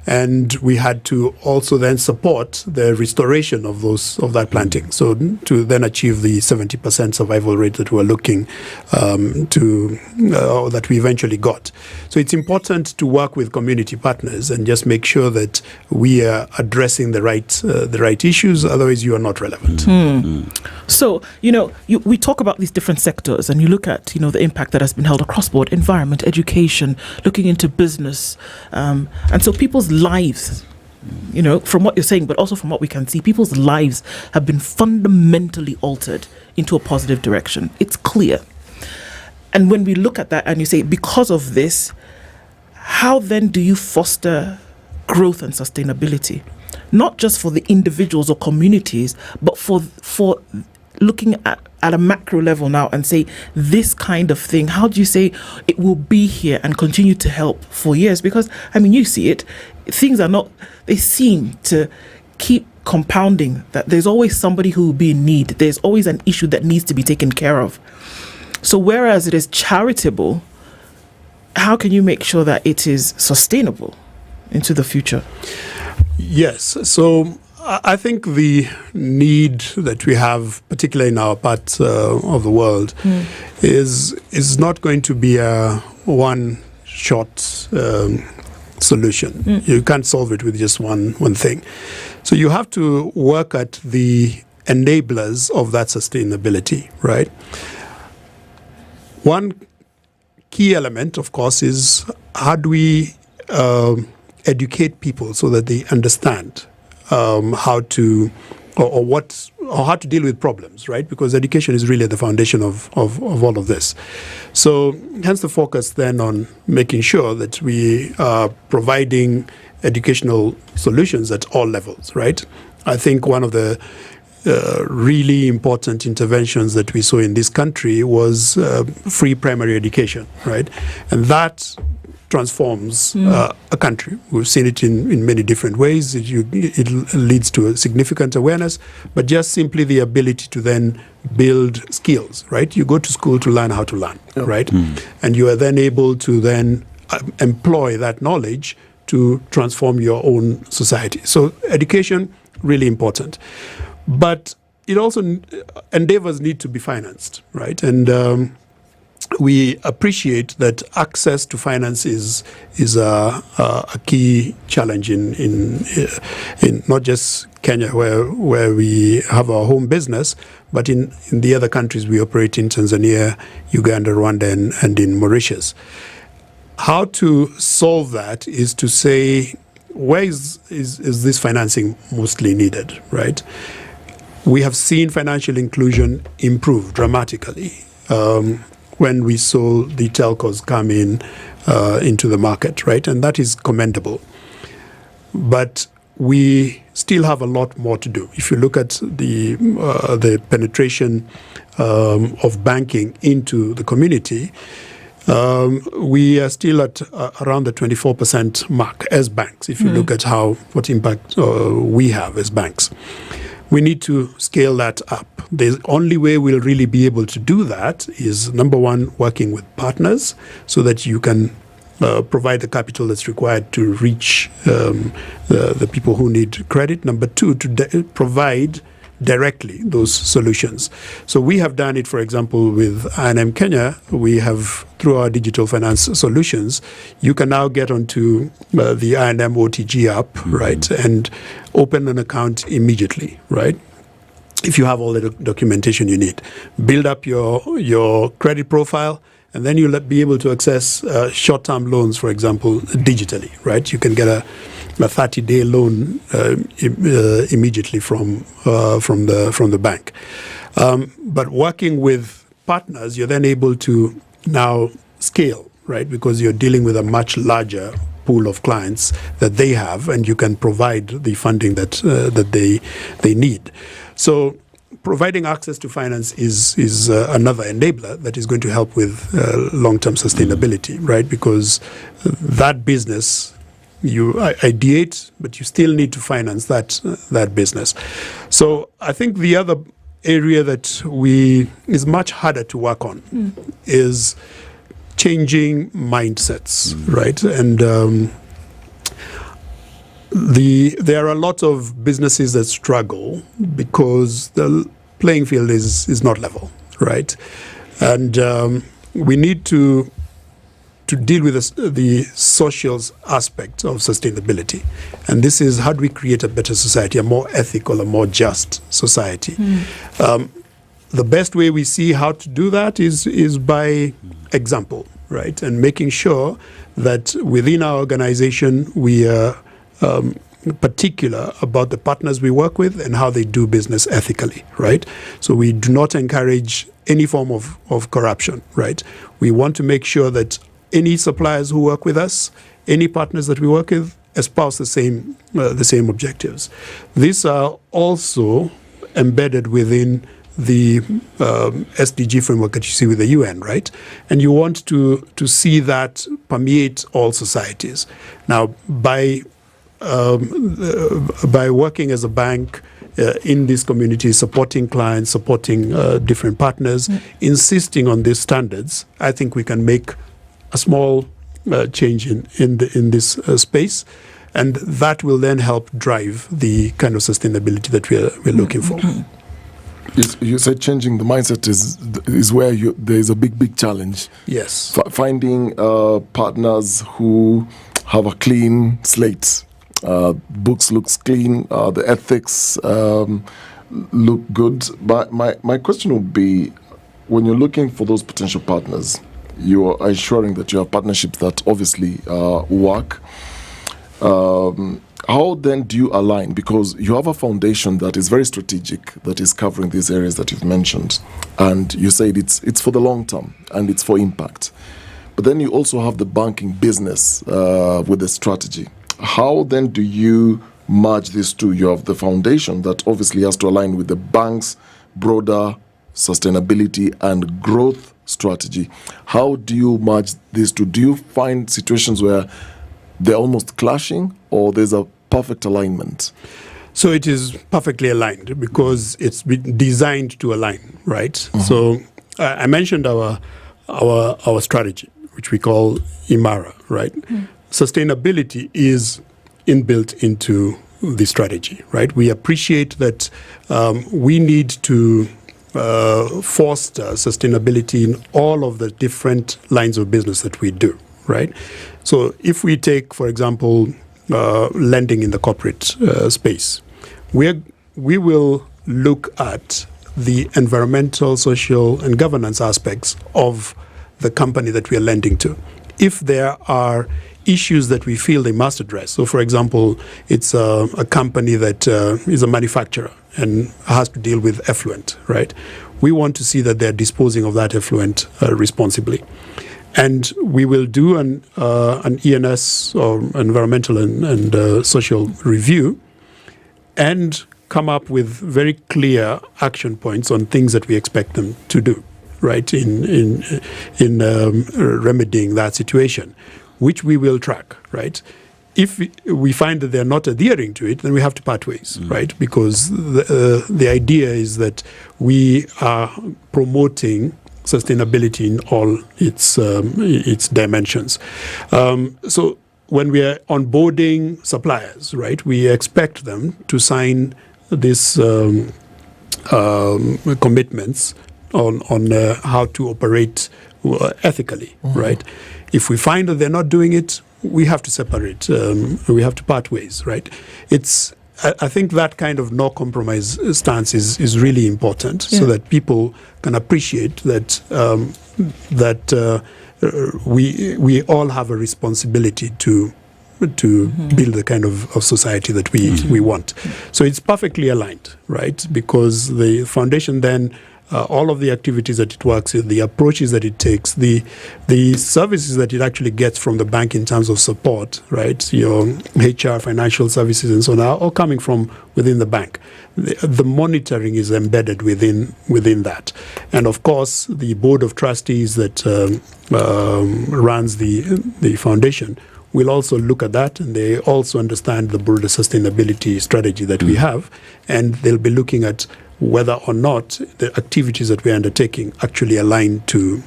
And we had to also then support the restoration of that planting. So to then achieve the 70% survival rate that we're looking that we eventually got. So it's important to work with community partners and just make sure that we are addressing the right issues. Otherwise, you are not relevant. So, we talk about these different sectors, and you look at, the impact that has been held across board: environment, education, looking into business, and so people's lives, from what you're saying, but also from what we can see, people's lives have been fundamentally altered into a positive direction. It's clear. And when we look at that and you say, because of this, how then do you foster growth and sustainability? Not just for the individuals or communities, but for looking at a macro level now and say, this kind of thing, how do you say it will be here and continue to help for years? Because, you see it, things are not, they seem to keep compounding, that there's always somebody who will be in need. There's always an issue that needs to be taken care of. So whereas it is charitable, how can you make sure that it is sustainable into the future? Yes. So I think the need that we have, particularly in our part of the world, is not going to be a one-shot solution. You can't solve it with just one thing. So you have to work at the enablers of that sustainability, right? One key element, of course, is how do we educate people so that they understand how to deal with problems, right? Because education is really the foundation of all of this. So hence the focus then on making sure that we are providing educational solutions at all levels, right? I think one of the really important interventions that we saw in this country was free primary education, right? And that transforms a country. We've seen it in many different ways. It leads to a significant awareness, but just simply the ability to then build skills, right? You go to school to learn how to learn, right? And you are then able to then employ that knowledge to transform your own society. So education, really important. But it also, endeavors need to be financed, right? And we appreciate that access to finance is a key challenge in not just Kenya, where we have our home business, but in the other countries we operate in: Tanzania, Uganda, Rwanda, and in Mauritius. How to solve that is to say, where is this financing mostly needed, right? We have seen financial inclusion improve dramatically when we saw the telcos come into the market, right? And that is commendable. But we still have a lot more to do. If you look at the penetration of banking into the community, we are still at around the 24% mark as banks, if you look at what impact we have as banks. We need to scale that up. The only way we'll really be able to do that is, number one, working with partners so that you can provide the capital that's required to reach the people who need credit. Number two, to provide directly those solutions. So we have done it, for example, with I&M Kenya. We have, through our digital finance solutions, you can now get onto the I&M OTG app, right, and open an account immediately, right? if you have all the documentation you need. Build up your credit profile, and then you'll be able to access short-term loans, for example, digitally, right? You can get a 30-day loan immediately from the bank. But working with partners, you're then able to now scale, right? Because you're dealing with a much larger pool of clients that they have, and you can provide the funding that they need. So providing access to finance is another enabler that is going to help with long-term sustainability, right? Because that business, you ideate, but you still need to finance that business. So I think the other area that is much harder to work on is changing mindsets, right? And there are a lot of businesses that struggle because the playing field is not level, right? And we need to deal with the social aspect of sustainability. And this is, how do we create a better society, a more ethical, a more just society? The best way we see how to do that is by example, right? And making sure that within our organization we are particular about the partners we work with and how they do business ethically, right? So we do not encourage any form of corruption, right? We want to make sure that any suppliers who work with us, any partners that we work with, espouse the same objectives. These are also embedded within the SDG framework that you see with the UN, right? And you want to see that permeate all societies. Now, by working as a bank in these communities, supporting clients, supporting different partners, insisting on these standards, I think we can make a small change in this space, and that will then help drive the kind of sustainability that we're looking for. You said changing the mindset is where there is a big challenge. Yes, finding partners who have a clean slate. Books looks clean. The ethics look good. But my question would be, when you're looking for those potential partners, you are ensuring that you have partnerships that obviously work. How then do you align? Because you have a foundation that is very strategic, that is covering these areas that you've mentioned. And you said it's for the long term and it's for impact. But then you also have the banking business with the strategy. How then do you merge these two? You have the foundation that obviously has to align with the bank's broader sustainability and growth strategy. How do you merge these two? Do you find situations where they're almost clashing, or there's a perfect alignment? So it is perfectly aligned because it's been designed to align, right? So I mentioned our strategy, which we call IMARA, right? Sustainability is inbuilt into the strategy, right? We appreciate that we need to foster sustainability in all of the different lines of business that we do, right? So if we take, for example, lending in the corporate space, we will look at the environmental, social, and governance aspects of the company that we are lending to. If there are issues that we feel they must address. So, for example, it's a company that is a manufacturer and has to deal with effluent, right? We want to see that they're disposing of that effluent responsibly. And we will do an ENS, or environmental and social review, and come up with very clear action points on things that we expect them to do, right, in remedying that situation, which we will track, right? If we find that they're not adhering to it, then we have to part ways, right? Because the idea is that we are promoting sustainability in all its dimensions. So when we are onboarding suppliers, right, we expect them to sign these commitments on how to operate ethically, right? If we find that they're not doing it, we have to separate. We have to part ways, right? It's I think that kind of no compromise stance is really important, so that people can appreciate that we all have a responsibility to build the kind of society that we want. So it's perfectly aligned, right? Because the foundation then, all of the activities that it works with, the approaches that it takes, the services that it actually gets from the bank in terms of support, right? Your HR, financial services, and so on, are all coming from within the bank. The monitoring is embedded within that, and of course, the board of trustees that runs the foundation will also look at that, and they also understand the broader sustainability strategy that we have, and they'll be looking at whether or not the activities that we're undertaking actually align to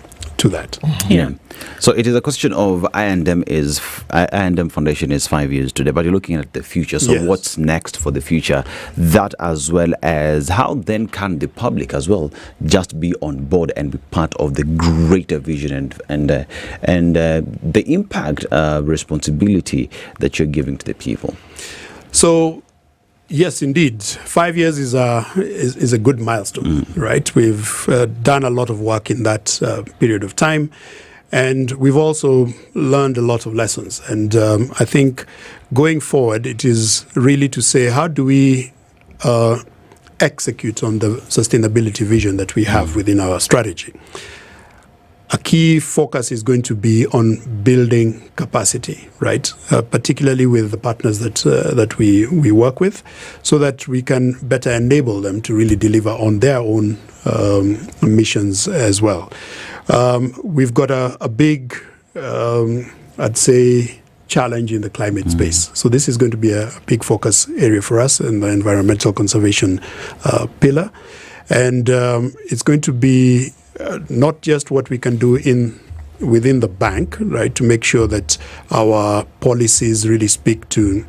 that. Yeah. So it is a question of I&M Foundation is 5 years today, but you're looking at the future. So what's next for the future? That, as well as how then can the public as well just be on board and be part of the greater vision and the impact responsibility that you're giving to the people? So yes, indeed. 5 years is a good milestone, right? We've done a lot of work in that period of time, and we've also learned a lot of lessons. And I think going forward, it is really to say, how do we execute on the sustainability vision that we have within our strategy? A key focus is going to be on building capacity, right? Particularly with the partners that we work with, so that we can better enable them to really deliver on their own missions as well. We've got a big, I'd say, challenge in the climate space. So this is going to be a big focus area for us in the environmental conservation pillar. And it's going to be not just what we can do within the bank, right, to make sure that our policies really speak to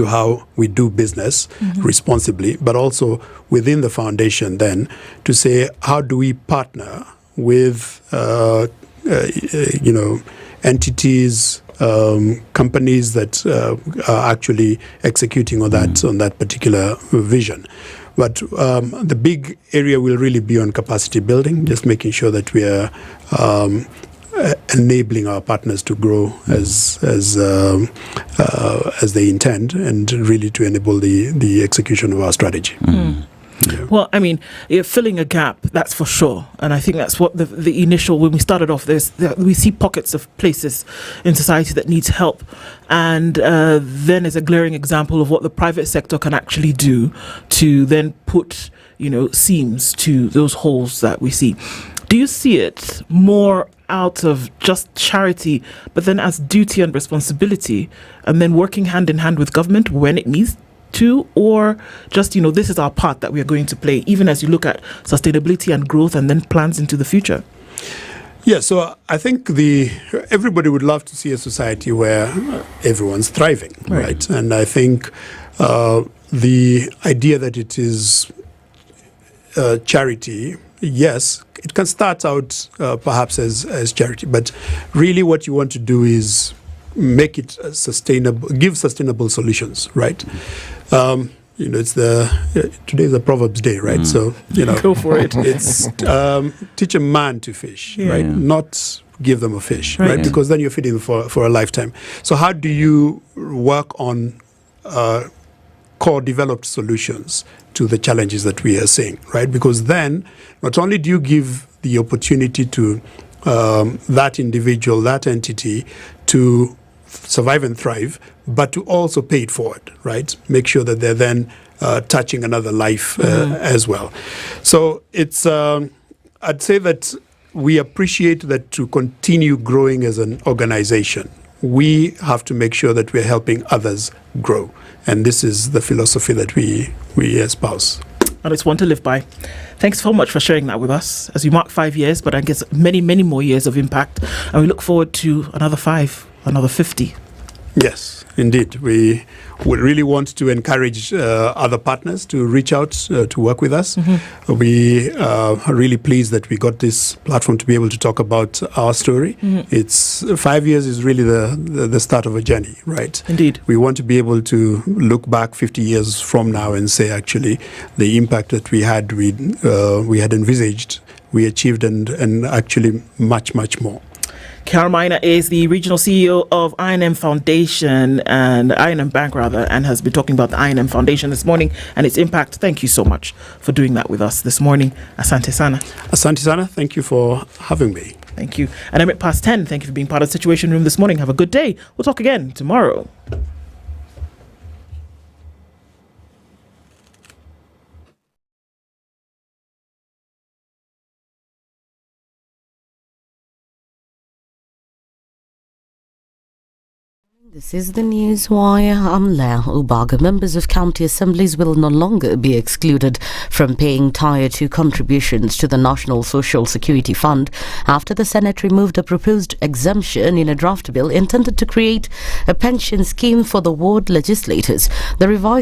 how we do business responsibly, but also within the foundation then to say, how do we partner with entities, companies that are actually executing on that particular vision. But the big area will really be on capacity building, just making sure that we are enabling our partners to grow as they intend, and really to enable the execution of our strategy. Yeah. Well, I mean, you're filling a gap, that's for sure. And I think that's what the initial, when we started off, we see pockets of places in society that needs help. And then is a glaring example of what the private sector can actually do to then put, seams to those holes that we see. Do you see it more out of just charity, but then as duty and responsibility, and then working hand in hand with government when it needs to, or just, this is our part that we are going to play, even as you look at sustainability and growth and then plans into the future? Yeah, so I think everybody would love to see a society where everyone's thriving, right? And I think the idea that it is charity, yes, it can start out perhaps as charity, but really what you want to do is make it sustainable, give sustainable solutions, right? It's today's a Proverbs day, right? So, go for it. It's teach a man to fish, right? Not give them a fish, right? Because then you're feeding them for a lifetime. So how do you work on core developed solutions to the challenges that we are seeing, right? Because then not only do you give the opportunity to that individual, that entity to survive and thrive, but to also pay it forward, right? Make sure that they're then touching another life as well. So it's, I'd say that we appreciate that to continue growing as an organization, we have to make sure that we're helping others grow. And this is the philosophy that we espouse. And it's one to live by. Thanks so much for sharing that with us as we mark 5 years, but I guess many, many more years of impact. And we look forward to another 5, another 50. Yes, indeed. We really want to encourage other partners to reach out to work with us. Mm-hmm. We are really pleased that we got this platform to be able to talk about our story. Mm-hmm. It's 5 years is really the start of a journey, right? Indeed. We want to be able to look back 50 years from now and say, actually, the impact that we had envisaged, we achieved, and actually much, much more. Carmina is the regional CEO of I&M Foundation and I&M Bank and has been talking about the I&M Foundation this morning and its impact. Thank you so much for doing that with us this morning. Asante sana. Asante sana. Thank you for having me. Thank you. And I'm at past 10. Thank you for being part of the Situation Room this morning. Have a good day. We'll talk again tomorrow. This is the news wire. I'm Leah Ubaga. Members of county assemblies will no longer be excluded from paying Tier 2 contributions to the National Social Security Fund after the Senate removed a proposed exemption in a draft bill intended to create a pension scheme for the ward legislators. The revised